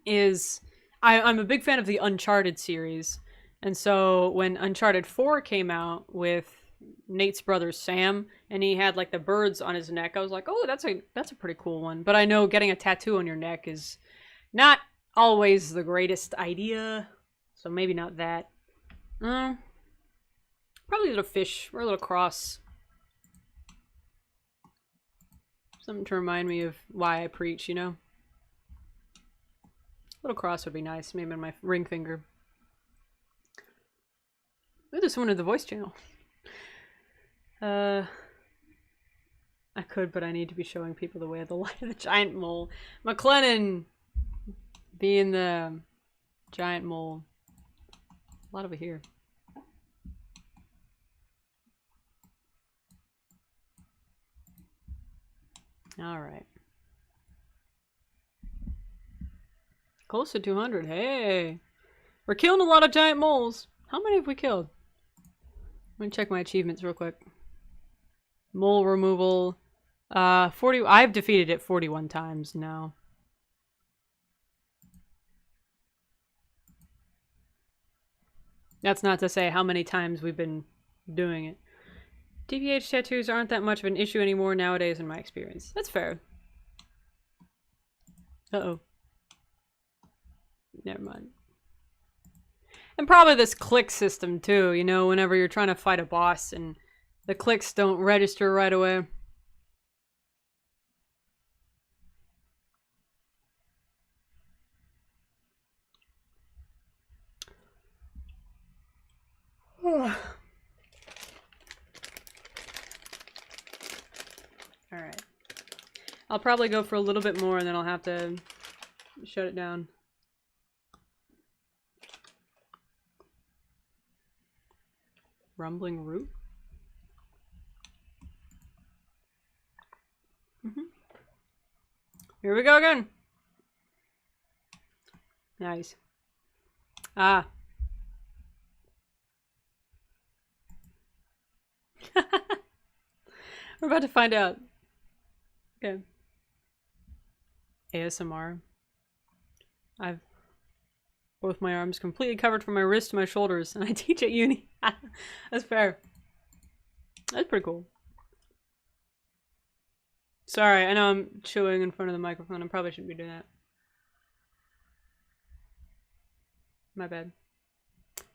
is I'm a big fan of the Uncharted series. And so when Uncharted 4 came out with Nate's brother Sam, and he had like the birds on his neck, I was like, oh, that's a pretty cool one. But I know getting a tattoo on your neck is not always the greatest idea, so maybe not that. Probably a little fish or a little cross. Something to remind me of why I preach, you know? A little cross would be nice, maybe on my ring finger. Ooh, there's someone in the voice channel. I could, but I need to be showing people the way of the light of the giant mole. McLennan being the giant mole. A lot over here. Alright. Close to 200. Hey! We're killing a lot of giant moles. How many have we killed? Let me check my achievements real quick. Mole removal. 40. I've defeated it 41 times now. That's not to say how many times we've been doing it. DVH tattoos aren't that much of an issue anymore nowadays in my experience. That's fair. Uh-oh. Never mind. And probably this click system too, you know, whenever you're trying to fight a boss and the clicks don't register right away. Alright. I'll probably go for a little bit more and then I'll have to shut it down. Rumbling root? Here we go again. Nice. Ah. We're about to find out. Okay. ASMR. I've both my arms completely covered from my wrist to my shoulders, and I teach at uni. That's fair. That's pretty cool. Sorry, I know I'm chewing in front of the microphone. I probably shouldn't be doing that. My bad.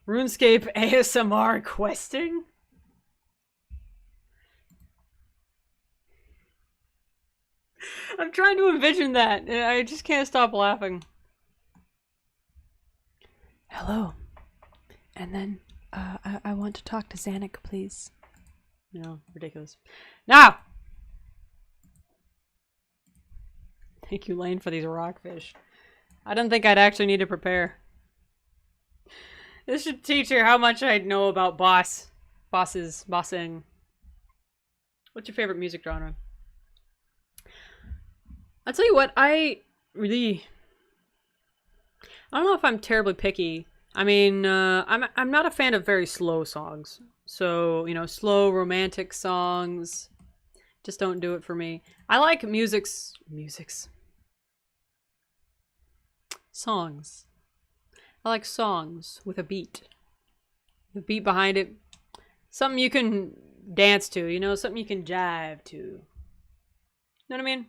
RuneScape ASMR questing? I'm trying to envision that. I just can't stop laughing. Hello. And then, I want to talk to Zanuck, please. No, ridiculous. Now! Thank you, Lane, for these rockfish. I don't think I'd actually need to prepare. This should teach her how much I know about bossing. What's your favorite music genre? I'll tell you what, I don't know if I'm terribly picky. I mean, I'm not a fan of very slow songs. So, you know, slow romantic songs just don't do it for me. I like music's Songs. I like songs with a beat. The beat behind it. Something you can dance to, you know? Something you can jive to. You know what I mean?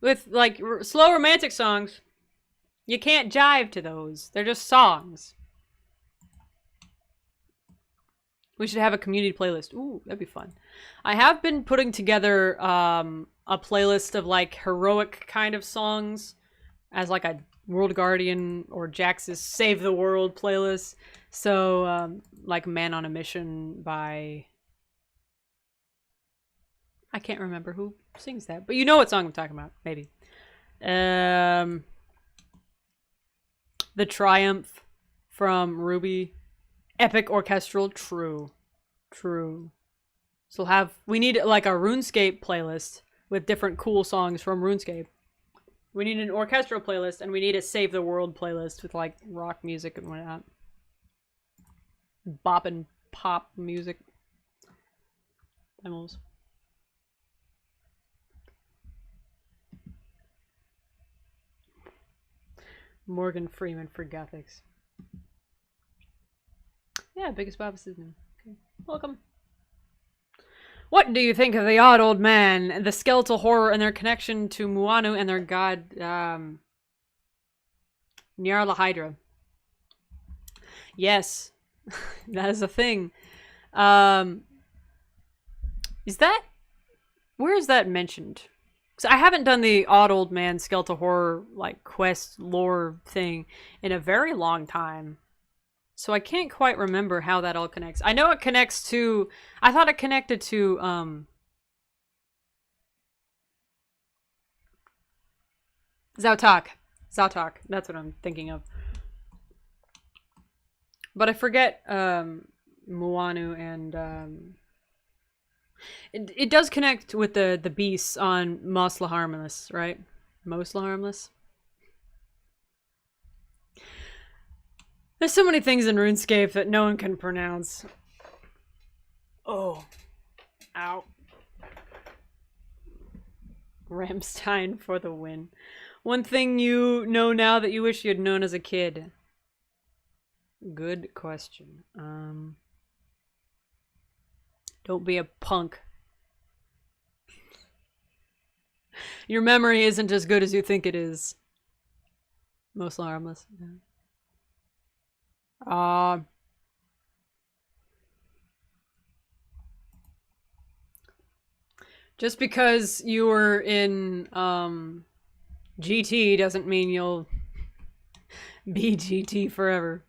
With, like, slow romantic songs, you can't jive to those. They're just songs. We should have a community playlist. Ooh, that'd be fun. I have been putting together a playlist of, like, heroic kind of songs as, like, a World Guardian or Jaxyys Save the World playlist. So, like Man on a Mission by... I can't remember who sings that, but you know what song I'm talking about, maybe. The Triumph from Ruby. Epic Orchestral, true. So we need like a RuneScape playlist with different cool songs from RuneScape. We need an orchestral playlist, and we need a Save the World playlist with like rock music and whatnot. Bop and pop music. Demos. Morgan Freeman for Gothics. Yeah, biggest Bob is new. Okay. Welcome. What do you think of the odd old man, the skeletal horror, and their connection to Muanu and their god, Nyarla Hydra? Yes, that is a thing. Where is that mentioned? Because I haven't done the odd old man skeletal horror, like, quest lore thing in a very long time. So I can't quite remember how that all connects. I know it connects to... I thought it connected to, Zautak. That's what I'm thinking of. But I forget, Muanu and, It does connect with the beasts on Mos Harmless, right? Mos Harmless? There's so many things in RuneScape that no one can pronounce. Oh. Ow. Ramstein for the win. One thing you know now that you wish you had known as a kid. Good question. Don't be a punk. Your memory isn't as good as you think it is. Most harmless. Just because you were in GT doesn't mean you'll be GT forever.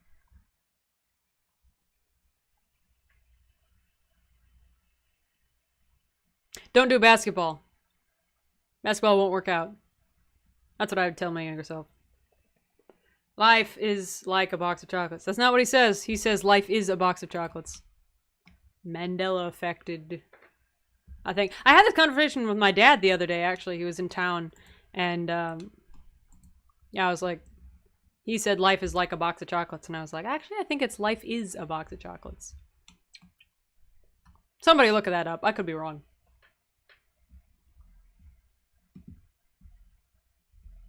Don't do basketball. Basketball won't work out. That's what I would tell my younger self. Life is like a box of chocolates. That's not what he says. He says life is a box of chocolates. Mandela affected. I think. I had this conversation with my dad the other day, actually. He was in town. And, yeah, I was like, he said life is like a box of chocolates. And I was like, actually, I think it's life is a box of chocolates. Somebody look that up. I could be wrong.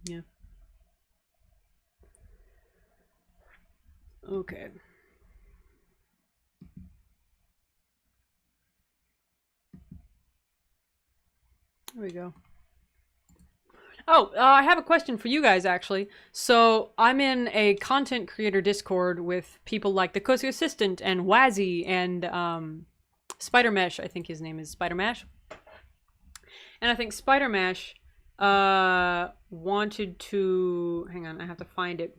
Yeah. Okay. There we go. Oh, I have a question for you guys, actually. So, I'm in a content creator Discord with people like the Cozy Assistant and Wazzy and Spider Mesh. I think his name is Spider Mash. And I think Spider Mash wanted to... Hang on, I have to find it.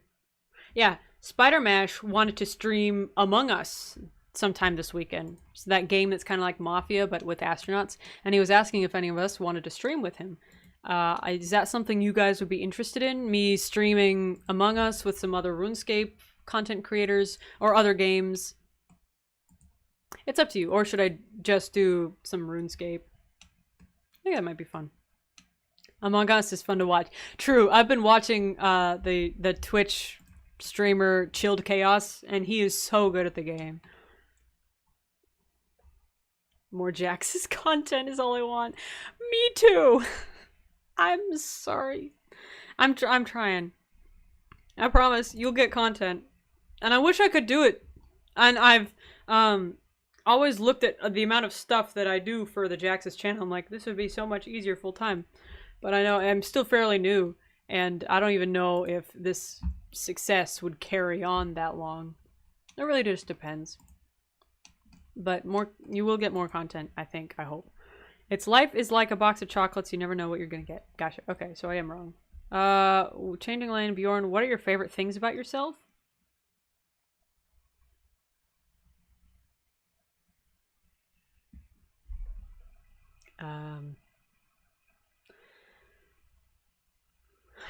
Yeah, Spider Mash wanted to stream Among Us sometime this weekend. So that game that's kind of like Mafia, but with astronauts. And he was asking if any of us wanted to stream with him. Is that something you guys would be interested in? Me streaming Among Us with some other RuneScape content creators or other games? It's up to you. Or should I just do some RuneScape? I think that might be fun. Among Us is fun to watch. True, I've been watching the Twitch streamer Chilled Chaos, and he is so good at the game. More Jaxyys content is all I want. Me too. I'm sorry. I'm trying. I promise you'll get content. And I wish I could do it. And I've always looked at the amount of stuff that I do for the Jaxyys channel. I'm like, this would be so much easier full time. But I know I'm still fairly new, and I don't even know if this success would carry on that long. It really just depends. But you will get more content, I think, I hope. Its life is like a box of chocolates. You never know what you're gonna get. Gotcha. Okay, so I am wrong. Changing lane, Bjorn, what are your favorite things about yourself?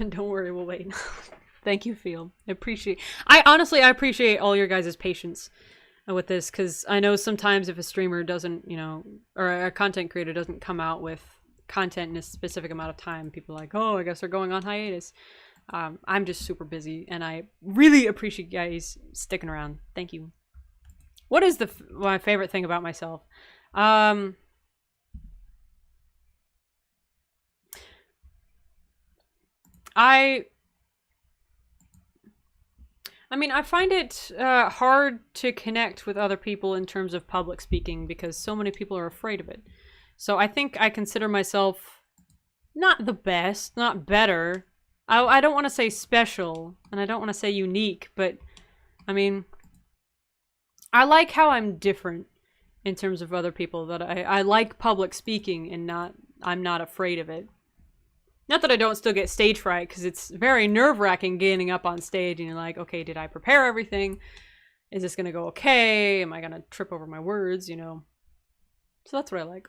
Don't worry, we'll wait. Thank you, Phil. I honestly appreciate all your guys' patience with this, because I know sometimes if a streamer doesn't, you know, or a content creator doesn't come out with content in a specific amount of time, people are like, oh, I guess they're going on hiatus. I'm just super busy, and I really appreciate you guys sticking around. Thank you. What is my favorite thing about myself? I mean, I find it hard to connect with other people in terms of public speaking because so many people are afraid of it. So I think I consider myself not the best, not better. I don't want to say special, and I don't want to say unique, but I mean, I like how I'm different in terms of other people, that I like public speaking and I'm not afraid of it. Not that I don't still get stage fright, because it's very nerve-wracking getting up on stage and you're like, okay, did I prepare everything? Is this going to go okay? Am I going to trip over my words, you know? So that's what I like.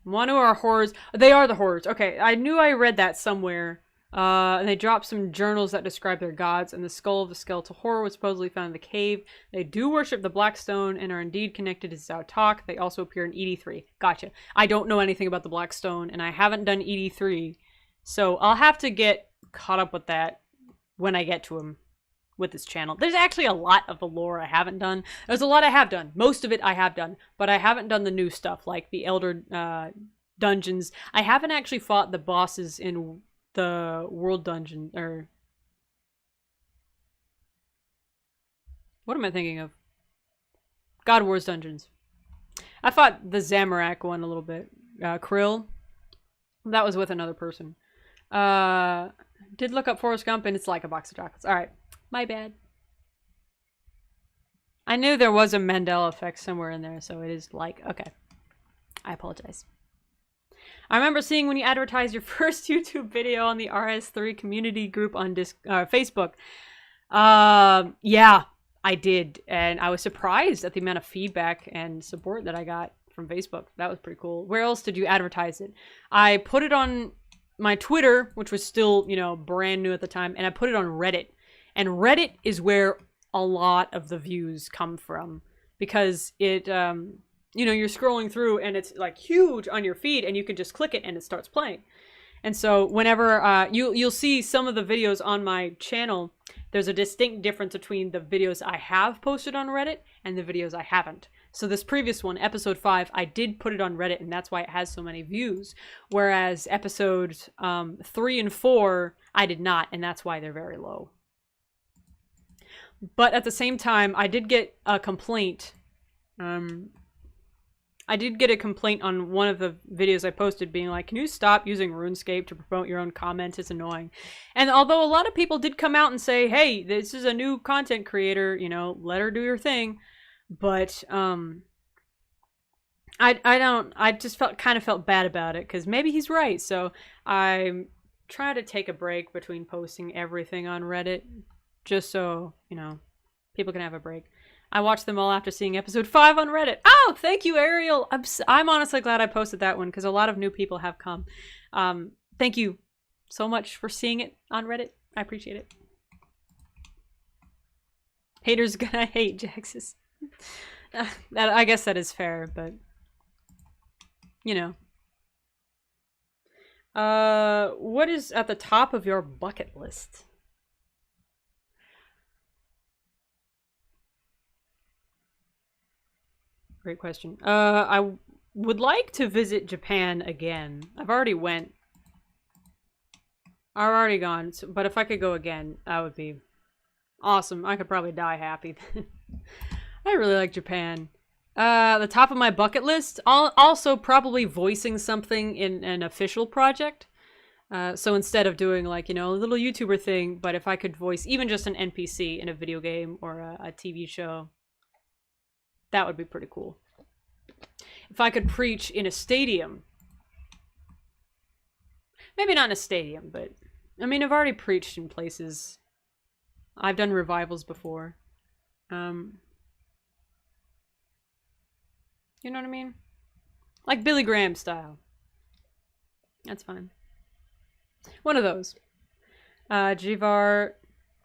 Wanu are horrors. They are the horrors. Okay, I knew I read that somewhere. And they dropped some journals that describe their gods, and the skull of the skeletal horror was supposedly found in the cave. They do worship the Black Stone and are indeed connected to Zautok. They also appear in ED3. Gotcha. I don't know anything about the Black Stone, and I haven't done ED3, so I'll have to get caught up with that when I get to him with this channel. There's actually a lot of the lore I haven't done. There's a lot I have done. Most of it I have done, but I haven't done the new stuff, like the Elder dungeons. I haven't actually fought the bosses in the world dungeon, or what am I thinking of? God Wars dungeons. I fought the Zamorak one a little bit. Krill. That was with another person. Did look up Forrest Gump, and it's like a box of chocolates. Alright. My bad. I knew there was a Mandela effect somewhere in there, so it is like, okay. I apologize. I remember seeing when you advertised your first YouTube video on the RS3 community group on Facebook. Yeah, I did. And I was surprised at the amount of feedback and support that I got from Facebook. That was pretty cool. Where else did you advertise it? I put it on my Twitter, which was still, you know, brand new at the time. And I put it on Reddit. And Reddit is where a lot of the views come from. Because it... you know, you're scrolling through and it's like huge on your feed and you can just click it and it starts playing. And so whenever you'll see some of the videos on my channel, there's a distinct difference between the videos I have posted on Reddit and the videos I haven't. So this previous one, episode 5, I did put it on Reddit, and that's why it has so many views. Whereas episodes 3 and 4, I did not, and that's why they're very low. But at the same time, I did get a complaint. I did get a complaint on one of the videos I posted being like, can you stop using RuneScape to promote your own comments? It's annoying. And although a lot of people did come out and say, hey, this is a new content creator, you know, let her do her thing. But I just kind of felt bad about it, because maybe he's right. So I try to take a break between posting everything on Reddit, just so, you know, people can have a break. I watched them all after seeing episode 5 on Reddit. Oh, thank you, Ariel. I'm honestly glad I posted that one, because a lot of new people have come. Thank you so much for seeing it on Reddit. I appreciate it. Haters gonna hate Jaxyys. I guess that is fair, but you know. What is at the top of your bucket list? Great question. I would like to visit Japan again. I've already went I've already gone, so, but if I could go again, that would be awesome. I could probably die happy then. I really like Japan. The top of my bucket list, also probably voicing something in an official project. So instead of doing like, you know, a little YouTuber thing, but if I could voice even just an NPC in a video game or a TV show, that would be pretty cool. If I could preach in a stadium. Maybe not in a stadium, but I mean, I've already preached in places. I've done revivals before. You know what I mean? Like Billy Graham style. That's fine. One of those. Jivar,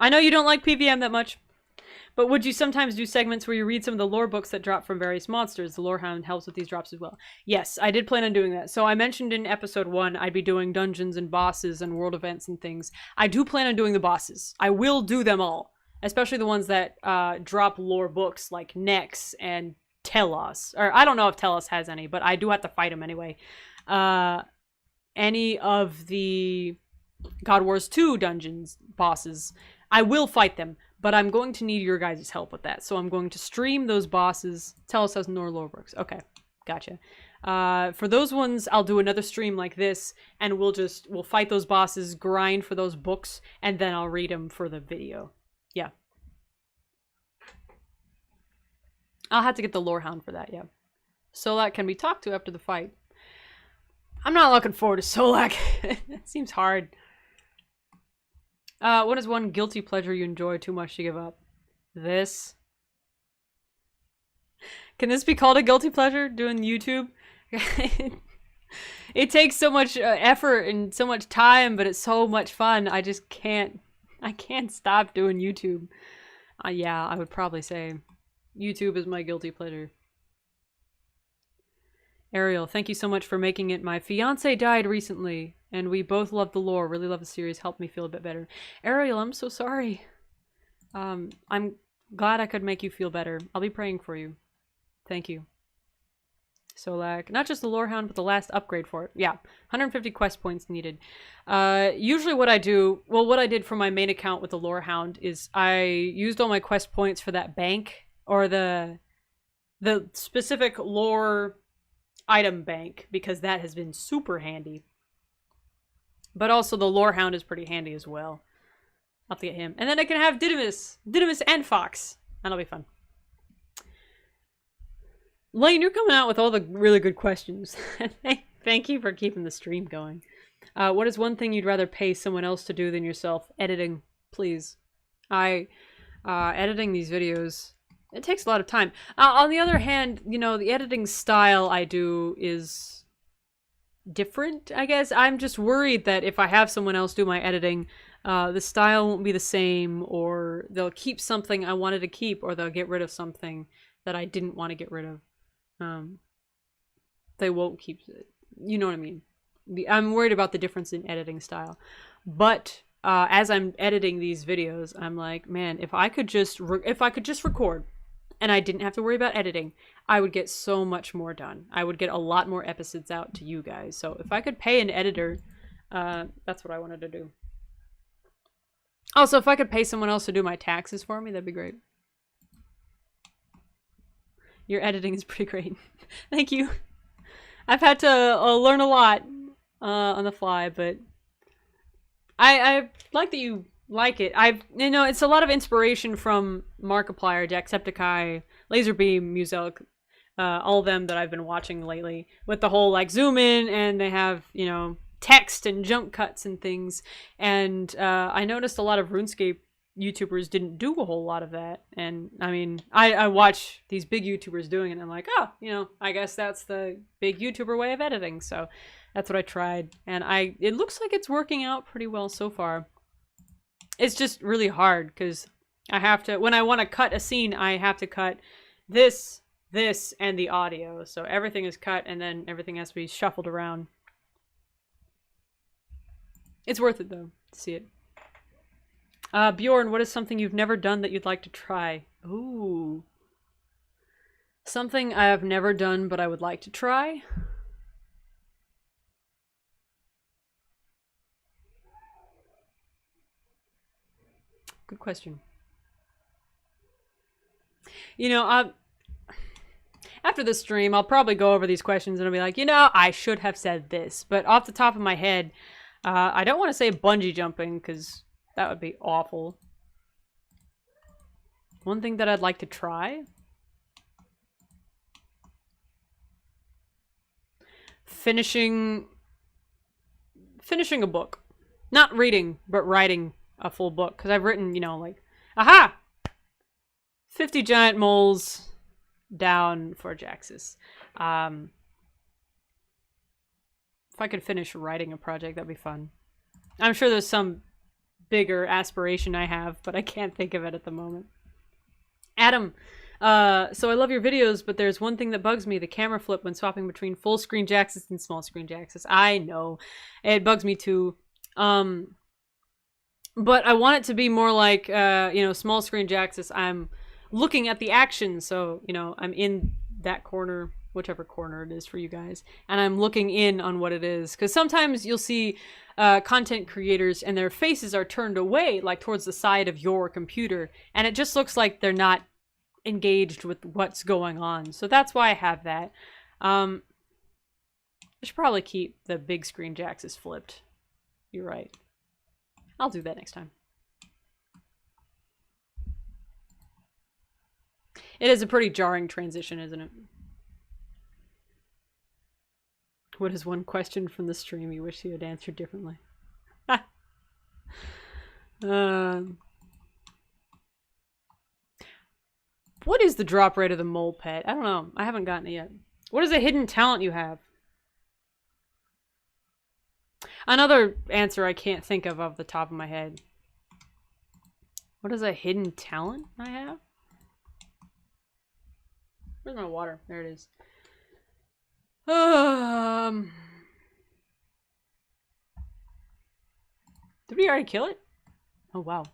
I know you don't like PVM that much, but would you sometimes do segments where you read some of the lore books that drop from various monsters? The lore hound helps with these drops as well. Yes, I did plan on doing that. So I mentioned in episode 1 I'd be doing dungeons and bosses and world events and things. I do plan on doing the bosses. I will do them all, especially the ones that drop lore books like Nex and Telos. Or I don't know if Telos has any, but I do have to fight him anyway. Any of the God Wars 2 dungeons bosses, I will fight them, but I'm going to need your guys' help with that. So I'm going to stream those bosses. Telos has no lore books. Okay, gotcha. For those ones, I'll do another stream like this, and we'll fight those bosses, grind for those books, and then I'll read them for the video. Yeah. I'll have to get the Lorehound for that, yeah. Solak can be talked to after the fight. I'm not looking forward to Solak. It seems hard. What is one guilty pleasure you enjoy too much to give up? This. Can this be called a guilty pleasure, doing YouTube? It takes so much effort and so much time, but it's so much fun. I just can't. I can't stop doing YouTube. Yeah, I would probably say YouTube is my guilty pleasure. Ariel, thank you so much for making it. My fiance died recently, and we both love the lore. Really love the series. Helped me feel a bit better. Ariel, I'm so sorry. I'm glad I could make you feel better. I'll be praying for you. Thank you. Solak, not just the Lorehound, but the last upgrade for it. Yeah, 150 quest points needed. Usually what I do, well, what I did for my main account with the Lorehound is I used all my quest points for that bank, or the specific lore item bank, because that has been super handy. But also the Lorehound is pretty handy as well. I'll have to get him. And then I can have Didymus and Fox. That'll be fun. Lane, you're coming out with all the really good questions. Thank you for keeping the stream going. What is one thing you'd rather pay someone else to do than yourself? Editing, please. Editing these videos, it takes a lot of time. On the other hand, you know, the editing style I do is different, I guess. I'm just worried that if I have someone else do my editing, the style won't be the same, or they'll keep something I wanted to keep, or they'll get rid of something that I didn't want to get rid of. They won't keep it. You know what I mean? I'm worried about the difference in editing style. But as I'm editing these videos, I'm like, man, if I could just record and I didn't have to worry about editing, I would get so much more done. I would get a lot more episodes out to you guys. So if I could pay an editor, that's what I wanted to do. Also, if I could pay someone else to do my taxes for me, that'd be great. Your editing is pretty great. Thank you. I've had to learn a lot on the fly, but I like that you like it. You know, it's a lot of inspiration from Markiplier, Jaxypticeye, Laserbeam, Muselk, all of them that I've been watching lately, with the whole like zoom in, and they have, you know, text and jump cuts and things. And I noticed a lot of RuneScape YouTubers didn't do a whole lot of that. And I mean, I watch these big YouTubers doing it, and I'm like, oh, you know, I guess that's the big YouTuber way of editing. So that's what I tried, and it looks like it's working out pretty well so far. It's just really hard because I have to, when I want to cut a scene, I have to cut this, and the audio. So everything is cut, and then everything has to be shuffled around. It's worth it though to see it. Bjorn, what is something you've never done that you'd like to try? Ooh. Something I have never done but I would like to try? good question. You know, after the stream, I'll probably go over these questions and I'll be like, you know, I should have said this. But off the top of my head, I don't want to say bungee jumping because that would be awful. One thing that I'd like to try. Finishing a book. Not reading, but writing a full book. Because I've written, you know, like, aha! 50 giant moles down for Jaxyys. If I could finish writing a project, that'd be fun. I'm sure there's some bigger aspiration I have, but I can't think of it at the moment. Adam, so I love your videos, but there's one thing that bugs me, the camera flip when swapping between full screen Jaxyys and small screen Jaxyys. I know. It bugs me too. But I want it to be more like, you know, small screen Jaxyys. I'm looking at the action, so, you know, I'm in that corner, whichever corner it is for you guys, and I'm looking in on what it is. Because sometimes you'll see content creators and their faces are turned away, like towards the side of your computer, and it just looks like they're not engaged with what's going on. So that's why I have that. I should probably keep the big screen Jaxyys flipped. You're right. I'll do that next time. It is a pretty jarring transition, isn't it? What is one question from the stream you wish you had answered differently? What is the drop rate of the mole pet? I don't know. I haven't gotten it yet. What is a hidden talent you have? Another answer I can't think of off the top of my head. What is a hidden talent I have? Where's my water? There it is. Did we already kill it? Oh, wow.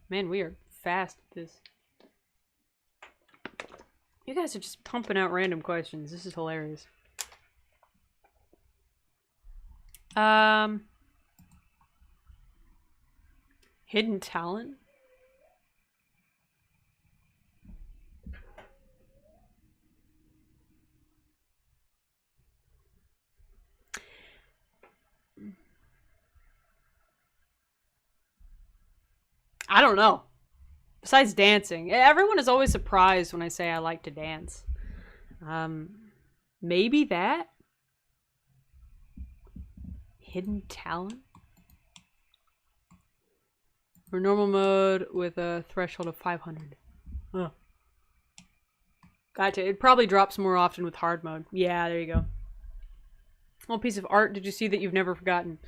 Man, we are fast at this. You guys are just pumping out random questions. This is hilarious. Hidden talent? I don't know. Besides dancing. Everyone is always surprised when I say I like to dance. Maybe that? Hidden talent? Or normal mode with a threshold of 500. Oh. Gotcha. It probably drops more often with hard mode. Yeah, there you go. One piece of art did you see that you've never forgotten?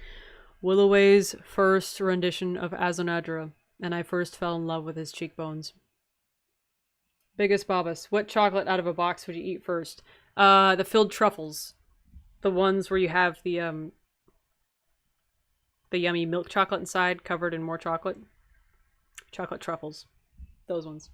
Willoway's first rendition of Azonadra. And I first fell in love with his cheekbones. Biggest Babas. What chocolate out of a box would you eat first? The filled truffles. The ones where you have the yummy milk chocolate inside, covered in more chocolate. Chocolate truffles. Those ones.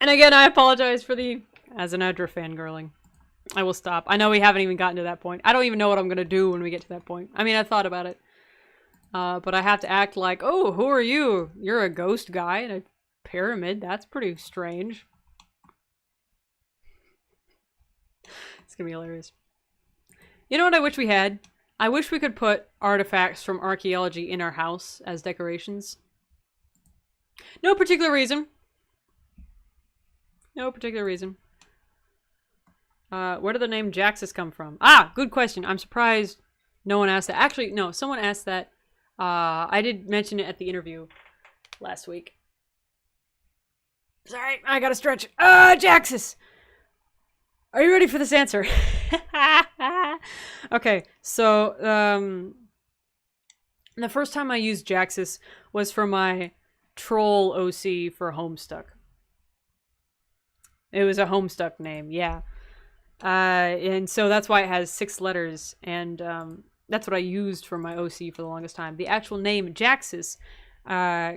And again, I apologize for the Azonadra fangirling. I will stop. I know we haven't even gotten to that point. I don't even know what I'm going to do when we get to that point. I mean, I thought about it. But I have to act like, oh, who are you? You're a ghost guy in a pyramid. That's pretty strange. It's going to be hilarious. You know what I wish we had? I wish we could put artifacts from archaeology in our house as decorations. No particular reason. No particular reason. Where did the name Jaxyys come from? Ah, good question. I'm surprised no one asked that. Actually, no, someone asked that. I did mention it at the interview last week. Sorry, I gotta stretch. Jaxyys! Are you ready for this answer? Okay, so, the first time I used Jaxyys was for my troll OC for Homestuck. It was a Homestuck name, yeah. And so that's why it has 6 letters, and that's what I used for my OC for the longest time. The actual name Jaxyys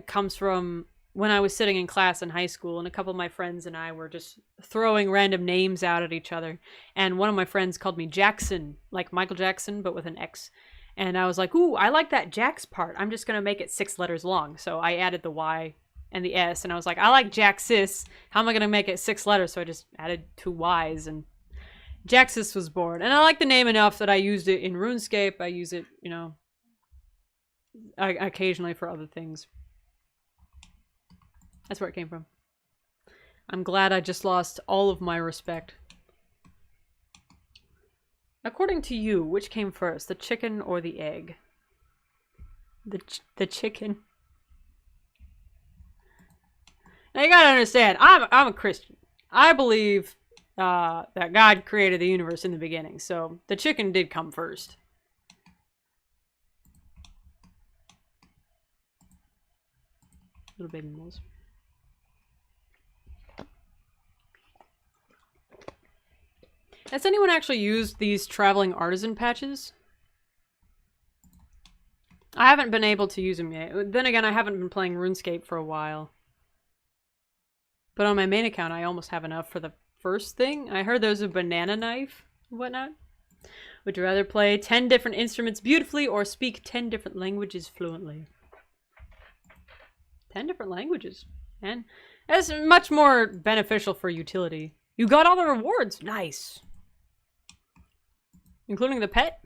comes from when I was sitting in class in high school, and a couple of my friends and I were just throwing random names out at each other. And one of my friends called me Jackson, like Michael Jackson, but with an X. And I was like, ooh, I like that Jax part. I'm just going to make it 6 letters long. So I added the Y and the S, and I was like, I like Jaxyys. How am I going to make it 6 letters? So I just added 2 Ys, and Jaxyys was born. And I like the name enough that I used it in RuneScape. I use it, you know, occasionally for other things. That's where it came from. I'm glad I just lost all of my respect. According to you, which came first, the chicken or the egg? The chicken. Now you gotta understand, I'm a Christian. I believe that God created the universe in the beginning, so the chicken did come first. Little baby moles. Has anyone actually used these traveling artisan patches? I haven't been able to use them yet. Then again, I haven't been playing RuneScape for a while. But on my main account, I almost have enough for the first thing. I heard there's a banana knife and whatnot. Would you rather play 10 different instruments beautifully or speak 10 different languages fluently? 10 different languages. And that's much more beneficial for utility. You got all the rewards. Nice. Including the pet?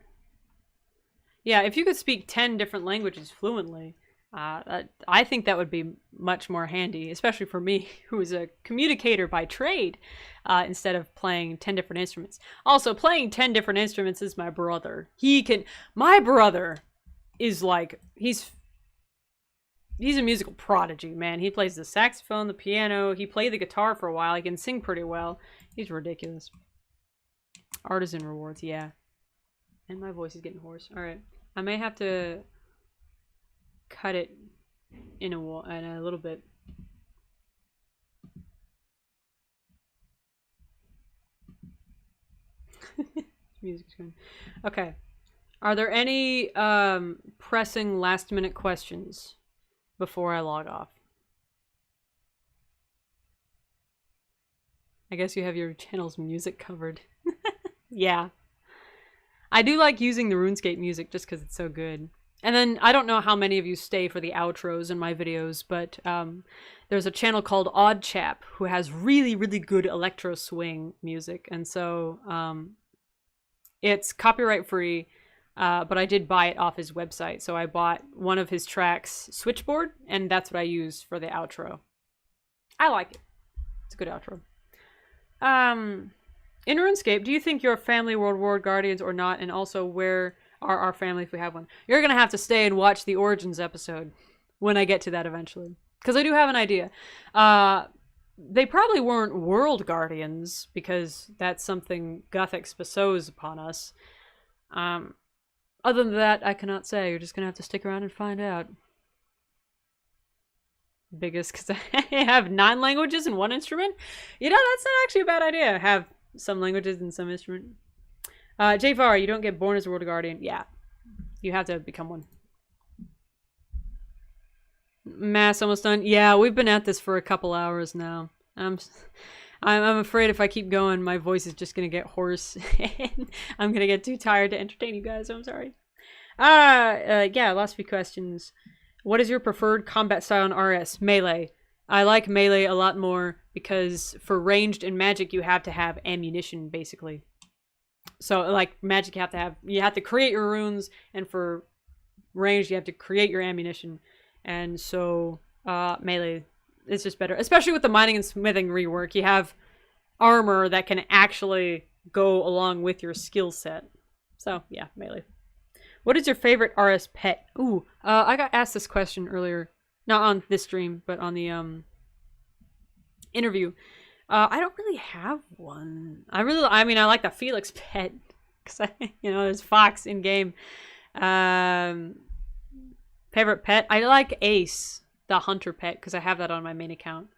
Yeah, if you could speak 10 different languages fluently, I think that would be much more handy, especially for me, who is a communicator by trade, instead of playing 10 different instruments. Also, playing 10 different instruments is my brother. My brother is like, he's a musical prodigy, man. He plays the saxophone, the piano, he played the guitar for a while, he can sing pretty well. He's ridiculous. Artisan rewards, yeah. And my voice is getting hoarse. Alright. I may have to cut it in a little bit. Music's going. Okay. Are there any pressing last minute questions before I log off? I guess you have your channel's music covered. Yeah. I do like using the RuneScape music just because it's so good. And then, I don't know how many of you stay for the outros in my videos, but there's a channel called Odd Chap who has really, really good electro swing music. And so, it's copyright free, but I did buy it off his website. So I bought one of his tracks, Switchboard, and that's what I use for the outro. I like it. It's a good outro. In RuneScape, do you think your family World War Guardians or not? And also, where are our family if we have one? You're going to have to stay and watch the Origins episode when I get to that eventually. Because I do have an idea. They probably weren't World Guardians, because that's something Guthix bestows upon us. Other than that, I cannot say. You're just going to have to stick around and find out. Biggest, because I have 9 languages in 1 instrument? You know, that's not actually a bad idea. Have some languages in some instrument. JFR, you don't get born as a World Guardian. Yeah. You have to become one. Mass almost done. Yeah, we've been at this for a couple hours now. I'm afraid if I keep going, my voice is just going to get hoarse. And I'm going to get too tired to entertain you guys, so I'm sorry. Yeah, last few questions. What is your preferred combat style in RS? Melee. I like melee a lot more because for ranged and magic you have to have ammunition basically. So like magic you have to create your runes, and for ranged you have to create your ammunition. And so melee is just better, especially with the mining and smithing rework. You have armor that can actually go along with your skill set. So yeah, melee. What is your favorite RS pet? Ooh, I got asked this question earlier. Not on this stream, but on the interview. I don't really have one. I like the Felix pet. Because, there's Fox in game. Favorite pet? I like Ace, the hunter pet, because I have that on my main account.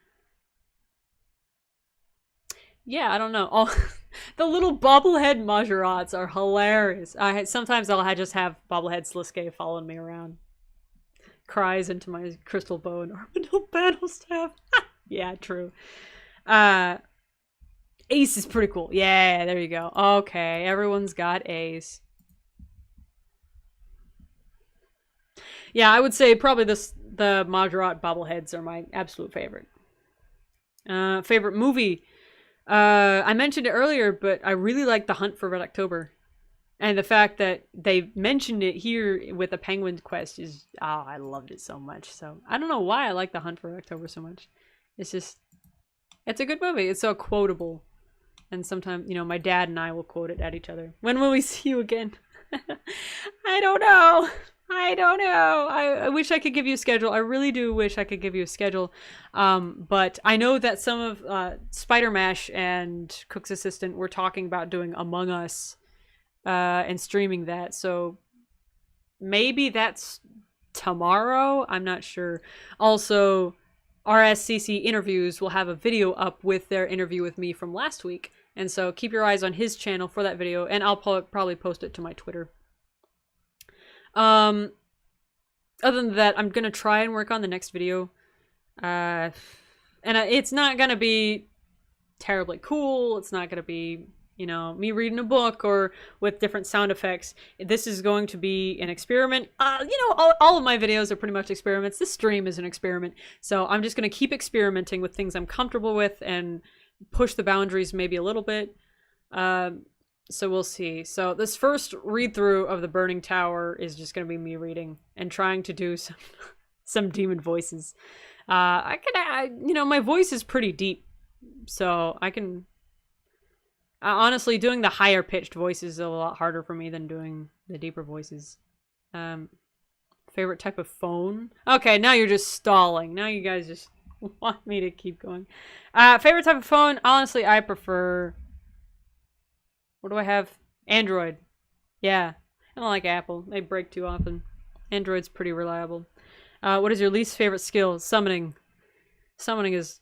Yeah, I don't know. Oh, the little bobblehead Majorats are hilarious. Sometimes I'll just have bobblehead Sliske following me around. cries into my crystal bow and orbital battle staff. Yeah, true. Ace is pretty cool. Yeah, there you go. Okay, everyone's got Ace. Yeah, I would say probably the Majorat bobbleheads are my absolute favorite. Favorite movie. I mentioned it earlier, but I really like The Hunt for Red October. And the fact that they mentioned it here with the Penguin quest is, oh, I loved it so much. So I don't know why I like The Hunt for Red October so much. It's just, it's a good movie. It's so quotable. And sometimes, you know, my dad and I will quote it at each other. When will we see you again? I don't know. I don't know. I wish I could give you a schedule. I really do wish I could give you a schedule. But I know that some of Spider Mash and Cook's Assistant were talking about doing Among Us and streaming that. So maybe that's tomorrow. I'm not sure. Also, RSCC Interviews will have a video up with their interview with me from last week. And so keep your eyes on his channel for that video. And I'll probably post it to my Twitter. Other than that, I'm gonna try and work on the next video. And it's not gonna be terribly cool. It's not gonna be, you know, me reading a book or with different sound effects. This is going to be an experiment. You know, all of my videos are pretty much experiments. This stream is an experiment. So I'm just gonna keep experimenting with things I'm comfortable with and push the boundaries maybe a little bit. So we'll see. So this first read through of the Burning Tower is just going to be me reading and trying to do some demon voices. You know, my voice is pretty deep, so I can. Honestly, doing the higher pitched voices is a lot harder for me than doing the deeper voices. Favorite type of phone? Okay, now you're just stalling. Now you guys just want me to keep going. Favorite type of phone? Honestly, I prefer. What do I have? Android. Yeah. I don't like Apple. They break too often. Android's pretty reliable. What is your least favorite skill? Summoning. Summoning is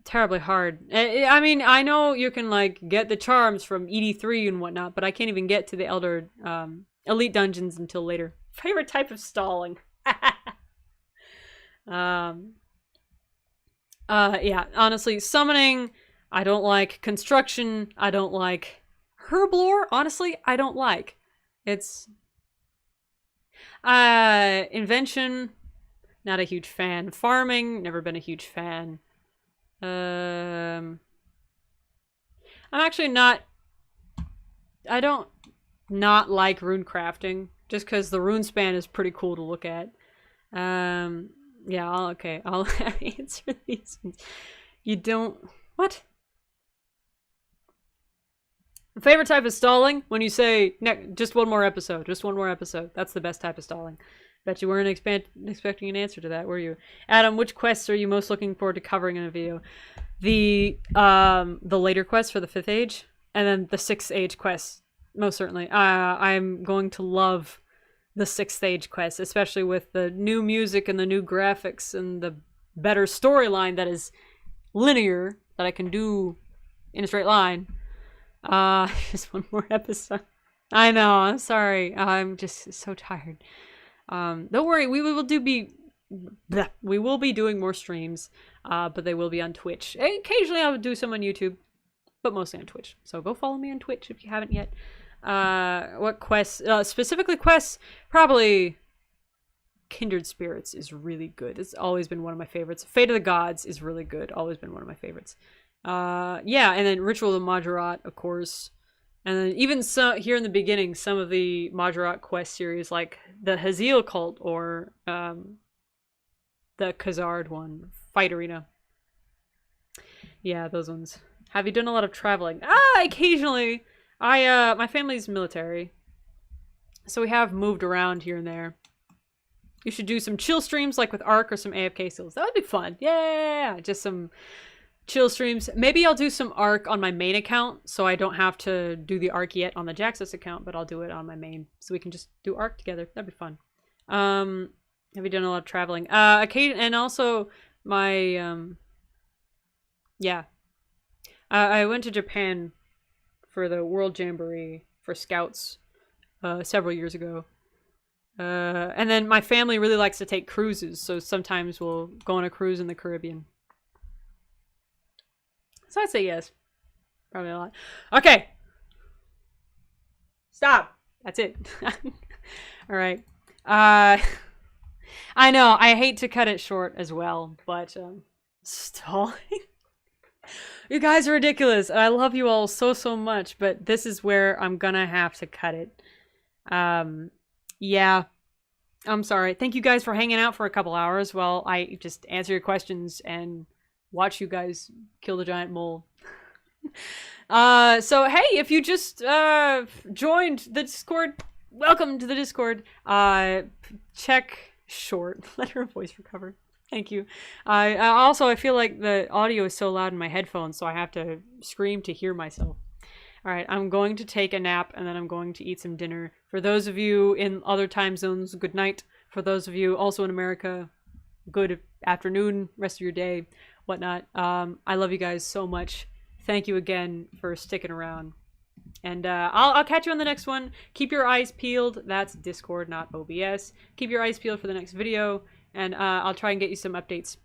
terribly hard. I mean, I know you can, like, get the charms from ED3 and whatnot, but I can't even get to the Elder Elite dungeons until later. Favorite type of stalling. Yeah, honestly, summoning, I don't like. Construction, I don't like. Herblore, honestly, I don't like. It's invention, not a huge fan. Farming, never been a huge fan. I'm actually not. I don't not like rune crafting just because the rune span is pretty cool to look at. Yeah, I'll answer these. You don't what? Favorite type of stalling? When you say, just one more episode. Just one more episode. That's the best type of stalling. Bet you weren't expecting an answer to that, were you? Adam, which quests are you most looking forward to covering in a video? The later quests for the 5th age, and then the 6th age quests, most certainly. I'm going to love the 6th age quests, especially with the new music and the new graphics and the better storyline that is linear, that I can do in a straight line. Just one more episode. I know, I'm sorry. I'm just so tired. Don't worry, we will be doing more streams, but they will be on Twitch. Occasionally I'll do some on YouTube, but mostly on Twitch. So go follow me on Twitch if you haven't yet. What quests? Specifically quests, probably Kindred Spirits is really good. It's always been one of my favorites. Fate of the Gods is really good. Always been one of my favorites. Yeah, and then Ritual of the Majorat, of course. And then even here in the beginning, some of the Majorat quest series, like the Haziel cult or the Khazard one, Fight Arena. Yeah, those ones. Have you done a lot of traveling? Occasionally. My family's military, so we have moved around here and there. You should do some chill streams, like with Ark or some AFK skills. That would be fun. Yeah, just some chill streams. Maybe I'll do some Ark on my main account, so I don't have to do the Ark yet on the Jaxyys account, but I'll do it on my main, so we can just do Ark together. That'd be fun. Have you done a lot of traveling? And also my, yeah. I went to Japan for the World Jamboree for Scouts several years ago. And then my family really likes to take cruises, so sometimes we'll go on a cruise in the Caribbean. So I'd say yes. Probably a lot. Okay. Stop. That's it. All right. I know, I hate to cut it short as well, but stalling. You guys are ridiculous. I love you all so, so much, but this is where I'm gonna have to cut it. Yeah. I'm sorry. Thank you guys for hanging out for a couple hours while I just answer your questions and watch you guys kill the giant mole. So hey, if you just joined the Discord, welcome to the Discord. Check short. Let her voice recover. Thank you. Also, I feel like the audio is so loud in my headphones, so I have to scream to hear myself. All right, I'm going to take a nap, and then I'm going to eat some dinner. For those of you in other time zones, good night. For those of you also in America, good afternoon, rest of your day, whatnot. I love you guys so much. Thank you again for sticking around. And I'll catch you on the next one. Keep your eyes peeled. That's Discord, not OBS. Keep your eyes peeled for the next video, and I'll try and get you some updates